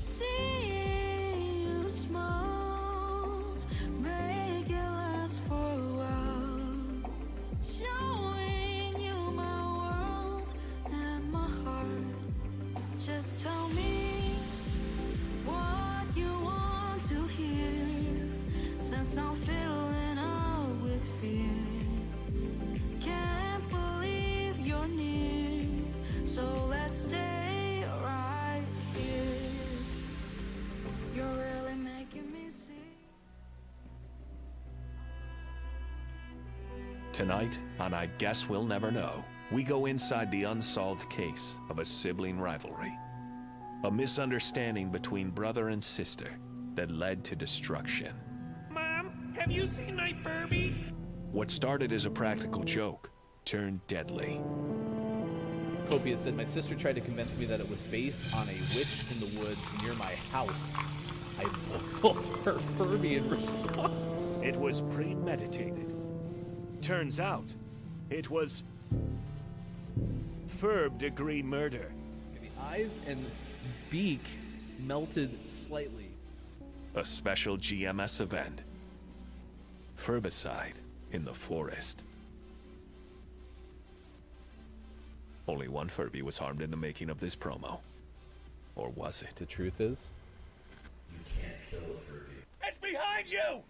See you smile, make it last for a while. Showing you my world and my heart. Just tell me what you want to hear, since I'm feeling out with fear. Can't believe you're near, so let's stay right here. You're really making me see.
Tonight, on I Guess We'll Never Know, we go inside the unsolved case of a sibling rivalry. A misunderstanding between brother and sister that led to destruction. Mom, have you seen my Furby? What started as a practical joke turned deadly.
Copia said, my sister tried to convince me that it was based on a witch in the woods near my house. I boiled her Furby in response.
It was premeditated. Turns out, it was third-degree murder.
The eyes and beak melted slightly.
A special GMS event. Furbicide in the forest. Only one Furby was harmed in the making of this promo. Or was it?
The truth is,
It's behind you!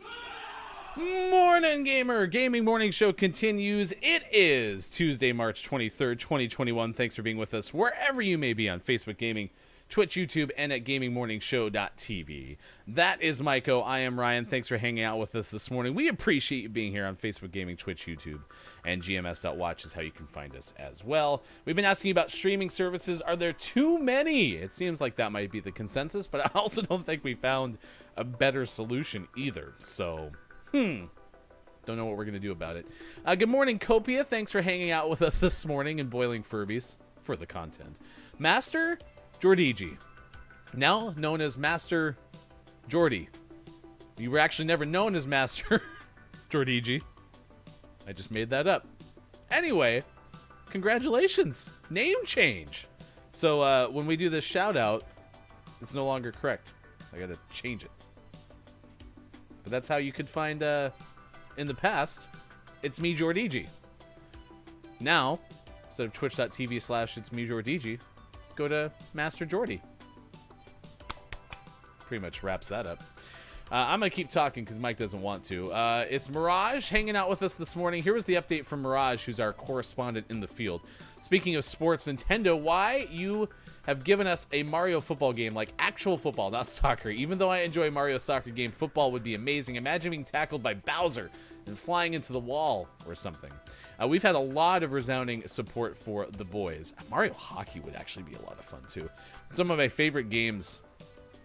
Morning Gamer! Gaming Morning Show continues. It is Tuesday, March 23rd, 2021. Thanks for being with us wherever you may be on Facebook Gaming, Twitch, YouTube, and at gamingmorningshow.tv. That is Maiko. I am Ryan. Thanks for hanging out with us this morning. We appreciate you being here on Facebook Gaming, Twitch, YouTube, and gms.watch is how you can find us as well. We've been asking about streaming services. Are there too many? It seems like that might be the consensus, but I also don't think we found a better solution either. So, don't know what we're going to do about it. Good morning, Copia. Thanks for hanging out with us this morning and boiling Furbies for the content. Master Jordigi, now known as Master Jordy. You were actually never known as Master Jordigi. I just made that up. Anyway, congratulations. Name change. So when we do this shout out, it's no longer correct. I got to change it. But that's how you could find in the past. It's me, Jordigi. Now, instead of twitch.tv/it's me, Jordigi, go to Master Jordy. Pretty much wraps that up. I'm going to keep talking because Mike doesn't want to. It's Mirage hanging out with us this morning. Here was the update from Mirage, who's our correspondent in the field. Speaking of sports, Nintendo, why you have given us a Mario football game, like actual football, not soccer. Even though I enjoy Mario soccer game, football would be amazing. Imagine being tackled by Bowser and flying into the wall or something. We've had a lot of resounding support for the boys. Mario Hockey would actually be a lot of fun, too. Some of my favorite games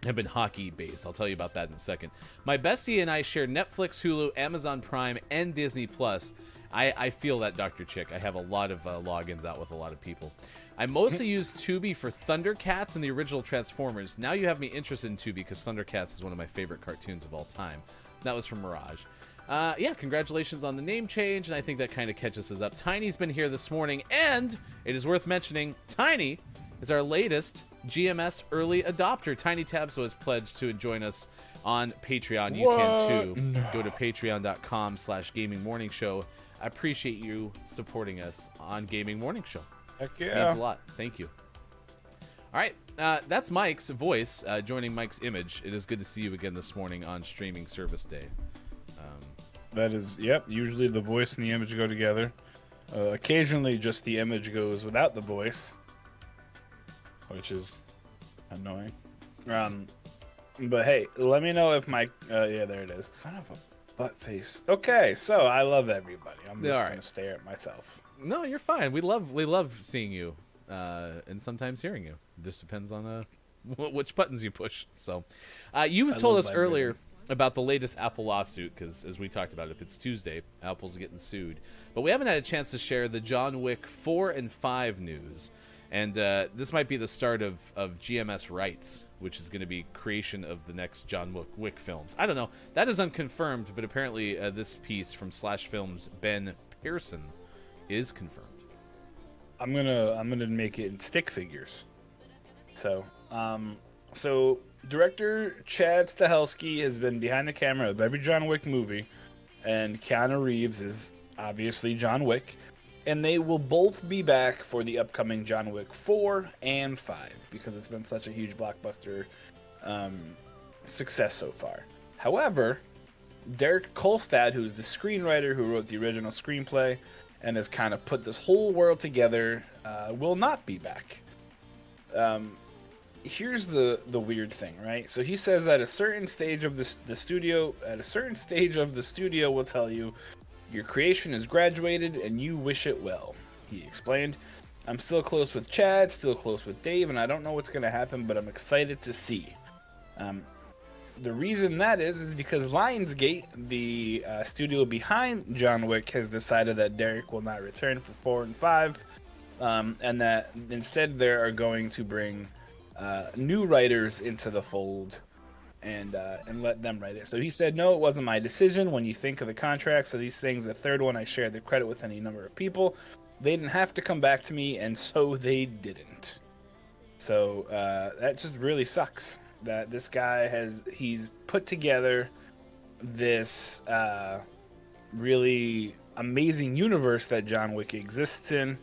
have been hockey based. I'll tell you about that in a second. My bestie and I share Netflix, Hulu, Amazon Prime, and Disney Plus. I feel that, Dr. Chick. I have a lot of logins out with a lot of people. I mostly use Tubi for Thundercats and the original Transformers. Now you have me interested in Tubi because Thundercats is one of my favorite cartoons of all time. That was from Mirage. Yeah, congratulations on the name change, and I think that kind of catches us up. Tiny's been here this morning, and it is worth mentioning, Tiny is our latest GMS early adopter. Tiny Tabso has pledged to join us on Patreon. You can too. Go to patreon.com/Gaming Morning Show. I appreciate you supporting us on Gaming Morning Show.
Heck
Means
yeah.
a lot. Thank you. All right, that's Mike's voice joining Mike's image. It is good to see you again this morning on Streaming Service Day.
That is, yep. Usually the voice and the image go together. Occasionally, just the image goes without the voice, which is annoying. But hey, let me know if my yeah, there it is. Son of a butt face. Okay, so I love everybody. I'm just
All
gonna stare at myself.
No, you're fine. We love seeing you, and sometimes hearing you. It just depends on which buttons you push. So, you told
love
us
vibrating.
earlier about the latest Apple lawsuit, because as we talked about, if it's Tuesday, Apple's getting sued. But we haven't had a chance to share the John Wick 4 and 5 news, and this might be the start of GMS rights, which is going to be creation of the next John Wick films. I don't know. That is unconfirmed, but apparently this piece from Slash Films' Ben Pearson is confirmed.
I'm gonna make it in stick figures. So, director Chad Stahelski has been behind the camera of every John Wick movie, and Keanu Reeves is obviously John Wick, and they will both be back for the upcoming John Wick 4 and 5 because it's been such a huge blockbuster success so far. However, Derek Kolstad, who's the screenwriter who wrote the original screenplay and has kind of put this whole world together, will not be back. Here's the weird thing, right? So he says at a certain stage of the studio will tell you your creation is graduated and you wish it well. He explained, I'm still close with Chad, still close with Dave, and I don't know what's going to happen, but I'm excited to see. The reason that is because Lionsgate, the studio behind John Wick, has decided that Derek will not return for 4 and 5, and that instead they are going to bring new writers into the fold and let them write it. So he said, no, it wasn't my decision. When you think of the contracts of these things, the third one I shared the credit with any number of people. They didn't have to come back to me, and so they didn't. So that just really sucks that this guy he's put together this really amazing universe that John Wick exists in,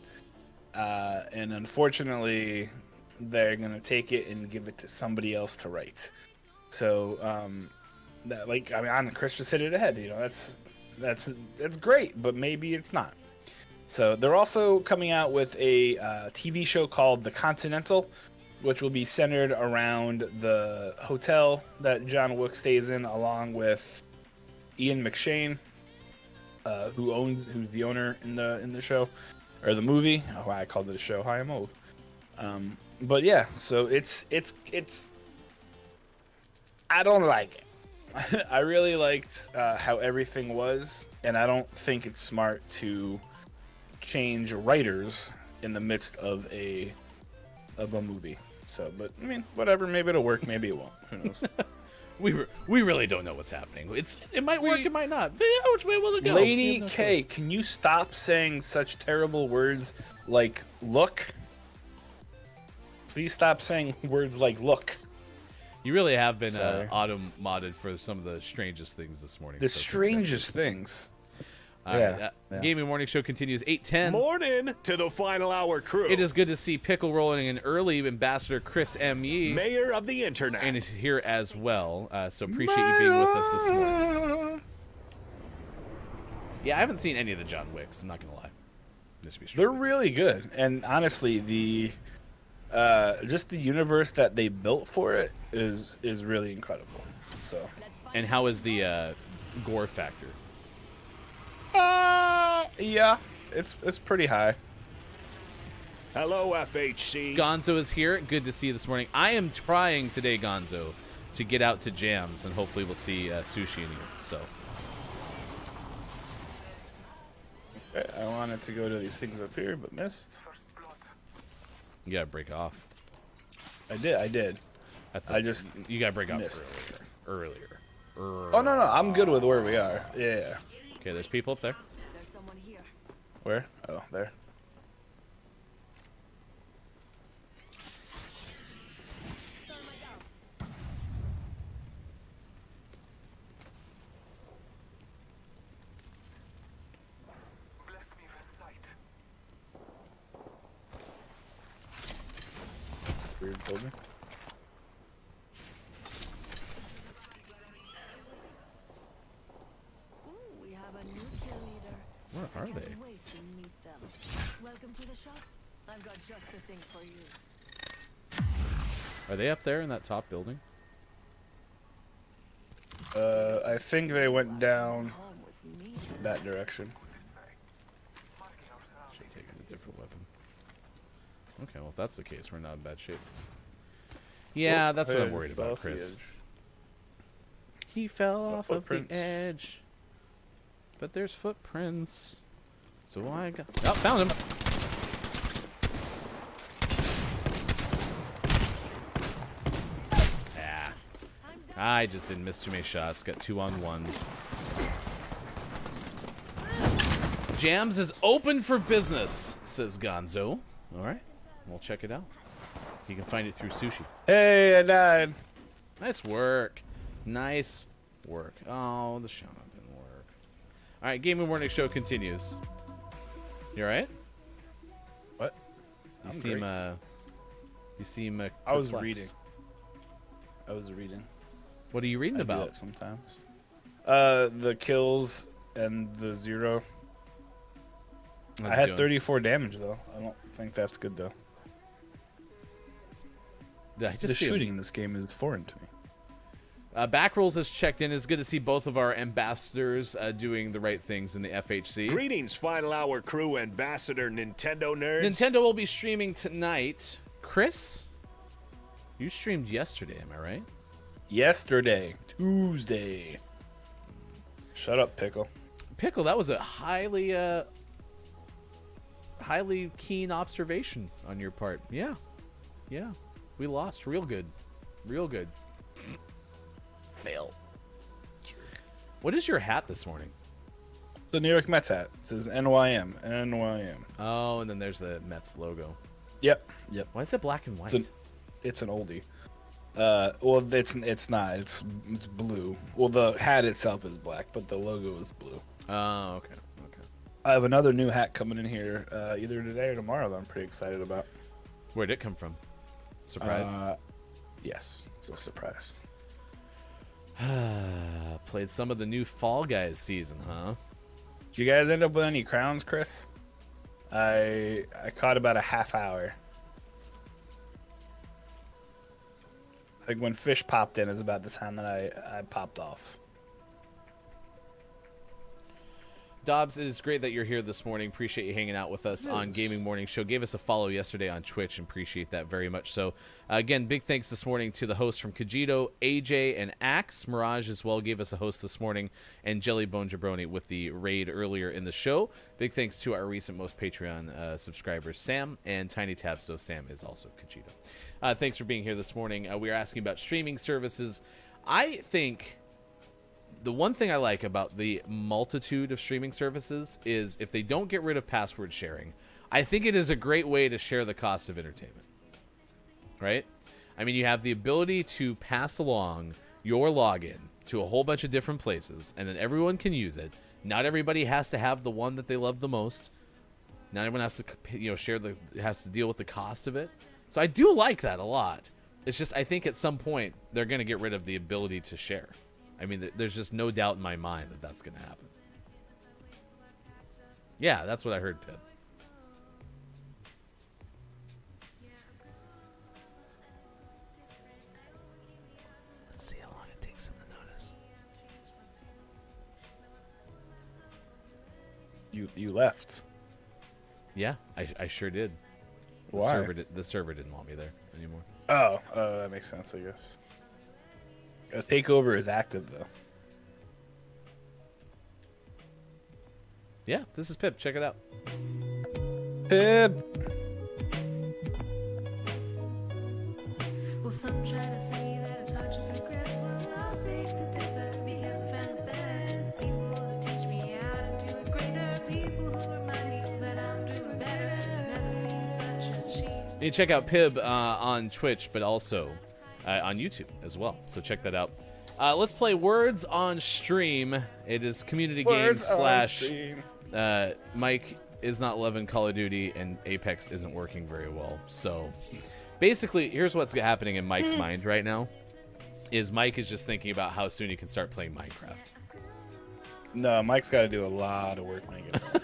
and unfortunately they're gonna take it and give it to somebody else to write. So Chris just hit it ahead. You know, that's great, but maybe it's not. So they're also coming out with a TV show called The Continental, which will be centered around the hotel that John Wick stays in, along with Ian McShane, who's the owner in the show or the movie. Oh, I called it a show. Hi, I'm old. But yeah, so it's I don't like it. I really liked how everything was, and I don't think it's smart to change writers in the midst of a movie. So, but I mean, whatever. Maybe it'll work. Maybe it won't. Who knows?
We really don't know what's happening. It might work. It might not. Which way will it go?
Lady K, can you stop saying such terrible words like "look"? Please stop saying words like "look."
You really have been
Sorry.
autumn modded for some of the strangest things this morning.
The
so
strangest things.
All
Yeah,
right,
yeah.
Gaming Morning Show continues 8:10.
Morning to the Final Hour crew.
It is good to see Pickle rolling in early. Ambassador Chris M. Yee
Mayor of the Internet.
and is here as well. So appreciate you being with us this morning. Yeah, I haven't seen any of the John Wicks. I'm not gonna lie. Just to be straight
They're
with you.
really good, and honestly, the just the universe that they built for it is really incredible. So,
And how is the gore factor?
yeah, it's pretty high.
Hello, FHC.
Gonzo is here. Good to see you this morning. I am trying today, Gonzo, to get out to Jams, and hopefully we'll see sushi in here. So
I wanted to go to these things up here, but missed.
you gotta break off.
I did.
I
I just
you gotta break off
missed.
earlier.
Oh no, I'm good with where we are. Yeah.
Okay, there's people up there.
There's someone here.
Where? Oh, there. Weird building.
Ooh, we have a new kill leader.
Where are they?
Can't wait to meet them. Welcome to the shop. I've got just the thing for you.
Are they up there in that top building?
I think they went down
Home with me.
that direction.
Should have taken a different weapon. Okay, well if that's the case, we're not in bad shape. Yeah, that's what I'm worried about, Chris. He fell off of the
footprints.
edge. But there's footprints. So I got... Oh, found him! Ah. I just didn't miss too many shots. Got 2-on-1s. Jams is open for business, says Gonzo. Alright, we'll check it out. You can find it through sushi.
Hey, I died.
Nice work. Nice work. Oh, the shout out didn't work. Alright, Gaming Morning Show continues. You alright?
What?
You
I'm
seem,
great.
you seem,
I was
perplexed.
reading.
What are you reading
I do
about?
that sometimes. The kills and the 0.
How's
I
it
had
doing?
34 damage though. I don't think that's good though.
Yeah, I just
The
see him.
shooting in this game is foreign to me.
Backrolls has checked in. It's good to see both of our ambassadors doing the right things in the FHC.
Greetings, Final Hour crew, Ambassador Nintendo nerds.
Nintendo will be streaming tonight. Chris, you streamed yesterday, am I right?
Yesterday, Tuesday. Shut up, Pickle.
Pickle, that was a highly keen observation on your part. Yeah. We lost real good. Fail. What is your hat this morning?
It's a New York Mets hat. It says NYM. NYM.
Oh, and then there's the Mets logo.
Yep.
Why is it black and white?
It's an oldie. Well, it's not. It's blue. Well, the hat itself is black, but the logo is blue.
Oh, okay.
I have another new hat coming in here either today or tomorrow that I'm pretty excited about.
Where'd it come from? Surprise?
Yes, it's a surprise.
Played some of the new Fall Guys season, huh?
Did you guys end up with any crowns, Chris? I caught about a half hour. I think when fish popped in is about the time that I popped off.
Dobbs, it is great that you're here this morning. Appreciate you hanging out with us on Gaming Morning Show. Gave us a follow yesterday on Twitch and appreciate that very much. So, again, big thanks this morning to the hosts from Kajito, AJ, and Axe. Mirage as well gave us a host this morning, and Jellybone Jabroni with the raid earlier in the show. Big thanks to our recent most Patreon subscribers, Sam and Tiny Tab. So Sam is also Kajito. Thanks for being here this morning. We are asking about streaming services. I think the one thing I like about the multitude of streaming services is if they don't get rid of password sharing, I think it is a great way to share the cost of entertainment. Right? I mean, you have the ability to pass along your login to a whole bunch of different places, and then everyone can use it. Not everybody has to have the one that they love the most. Not everyone has to, has to deal with the cost of it. So I do like that a lot. It's just I think at some point they're going to get rid of the ability to share. I mean, there's just no doubt in my mind that that's going to happen. Yeah, that's what I heard, Pip. Let's see how long it takes him to notice.
You left.
Yeah, I sure did.
Why?
The server didn't want me there anymore.
Oh, that makes sense, I guess. Takeover is active, though.
Yeah, this is Pip. Check it out.
Pip!
Well, some try to say that it's hard to progress. Well, I'll beg to differ
You can check out Pib on Twitch, but also on YouTube as well. So check that out. Let's play Words on Stream. It is community games slash Mike is not loving Call of Duty and Apex isn't working very well. So basically, here's what's happening in Mike's mind right now. Is Mike is just thinking about how soon he can start playing Minecraft.
No, Mike's got to do a lot of work when he gets home.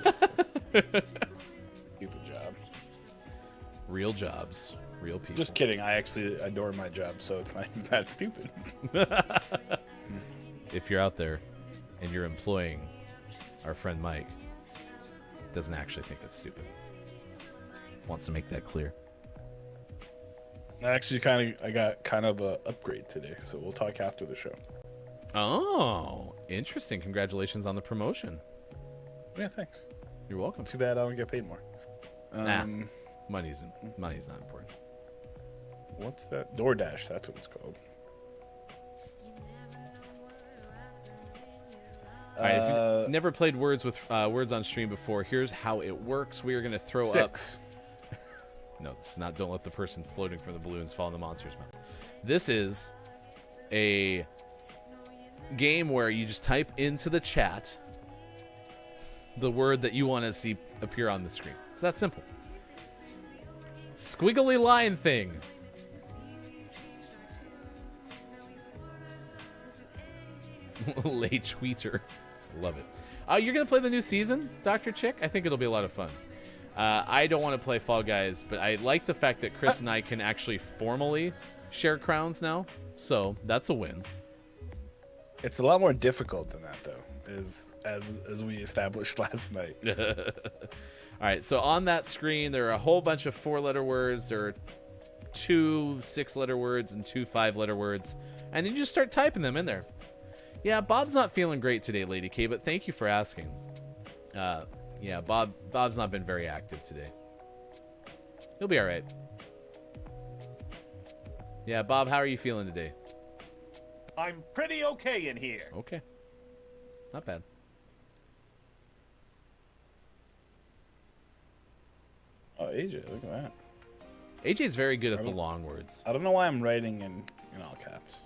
Stupid job.
Real jobs, real people.
Just kidding. I actually adore my job, so it's not even that stupid.
If you're out there and you're employing our friend Mike, doesn't actually think it's stupid. Wants to make that clear.
I got kind of a upgrade today, so we'll talk after the show.
Oh, interesting. Congratulations on the promotion.
Yeah, thanks.
You're welcome.
Too bad I don't get paid more.
Money's not important.
What's that? DoorDash, that's what it's called.
All right, if you've never played Words with Words on Stream before, here's how it works. We are going to throw up...
6.
No, it's not. Don't let the person floating from the balloons fall in the monster's mouth. This is a game where you just type into the chat the word that you want to see appear on the screen. It's that simple. Squiggly line thing. Late tweeter. Love it. You're going to play the new season, Dr. Chick? I think it'll be a lot of fun. I don't want to play Fall Guys, but I like the fact that Chris and I can actually formally share crowns now. So that's a win.
It's a lot more difficult than that, though, as we established last night.
All right, so on that screen, there are a whole bunch of 4-letter words. There are 2 6-letter words and 2 5-letter words. And then you just start typing them in there. Yeah, Bob's not feeling great today, Lady K, but thank you for asking. Yeah, Bob's not been very active today. He'll be all right. Yeah, Bob, how are you feeling today?
I'm pretty okay in here.
Okay. Not bad.
Oh, AJ, look at that.
AJ's very good at the long words.
I don't know why I'm writing in all caps.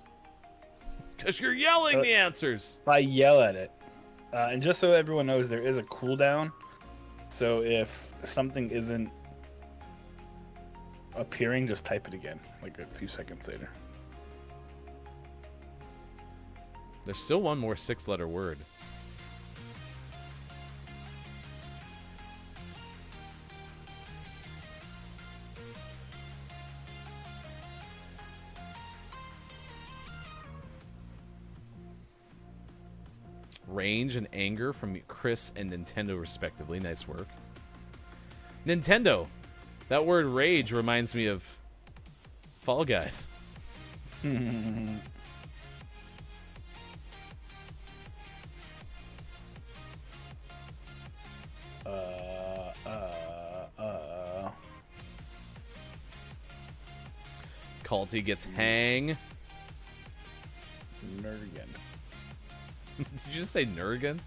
Because you're yelling the answers.
I yell at it. And just so everyone knows, there is a cooldown. So if something isn't appearing, just type it again, like a few seconds later.
There's still one more 6-letter word. Range and anger from Chris and Nintendo, respectively. Nice work. Nintendo. That word rage reminds me of Fall Guys. Calty gets hang.
Nergen.
Did you just say Nergen?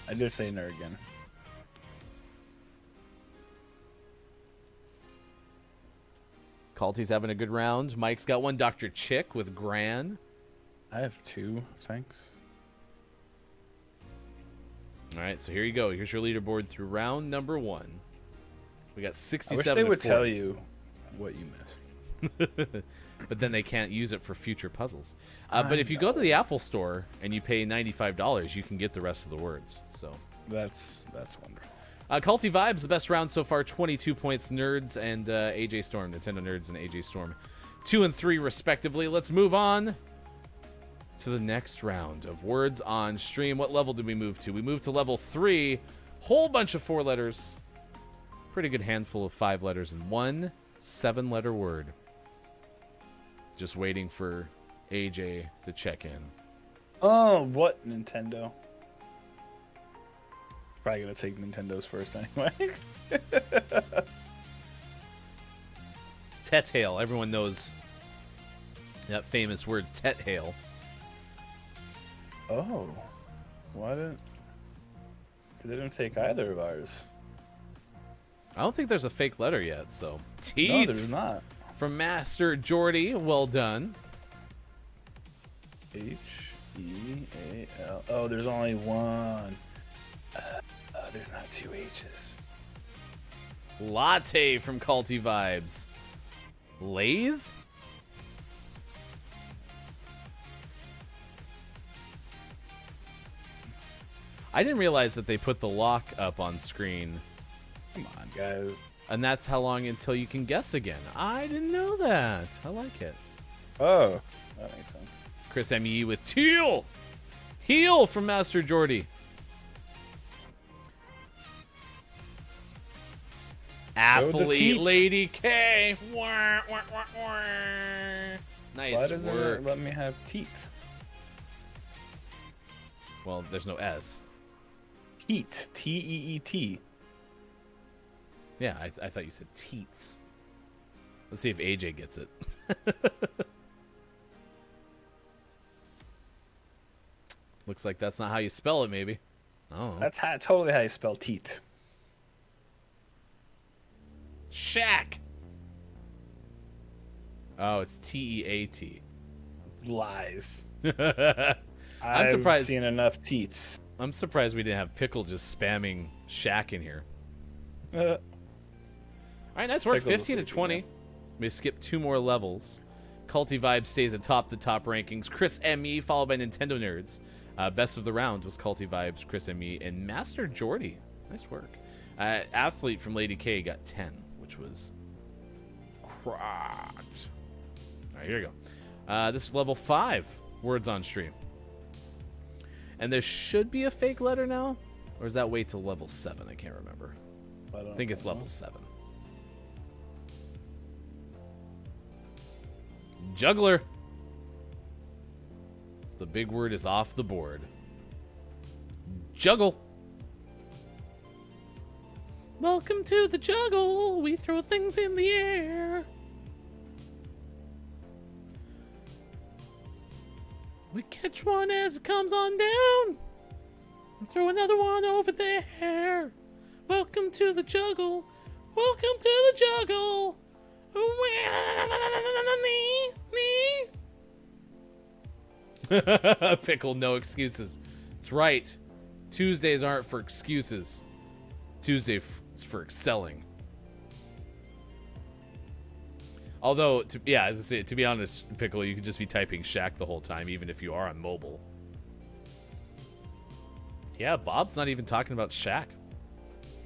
I did say Nergen.
Calty's having a good round. Mike's got one. Dr. Chick with Gran.
I have 2, thanks.
All right, so here you go. Here's your leaderboard through round number 1. We got 67
I wish they
to
would
40.
tell you what you missed.
But then they can't use it for future puzzles. But if you go to the Apple Store and you pay $95, you can get the rest of the words. So
That's wonderful.
Culty Vibes, the best round so far, 22 points. Nerds and AJ Storm, Nintendo Nerds and AJ Storm, 2 and 3 respectively. Let's move on to the next round of Words on Stream. What level did we move to? We moved to level 3. Whole bunch of 4 letters. Pretty good handful of 5 letters and 1 7-letter word. Just waiting for AJ to check in.
Oh, what, Nintendo? Probably gonna take Nintendo's first anyway.
Tetail. Everyone knows that famous word, Tetail.
Oh, why didn't they didn't take either of ours?
I don't think there's a fake letter yet, so.
No,
Teeth
there's not.
from Master Jordy. Well done.
H-E-A-L. Oh, there's only one. There's not two H's.
Latte from Culty Vibes. Lathe? I didn't realize that they put the lock up on screen,
Come on, guys.
and that's how long until you can guess again. I didn't know that. I like it.
Oh, that makes sense.
Chris M.E. with teal. Heel from Master Jordy. Athlete
teats.
Lady K. Wah, wah, wah, wah. Nice
Why doesn't
work.
it let me have teats?
Well, there's no S.
Teat. T-E-E-T.
Yeah, I thought you said teats. Let's see if AJ gets it. Looks like that's not how you spell it, maybe. Oh.
That's totally how you spell teat.
Shaq. Oh, it's T-E-A-T.
Lies.
I'm
I've
surprised.
seen enough teats.
I'm surprised we didn't have Pickle just spamming Shaq in here.
Uh,
All right, nice work.
Pickle's
15 to
asleep
20.
again.
We skip 2 more levels. Culty Vibe stays atop the top rankings. Chris M.E. followed by Nintendo Nerds. Best of the round was Culty Vibes, Chris M.E., and Master Jordy. Nice work. Athlete from Lady K got 10, which was cracked. All right, here we go. This is level 5. Words on stream. And there should be a fake letter now? Or is that wait till level 7? I can't remember.
I
I think it's level 7. Juggler. The big word is off the board. Juggle. Welcome to the juggle. We throw things in the air. We catch one as it comes on down. And throw another one over there. Welcome to the juggle. Welcome to the juggle. Pickle, no excuses. That's right. Tuesdays aren't for excuses. Tuesday is for excelling. Although, as I say, to be honest, Pickle, you could just be typing Shaq the whole time, even if you are on mobile. Yeah, Bob's not even talking about Shaq.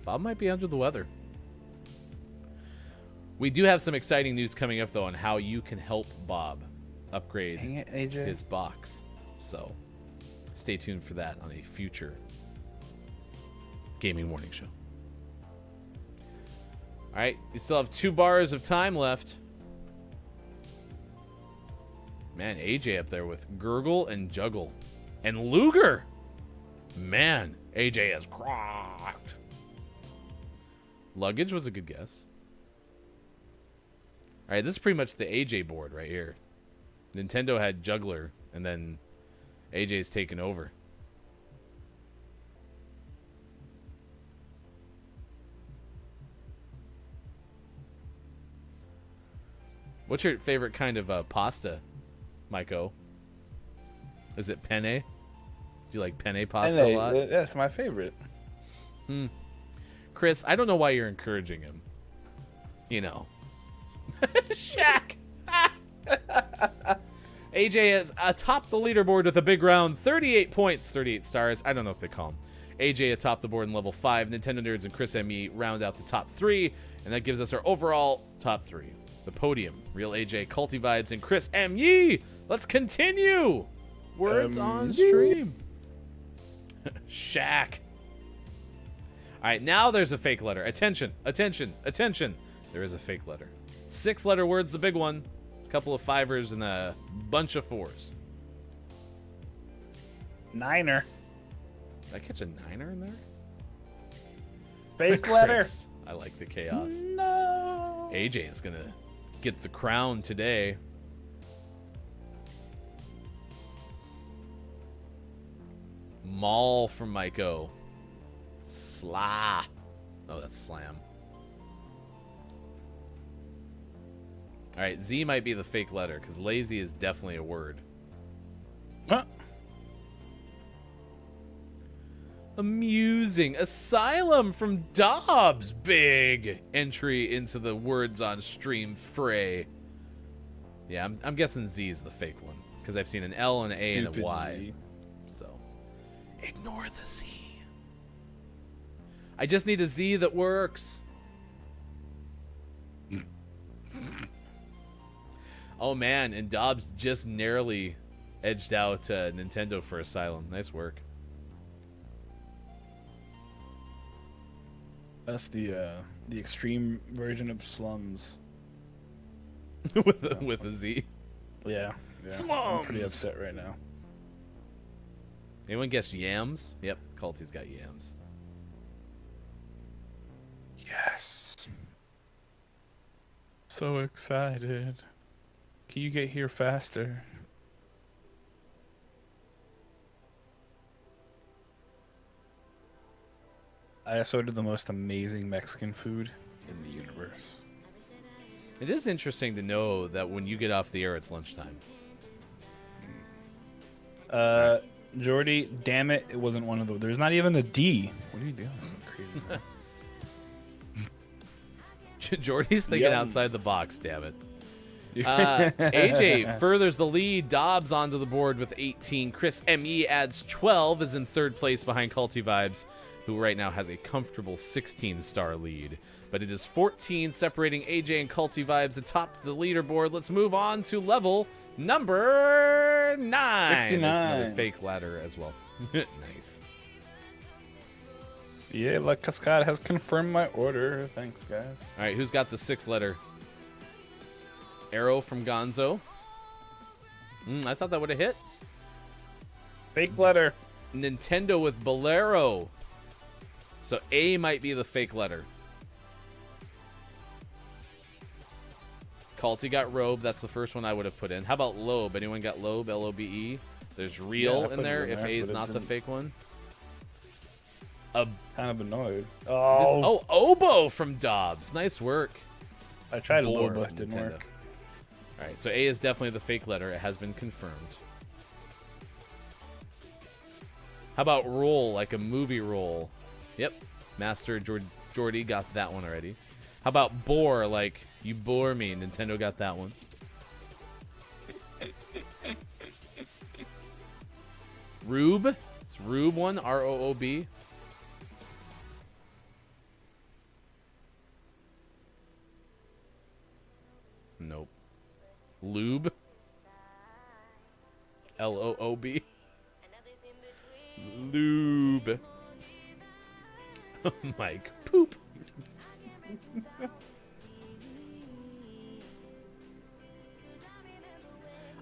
Bob might be under the weather. We do have some exciting news coming up, though, on how you can help Bob upgrade
Dang it, AJ.
his box. So, stay tuned for that on a future Gaming Morning Show. All right, you still have 2 bars of time left. Man, AJ up there with Gurgle and Juggle. And Luger! Man, AJ is cracked. Luggage was a good guess. All right, this is pretty much the AJ board right here. Nintendo had Juggler, and then AJ's taken over. What's your favorite kind of pasta, Maiko? Is it penne? Do you like penne pasta a lot?
That's my favorite.
Chris, I don't know why you're encouraging him. You know. Shaq! AJ is atop the leaderboard with a big round. 38 points, 38 stars. I don't know if they call him. AJ atop the board in level 5. Nintendo Nerds and Chris M.E. round out the top 3. And that gives us our overall top 3. The podium. Real AJ, Culty Vibes, and Chris M.E. Let's continue. Words on stream. Shaq. All right, now there's a fake letter. Attention, attention, attention. There is a fake letter. 6-letter words, the big one. A couple of 5ers and a bunch of 4s.
Niner.
Did I catch a 9er in there?
Fake letter.
Chris, I like the chaos.
No.
AJ is going to get the crown today. Maul from Maiko. Sla. Oh, that's slam. All right, Z might be the fake letter because lazy is definitely a word.
Huh?
Amusing. Asylum from Dobbs. Big entry into the words on stream fray. Yeah, I'm guessing Z is the fake one because I've seen an L, an A, and a
Stupid
Y.
Z.
So ignore the Z. I just need a Z that works. Oh man, and Dobbs just narrowly edged out Nintendo for Asylum. Nice work.
That's the extreme version of slums.
with a Z.
Yeah. I'm pretty upset right now.
Anyone guess yams? Yep, Culty's got yams.
Yes. So excited. Can you get here faster? I also ordered the most amazing Mexican food in the universe.
It is interesting to know that when you get off the air, it's lunchtime.
Jordy, damn it, it wasn't one of those. There's not even a D. What are you doing? Crazy. Man.
Jordy's thinking
Yum.
outside the box, damn it. AJ furthers the lead. Dobbs onto the board with 18. Chris ME adds 12, is in third place behind Culty Vibes, who right now has a comfortable 16-star lead. But it is 14 separating AJ and Culty Vibes atop the leaderboard. Let's move on to level number 9.
69.
That's another fake ladder as well. Nice.
Yeah, La Cascade has confirmed my order. Thanks, guys.
All right, who's got the 6th letter? Arrow from Gonzo. I thought that would have hit.
Fake letter.
Nintendo with Bolero. So A might be the fake letter. Culty got Robe. That's the first one I would have put in. How about Lobe? Anyone got Lobe? L-O-B-E? There's Real
Yeah, I
in
put
there
it in
if
there,
A is
but it
not the
didn't-
fake one.
Kind of annoyed.
Oboe from Dobbs. Nice work.
I tried a
Boar
little, but
from
it didn't
Nintendo.
work.
All right, so A is definitely the fake letter. It has been confirmed. How about roll, like a movie roll? Yep. Master Jordy got that one already. How about bore, like you bore me? Nintendo got that one. Rube. It's Rube one, R-O-O-B. Nope. Lube. L-O-O-B. Lube. Mike. Poop.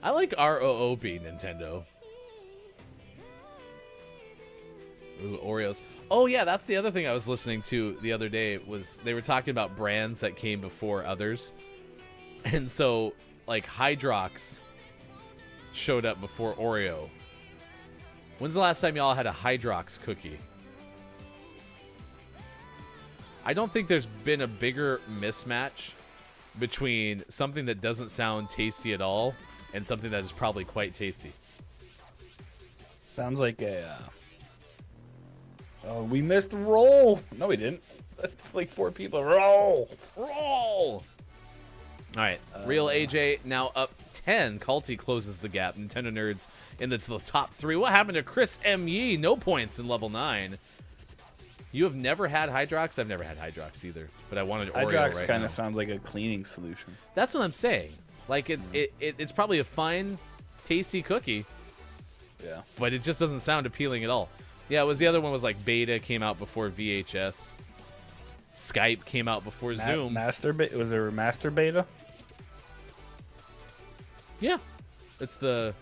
I like R-O-O-B, Nintendo. Ooh, Oreos. Oh, yeah, that's the other thing I was listening to the other day was they were talking about brands that came before others. And so, like, Hydrox showed up before Oreo. When's the last time y'all had a Hydrox cookie? I don't think there's been a bigger mismatch between something that doesn't sound tasty at all and something that is probably quite tasty.
Sounds like a. Oh, we missed roll. No, we didn't. That's like 4 people. Roll.
Roll! All right, Real AJ now up 10. Culty closes the gap. Nintendo Nerds in the top 3. What happened to Chris M. Yee? No points in level 9. You have never had Hydrox? I've never had Hydrox either, but I wanted Oreo
Hydrox
right
kind
now.
of sounds like a cleaning solution.
That's what I'm saying. Like, it's probably a fine, tasty cookie,
Yeah.
but it just doesn't sound appealing at all. Yeah, it was the other one was like Beta came out before VHS. Skype came out before Zoom.
Master beta? Was there a master beta?
Yeah, it's the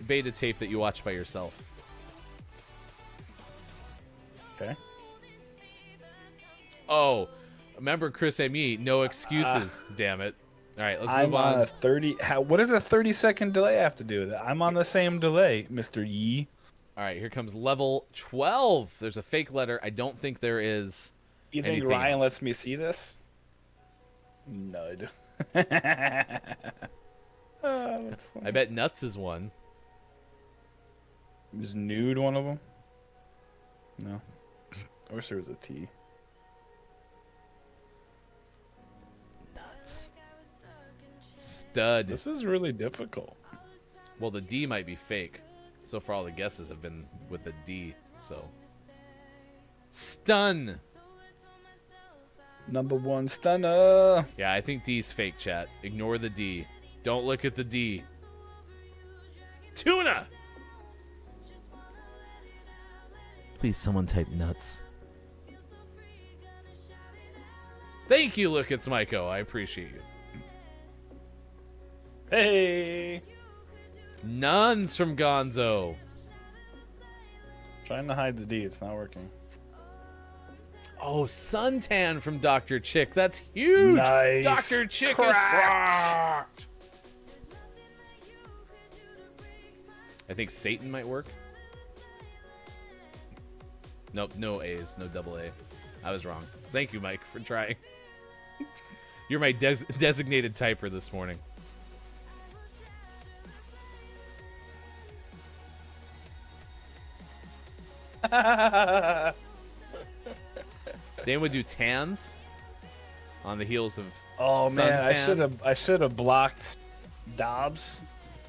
beta tape that you watch by yourself.
Okay.
Oh, remember Chris M.E. No excuses. Damn it. All right, let's
I'm
move on.
on a 30. What does a 30-second delay have to do with it? I'm on the same delay, Mr. Yee.
All right, here comes level 12. There's a fake letter. I don't think there is.
You think
anything
Ryan
else.
lets me see this? Nud. That's funny.
I bet Nuts is one.
Is nude one of them? No. I wish there was a T.
Nuts. Stud.
This is really difficult.
Well, the D might be fake. So far, all the guesses have been with a D. So, stun.
Number one stunner.
Yeah, I think D's fake. Chat. Ignore the D. Don't look at the D. Tuna. Please, someone type nuts. Thank you, Look It's Maiko. I appreciate you.
Hey.
Nuns from Gonzo.
Trying to hide the D. It's not working.
Oh, suntan from Dr. Chick. That's huge.
Nice.
Dr. Chick is
Cracked.
cracked. I think Satan might work. Nope, no A's, no double A. I was wrong. Thank you, Mike, for trying. You're my designated typer this morning. They would do tans on the heels of
Oh man,
suntan.
I should have blocked Dobbs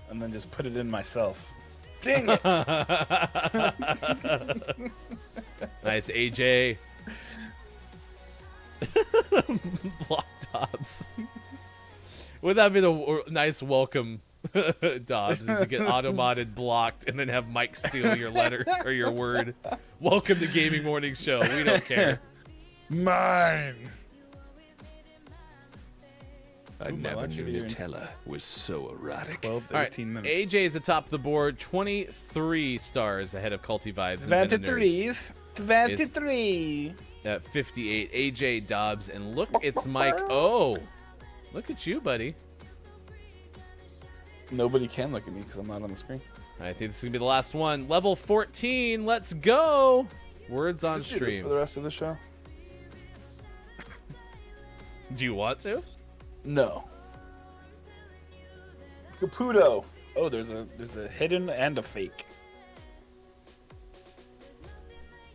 and then just put it in myself. Dang it.
Nice, AJ. Block Dobbs. Would that be the nice welcome, Dobbs? Is to get auto-modded blocked and then have Mike steal your letter or your word. Welcome to Gaming Morning Show. We don't care.
Mine.
I never knew Nutella was so erratic.
12 to
All
18
right,
minutes.
AJ's atop the board, 23 stars ahead of Culty Vibes and Ben and Nerds
23.
at 58. AJ, Dobbs, and look, it's Mike. Oh, look at you, buddy.
Nobody can look at me because I'm not on the screen.
I think this is gonna be the last one. Level 14. Let's go. Words on
Let's do this
stream.
for the rest of the show.
Do you want to?
No. Caputo. Oh, there's a hidden and a fake.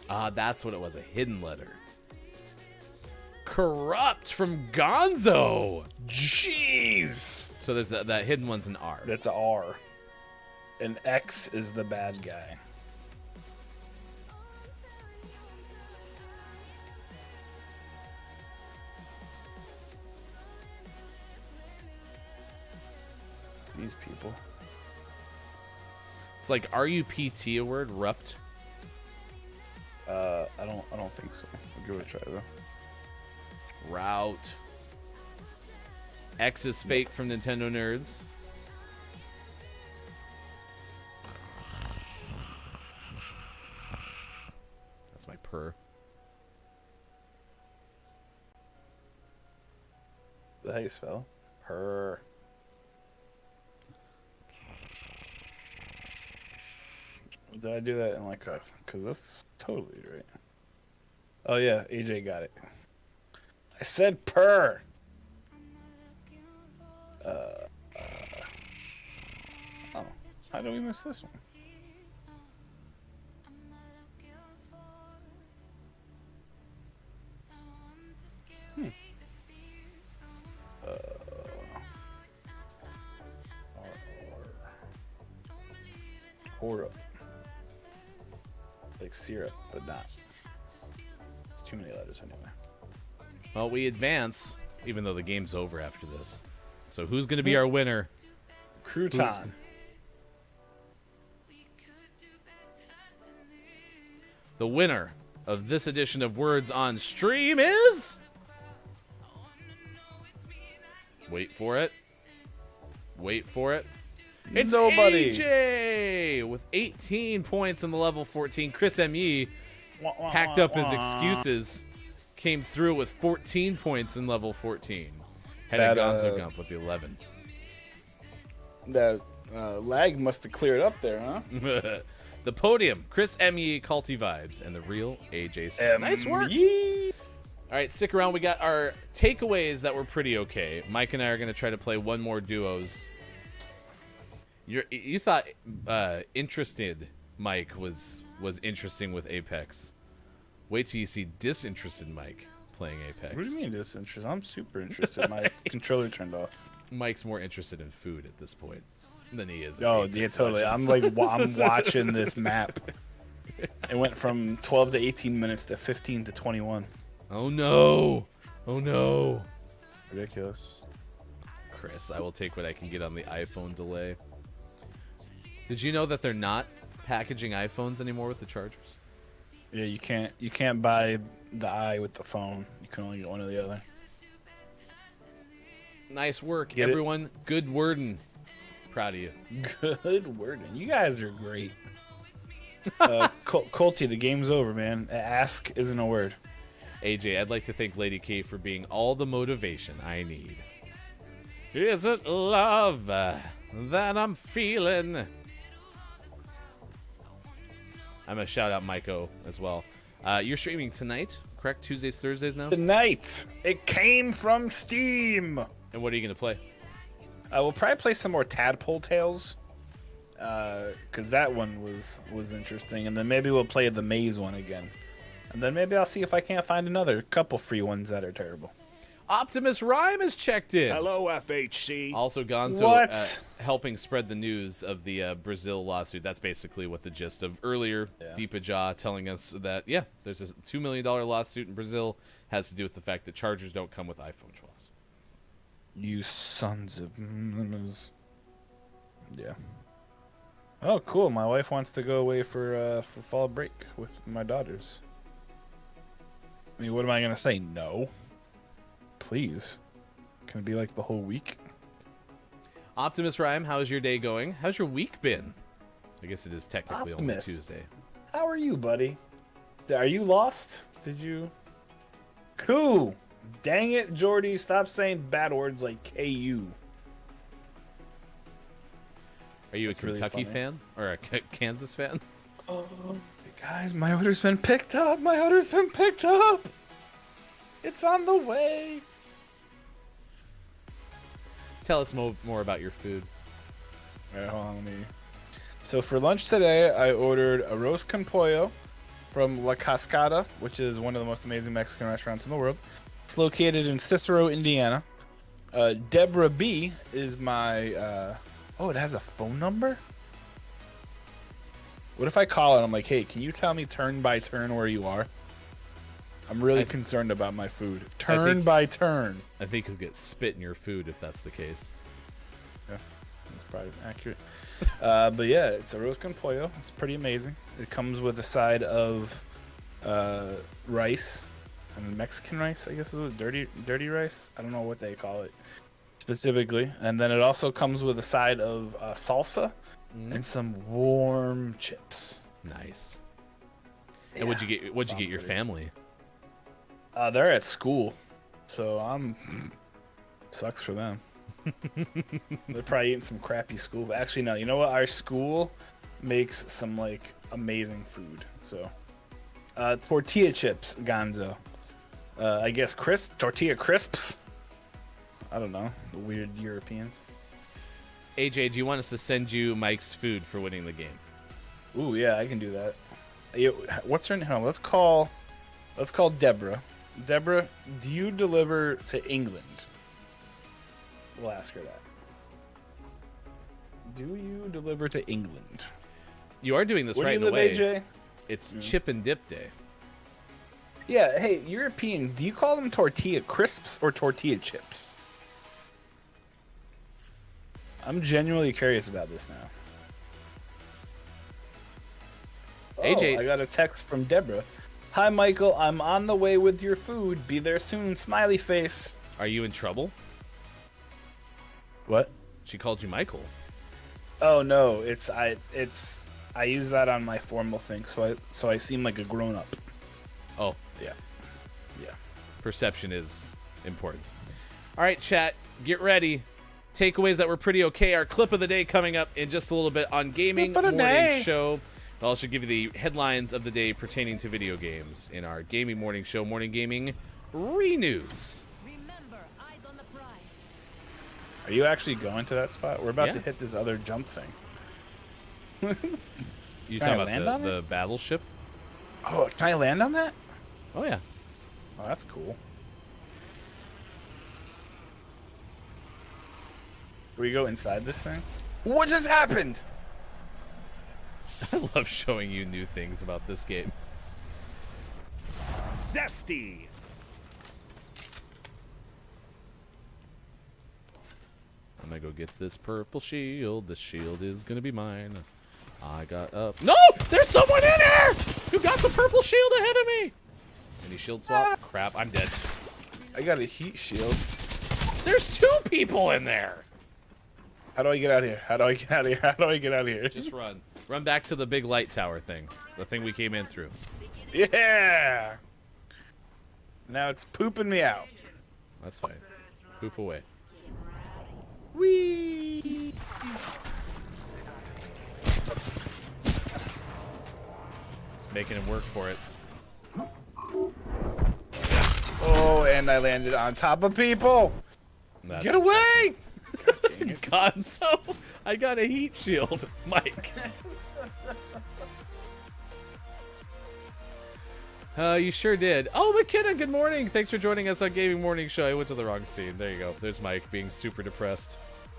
Ah, that's what it was. A hidden letter. Corrupt from Gonzo.
Jeez.
So there's that hidden one's an R.
That's a R. And X is the bad guy. These people.
It's like R-U-P-T a word? Rupt?
I don't think so. I'll give it a try though.
Route. X is fake from Nintendo Nerds. That's my purr.
Is that how you spell? Her. Did I do that in like a... Because that's totally right. Oh yeah, AJ got it. I said purr. Oh, how do we miss this one? Or like syrup, but not. It's too many letters anyway.
Well, we advance, even though the game's over after this. So who's going to be our winner?
Crouton.
The winner of this edition of Words on Stream is... Wait for it. Wait for it. It's
Nobody.
AJ with 18 points in the level 14. Chris M.E. packed up his excuses, came through with 14 points in level 14. Headed Gonzo Gump with the 11.
That lag must have cleared up there, huh?
The podium, Chris M.E. Culty Vibes, and the real AJ. Nice work. All All right, stick around. We got our takeaways that were pretty okay. Mike and I are going to try to play one more duos. You thought interested Mike was interesting with Apex. Wait till you see disinterested Mike playing Apex.
What do you mean disinterested? I'm super interested. My controller turned off.
Mike's more interested in food at this point than he is. In
Oh,
Apex
yeah, totally.
Legends.
I'm like, I'm watching this map. It went from 12 to 18 minutes to 15 to 21.
Oh no! Oh no!
Ridiculous.
Chris, I will take what I can get on the iPhone delay. Did you know that they're not packaging iPhones anymore with the chargers?
Yeah, you can't buy the eye with the phone. You can only get one or the other.
Nice work,
Get it?
everyone. Good wording. Proud of you.
Good wording. You guys are great. Colty, the game's over, man. Ask isn't a word.
AJ, I'd like to thank Lady K for being all the motivation I need. Is it love that I'm feeling? I'm going to shout out Maiko as well. You're streaming tonight, correct? Tuesdays, Thursdays now?
Tonight, it came from Steam.
And what are you going to play?
I will probably play some more Tadpole Tales, because that one was interesting, and then maybe we'll play the Maze one again, and then maybe I'll see if I can't find another couple free ones that are terrible.
Optimus Rhyme has checked in.
Hello, FHC.
Also, Gonzo
What?
helping spread the news of the Brazil lawsuit. That's basically what the gist of earlier.
Yeah.
Deepa Ja telling us that, yeah, there's a $2 million lawsuit in Brazil. Has to do with the fact that chargers don't come with iPhone 12s.
You sons of... Yeah. Oh, cool. My wife wants to go away for fall break with my daughters. I mean, what am I going to say? No. Please. Can it be like the whole week?
Optimus Rhyme, how's your day going? How's your week been? I guess it is technically only
Optimist.
Tuesday.
How are you, buddy? Are you lost? Did you... Cool. Dang it, Jordy. Stop saying bad words like KU.
Are you
That's
a
really
Kentucky
funny.
fan? Or a Kansas fan?
Oh, guys, my order's been picked up. My order's been picked up. It's on the way.
Tell us more about your food.
Alright, hold on, let me... So for lunch today, I ordered a roast con pollo from La Cascada, which is one of the most amazing Mexican restaurants in the world. It's located in Cicero, Indiana. Deborah B is my... Oh, it has a phone number? What if I call it? I'm like, hey, can you tell me turn by turn where you are? I'm really concerned about my food. Turn by turn.
I think you'll get spit in your food if that's the case.
Yeah, that's probably accurate. But yeah, it's a roast con pollo. It's pretty amazing. It comes with a side of rice, and Mexican rice, I guess is what, dirty rice. I don't know what they call it specifically. And then it also comes with a side of salsa and some warm chips.
Nice. And what'd you get your family?
They're at school, so sucks for them. They're probably eating some crappy school. But actually, no. You know what? Our school makes some like amazing food. So, tortilla chips, Gonzo. I guess tortilla crisps. I don't know. The weird Europeans.
AJ, do you want us to send you Mike's food for winning the game?
Ooh, yeah, I can do that. What's her name? Let's call Deborah. Deborah, do you deliver to England? We'll ask her that. Do you deliver to England?
You are doing this
Where
right
do you
away.
live, AJ?
It's chip and dip day.
Yeah, hey, Europeans, do you call them tortilla crisps or tortilla chips? I'm genuinely curious about this now.
AJ.
Oh, I got a text from Deborah. Hi, Michael. I'm on the way with your food. Be there soon. Smiley face.
Are you in trouble?
What?
She called you Michael.
Oh no, I use that on my formal thing, so I seem like a grown up.
Oh,
Yeah.
perception is important. All right, chat, get ready. Takeaways that were pretty okay. Our clip of the day coming up in just a little bit on Gaming
Clip of the
Morning
day.
Show. I'll also give you the headlines of the day pertaining to video games in our Gaming Morning Show, Morning Gaming renews.
Remember, eyes on the prize.
Are you actually going to that spot? We're about
Yeah.
to hit this other jump thing.
You
Can I
talking
land
about
on
the battleship?
Oh, can I land on that?
Oh yeah.
Oh, that's cool. Do we go inside this thing? What just happened?
I love showing you new things about this game.
Zesty.
I'm gonna go get this purple shield. This shield is gonna be mine. I got up. No! There's someone in here who got the purple shield ahead of me! Any shield swap? Crap, I'm dead.
I got a heat shield.
There's 2 people in there!
How do I get out of here? How do I get out of here? How do I get out of here?
Just run. Run back to the big light tower thing. The thing we came in through.
Yeah! Now it's pooping me out.
That's fine. Poop away.
Whee!
Making him work for it.
Oh, and I landed on top of people.
That's
Get away!
Gonzo! I got a heat shield, Mike. You sure did. Oh, McKenna, good morning. Thanks for joining us on Gaming Morning Show. I went to the wrong scene. There you go. There's Mike being super depressed.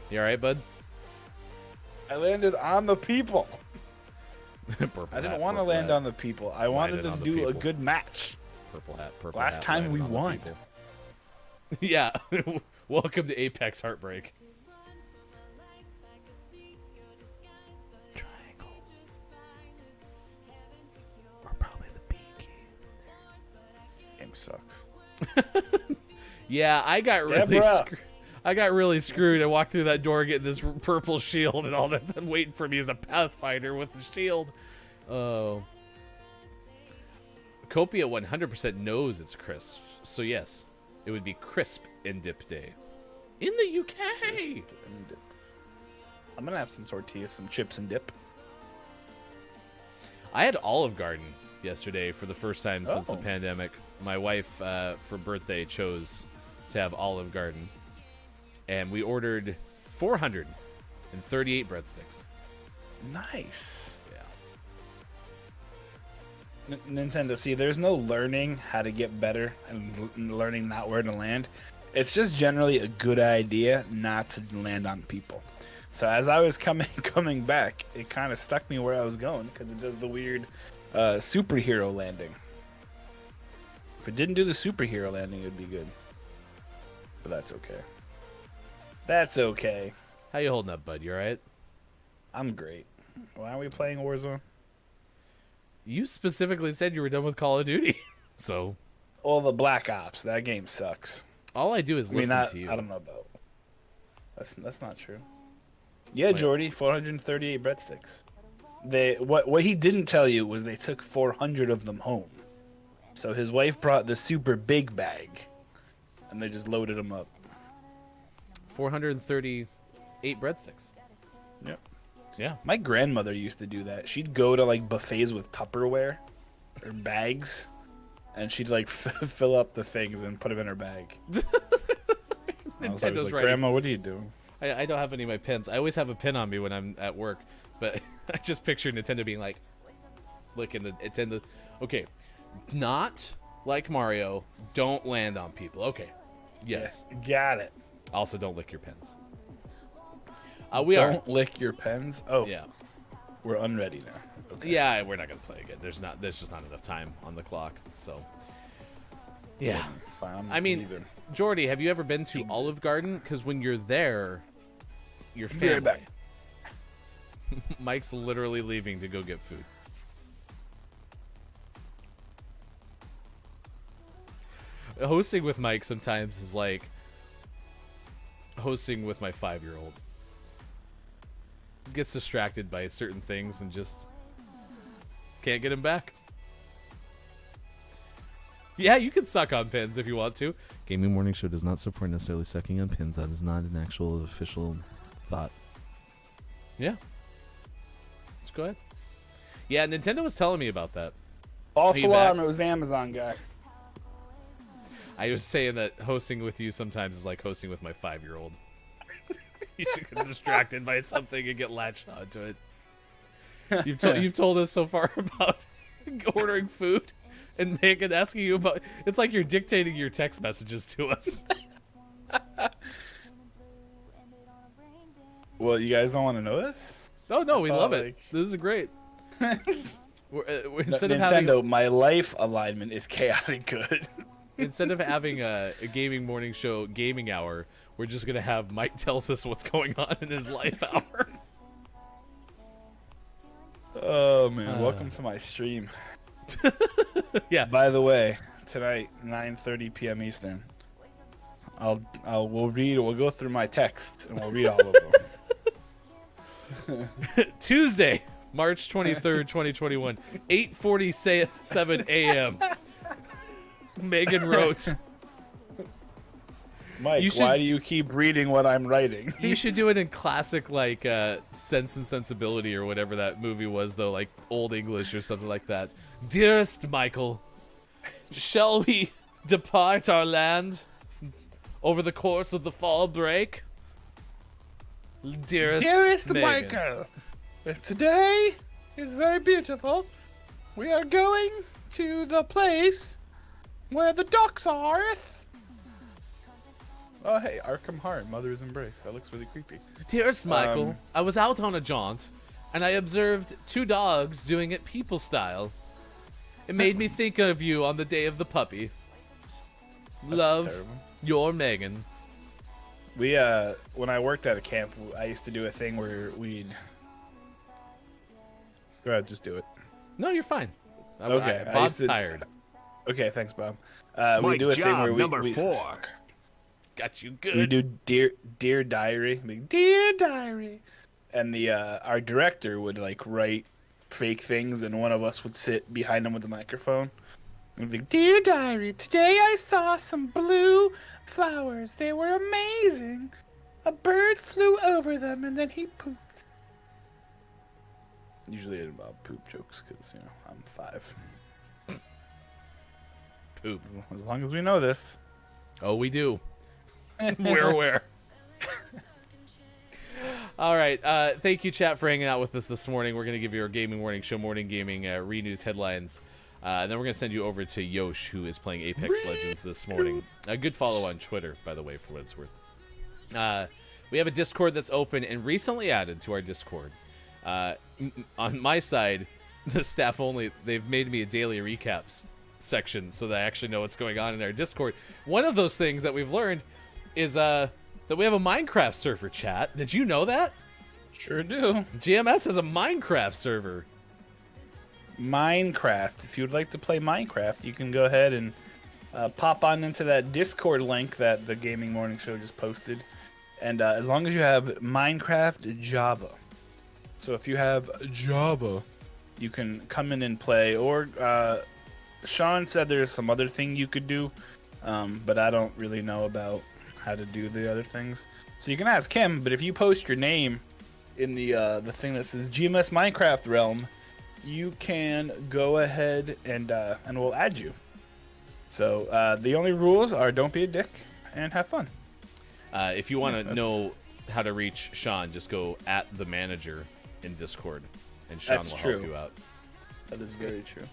You alright, bud?
I landed on the people.
Purple
I didn't
hat,
want to
purple
land
hat.
on the people. I wanted
Landed
to
on the
do a
people.
good match.
Purple hat, purple
Last
hat,
time we
landed on the
won.
people. Yeah. Welcome to Apex Heartbreak. Triangle. Or probably the B key.
Game sucks.
Yeah, I got really
Deborah.
I got really screwed. I walked through that door getting this purple shield, and all that then waiting for me is a Pathfinder with the shield. Oh. Copia 100% knows it's crisp, so yes, it would be crisp in dip day. In the UK!
I'm gonna have some tortillas, some chips and dip.
I had Olive Garden yesterday for the first time since the
Oh.
pandemic. My wife, for birthday, chose to have Olive Garden. And we ordered 438 breadsticks.
Nice.
Yeah.
Nintendo, see, there's no learning how to get better and learning not where to land. It's just generally a good idea not to land on people. So as I was coming back, it kind of stuck me where I was going because it does the weird superhero landing. If it didn't do the superhero landing, it would be good. But that's okay. That's okay.
How you holding up, bud? You alright?
I'm great. Why are we playing Warzone?
You specifically said you were done with Call of Duty. So,
All the Black Ops. That game sucks.
all I do is
I mean,
listen
not,
to you.
I don't know about. That's not true. Yeah, Jordy, 438 breadsticks. What he didn't tell you was they took 400 of them home. So his wife brought the super big bag, and they just loaded them up.
438 breadsticks.
Yep.
Yeah.
My grandmother used to do that. She'd go to like buffets with Tupperware or bags, and she'd like fill up the things and put them in her bag. I was always
Nintendo's
like,
right.
Grandma, what are you doing?
I don't have any of my pins. I always have a pin on me when I'm at work, but I just picture Nintendo being like, licking the Nintendo. Okay, not like Mario. Don't land on people. Okay, yes.
Got it.
Also, don't lick your pens. We are.
Don't lick your pens. Oh,
Yeah.
we're unready now. Okay.
Yeah, we're not gonna play again. There's just not enough time on the clock. So. Yeah.
Fine.
I mean,
leaving.
Jordy, have you ever been to Olive Garden? Because when you're there, you're
Be right
family.
back.
Mike's literally leaving to go get food. Hosting with Mike sometimes is like hosting with my 5-year-old. Gets distracted by certain things and just can't get him back. Yeah, you can suck on pins if you want to. Gaming Morning Show does not support necessarily sucking on pins. That is not an actual official thought. Yeah. Just go ahead. Yeah, Nintendo was telling me about that.
False
Are you
alarm.
back?
It was the Amazon guy.
I was saying that hosting with you sometimes is like hosting with my 5-year-old. You should get distracted by something and get latched onto it. You've told us so far about ordering food and Megan asking you about. It's like you're dictating your text messages to us.
Well, you guys don't want to know this?
Oh no, we love it.
like-
This is great. Instead of
Nintendo,
having
my life alignment is chaotic good.
instead of having a gaming morning show gaming hour, we're just gonna have Mike tells us what's going on in his life hour.
Oh man, welcome to my stream.
Yeah.
By the way, tonight 9:30 p.m. Eastern. We'll go through my text and we'll read all of them.
Tuesday, March 23rd, 2021, 8:47 a.m. Megan wrote,
Mike,
You should-
why do you keep reading what I'm writing?
you should do it in classic, like, Sense and Sensibility or whatever that movie was, though, like Old English or something like that. Dearest Michael, shall we depart our land over the course of the fall break? Dearest Megan.
Michael, today is very beautiful. We are going to the place where the ducks are. Oh, hey, Arkham Heart, Mother's Embrace. That looks really creepy.
Dearest Michael,
Um,
I was out on a jaunt, and I observed 2 dogs doing it people style. It made me think of you on the day of the puppy. Love,
terrible.
your Megan.
We, when I worked at a camp, I used to do a thing where we'd... Go ahead, just do it.
No, you're fine.
Okay, I
Bob's
used to-
tired.
Okay, thanks, Bob. We
Mike
do a thing
job
where
number
we
4.
Got you
we
good.
do dear diary, like, dear diary, and the our director would like write fake things, and one of us would sit behind him with the microphone. And be like, dear diary, today I saw some blue flowers. They were amazing. A bird flew over them, and then he pooped. Usually it's about poop jokes, because I'm 5.
Poop.
As long as we know this.
Oh, we do. We're aware. All right. Thank you, chat, for hanging out with us this morning. We're going to give you our Gaming Morning Show, Morning Gaming, Renews headlines. Then we're going to send you over to Yosh, who is playing Apex Legends this morning. A good follow on Twitter, by the way, for what it's worth. We have a Discord that's open and recently added to our Discord. On my side, the staff only, they've made me a daily recaps section so that I actually know what's going on in our Discord. One of those things that we've learned is that we have a Minecraft server, chat. Did you know that?
Sure do.
GMS has a Minecraft server.
Minecraft. If you would like to play Minecraft, you can go ahead and pop on into that Discord link that the Gaming Morning Show just posted. And as long as you have Minecraft Java. So if you have Java, you can come in and play. Or Sean said there's some other thing you could do, but I don't really know about how to do the other things. So you can ask him, but if you post your name in the thing that says GMS Minecraft Realm, you can go ahead and we'll add you. So the only rules are don't be a dick and have fun.
If you want to
that's-
know how to reach Sean, just go at the manager in Discord, and Sean
That's
will
true.
help you out.
That is very true.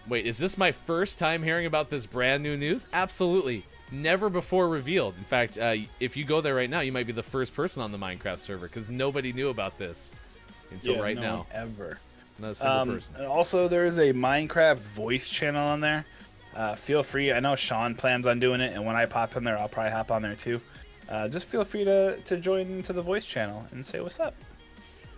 Wait, is this my first time hearing about this brand new news? Absolutely. Never before revealed. In fact, if you go there right now, you might be the first person on the Minecraft server because nobody knew about this until right
no
now.
one ever.
Not a single person.
And also, there's a Minecraft voice channel on there. Feel free. I know Sean plans on doing it, and when I pop in there, I'll probably hop on there too. Just feel free to join into the voice channel and say what's up.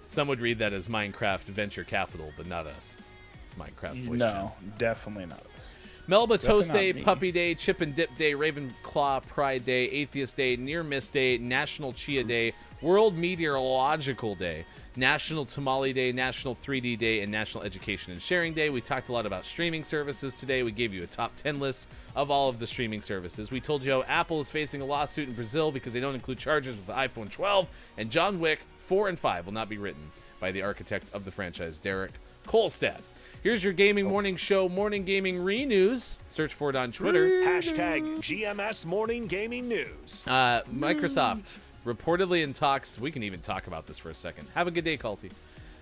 Some would read that as Minecraft Venture Capital, but not us. It's Minecraft voice
No,
channel.
definitely not us.
Melba Toast
Definitely
Day,
not me.
Puppy Day, Chip and Dip Day, Ravenclaw Pride Day, Atheist Day, Near Miss Day, National Chia Day, World Meteorological Day, National Tamale Day, National 3D Day, and National Education and Sharing Day. We talked a lot about streaming services today. We gave you a top 10 list of all of the streaming services. We told you how Apple is facing a lawsuit in Brazil because they don't include chargers with the iPhone 12, and John Wick 4 and 5 will not be written by the architect of the franchise, Derek Kolstad. Here's your Gaming Morning Show Morning Gaming Re-News. Search for it on Twitter.
Hashtag GMS Morning Gaming News.
Microsoft reportedly in talks. We can even talk about this for a second. Have a good day, Culty.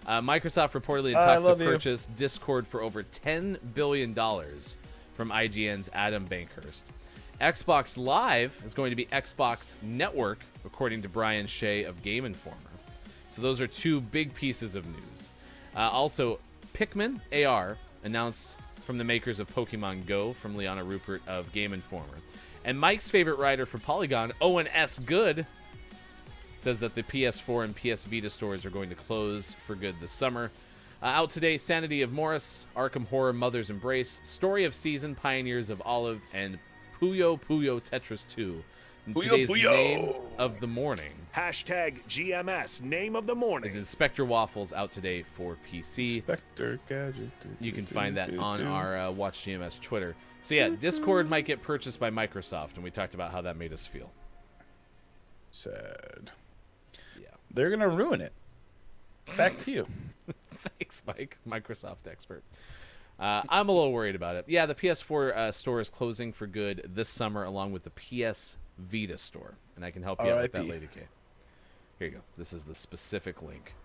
Microsoft reportedly in talks to
love you.
purchase Discord for over $10 billion from IGN's Adam Bankhurst. Xbox Live is going to be Xbox Network, according to Brian Shea of Game Informer. So those are two big pieces of news. Also, Pikmin AR announced from the makers of Pokemon Go, from Liana Rupert of Game Informer. And Mike's favorite writer for Polygon, Owen S. Good, says that the PS4 and PS Vita stores are going to close for good this summer. Out today, Sanity of Morris, Arkham Horror Mother's Embrace, Story of Season, Pioneers of Olive, and Puyo Puyo Tetris 2. And
Puyo
today's
Puyo.
name of the morning
Hashtag GMS Name of the Morning.
is Inspector Waffles, out today for PC.
Spectre Gadget.
You can find that on our Watch GMS Twitter. So yeah, Discord might get purchased by Microsoft, and we talked about how that made us feel.
Sad.
Yeah.
They're gonna ruin it. Back to you.
Thanks, Mike, Microsoft expert. I'm a little worried about it. Yeah, the PS4 store is closing for good this summer, along with the PS Vita store, and I can help you out with that,
R.I.P.
Lady K. Here you go. This is the specific link.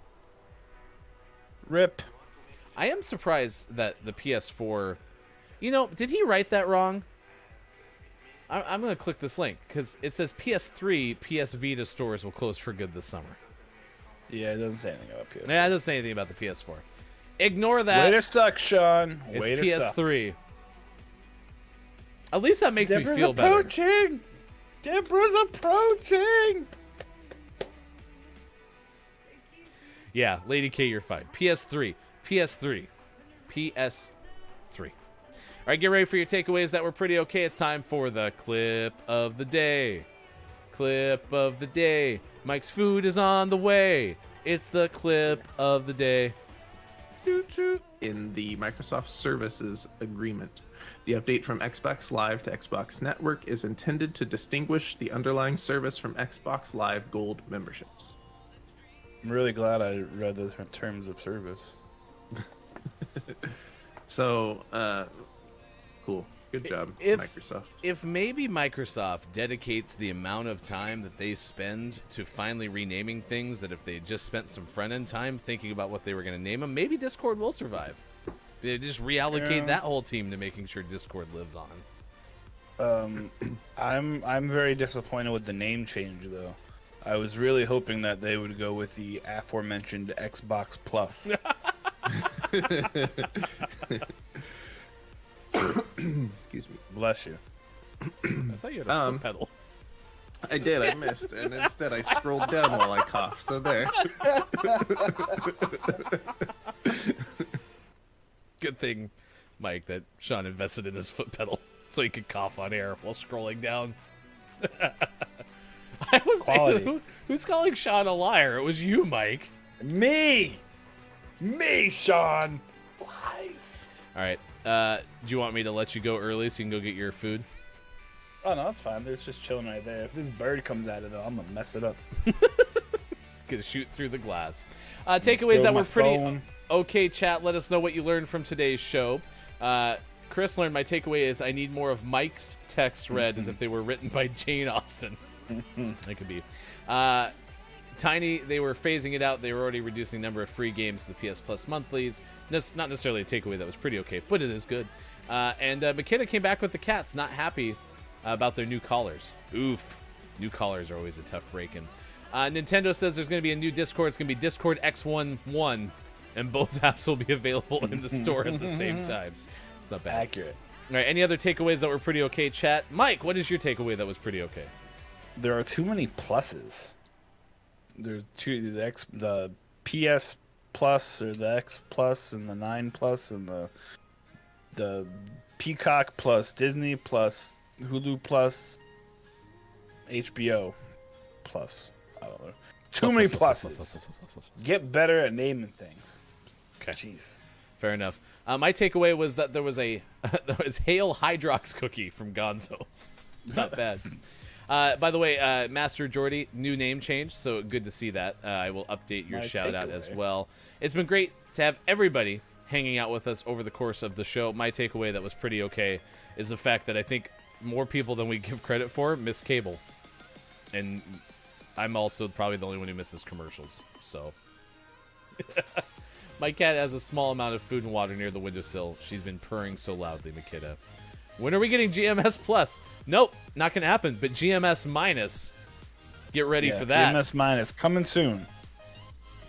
Rip.
I am surprised that the PS4. You know, did he write that wrong? I'm going to click this link because it says PS3, PS Vita stores will close for good this summer.
Yeah, it doesn't say anything about PS.
Yeah, it doesn't say anything about the PS4. Ignore that.
Way to suck, Sean. Way
It's
to suck.
PS3. At least that makes me
Deborah's
feel better.
approaching. Deborah's approaching.
Yeah, Lady K, you're fine. PS3. PS3. PS3. All right, get ready for your takeaways that were pretty okay. It's time for the clip of the day. Clip of the day. Mike's food is on the way. It's the clip of the day.
In the Microsoft Services Agreement, the update from Xbox Live to Xbox Network is intended to distinguish the underlying service from Xbox Live Gold memberships.
I'm really glad I read the terms of service.
So, cool. Good job,
If-
Microsoft.
If maybe Microsoft dedicates the amount of time that they spend to finally renaming things, that if they just spent some front-end time thinking about what they were going to name them, maybe Discord will survive. They just reallocate
Yeah.
that whole team to making sure Discord lives on.
I'm very disappointed with the name change though. I was really hoping that they would go with the aforementioned Xbox Plus.
Excuse me.
Bless you.
I thought you had a foot pedal.
I did. I missed, and instead I scrolled down while I coughed. So there.
Good thing, Mike, that Sean invested in his foot pedal so he could cough on air while scrolling down. I was
Quality.
saying, who's calling Sean a liar? It was you, Mike.
Me, Sean. Lies.
All right. Do you want me to let you go early so you can go get your food?
Oh no, that's fine. It's just chilling right there. If this bird comes at it, though, I'm gonna mess it up.
Gonna shoot through the glass. Takeaways
Throw
that
my
were pretty
phone.
okay, chat. Let us know what you learned from today's show. Chris learned my takeaway is I need more of Mike's texts read as if they were written by Jane Austen. That could be. Tiny, they were phasing it out. They were already reducing the number of free games to the PS Plus monthlies. That's not necessarily a takeaway that was pretty okay, but it is good. And McKenna came back with the cats, not happy about their new collars. Oof. New collars are always a tough break-in. Nintendo says there's going to be a new Discord. It's going to be Discord X11, and both apps will be available in the store at the same time. It's not bad.
Accurate.
All right, any other takeaways that were pretty okay, chat? Mike, what is your takeaway that was pretty okay?
There are too many pluses. There's the PS Plus or the X Plus and the 9 Plus and the Peacock Plus, Disney Plus, Hulu Plus, HBO Plus. I don't know. Too many pluses. Get better at naming things.
Okay.
Jeez.
Fair enough. My takeaway was that there was there was Hail Hydrox cookie from Gonzo. Not bad. By the way, Master Jordy, new name change, so good to see that. I will update your
My
shout out as
takeaway.
well. It's been great to have everybody hanging out with us over the course of the show. My takeaway that was pretty okay is the fact that I think more people than we give credit for miss cable. And I'm also probably the only one who misses commercials. So my cat has a small amount of food and water near the windowsill. She's been purring so loudly, Makita. When are we getting GMS Plus? Nope, not going to happen. But GMS Minus, get ready for that.
GMS Minus coming soon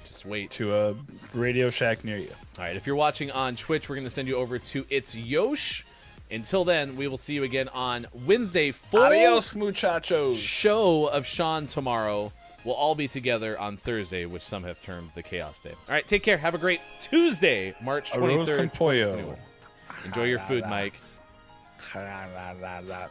Just wait.
to a Radio Shack near you.
All right, if you're watching on Twitch, we're going to send you over to It's Yosh. Until then, we will see you again on Wednesday. Full
Adios, muchachos.
show of Sean tomorrow. We'll all be together on Thursday, which some have termed the Chaos Day. All right, take care. Have a great Tuesday, March
Arroz
23rd,
con pollo.
2021. Enjoy your food, Mike.
La, la, la, la.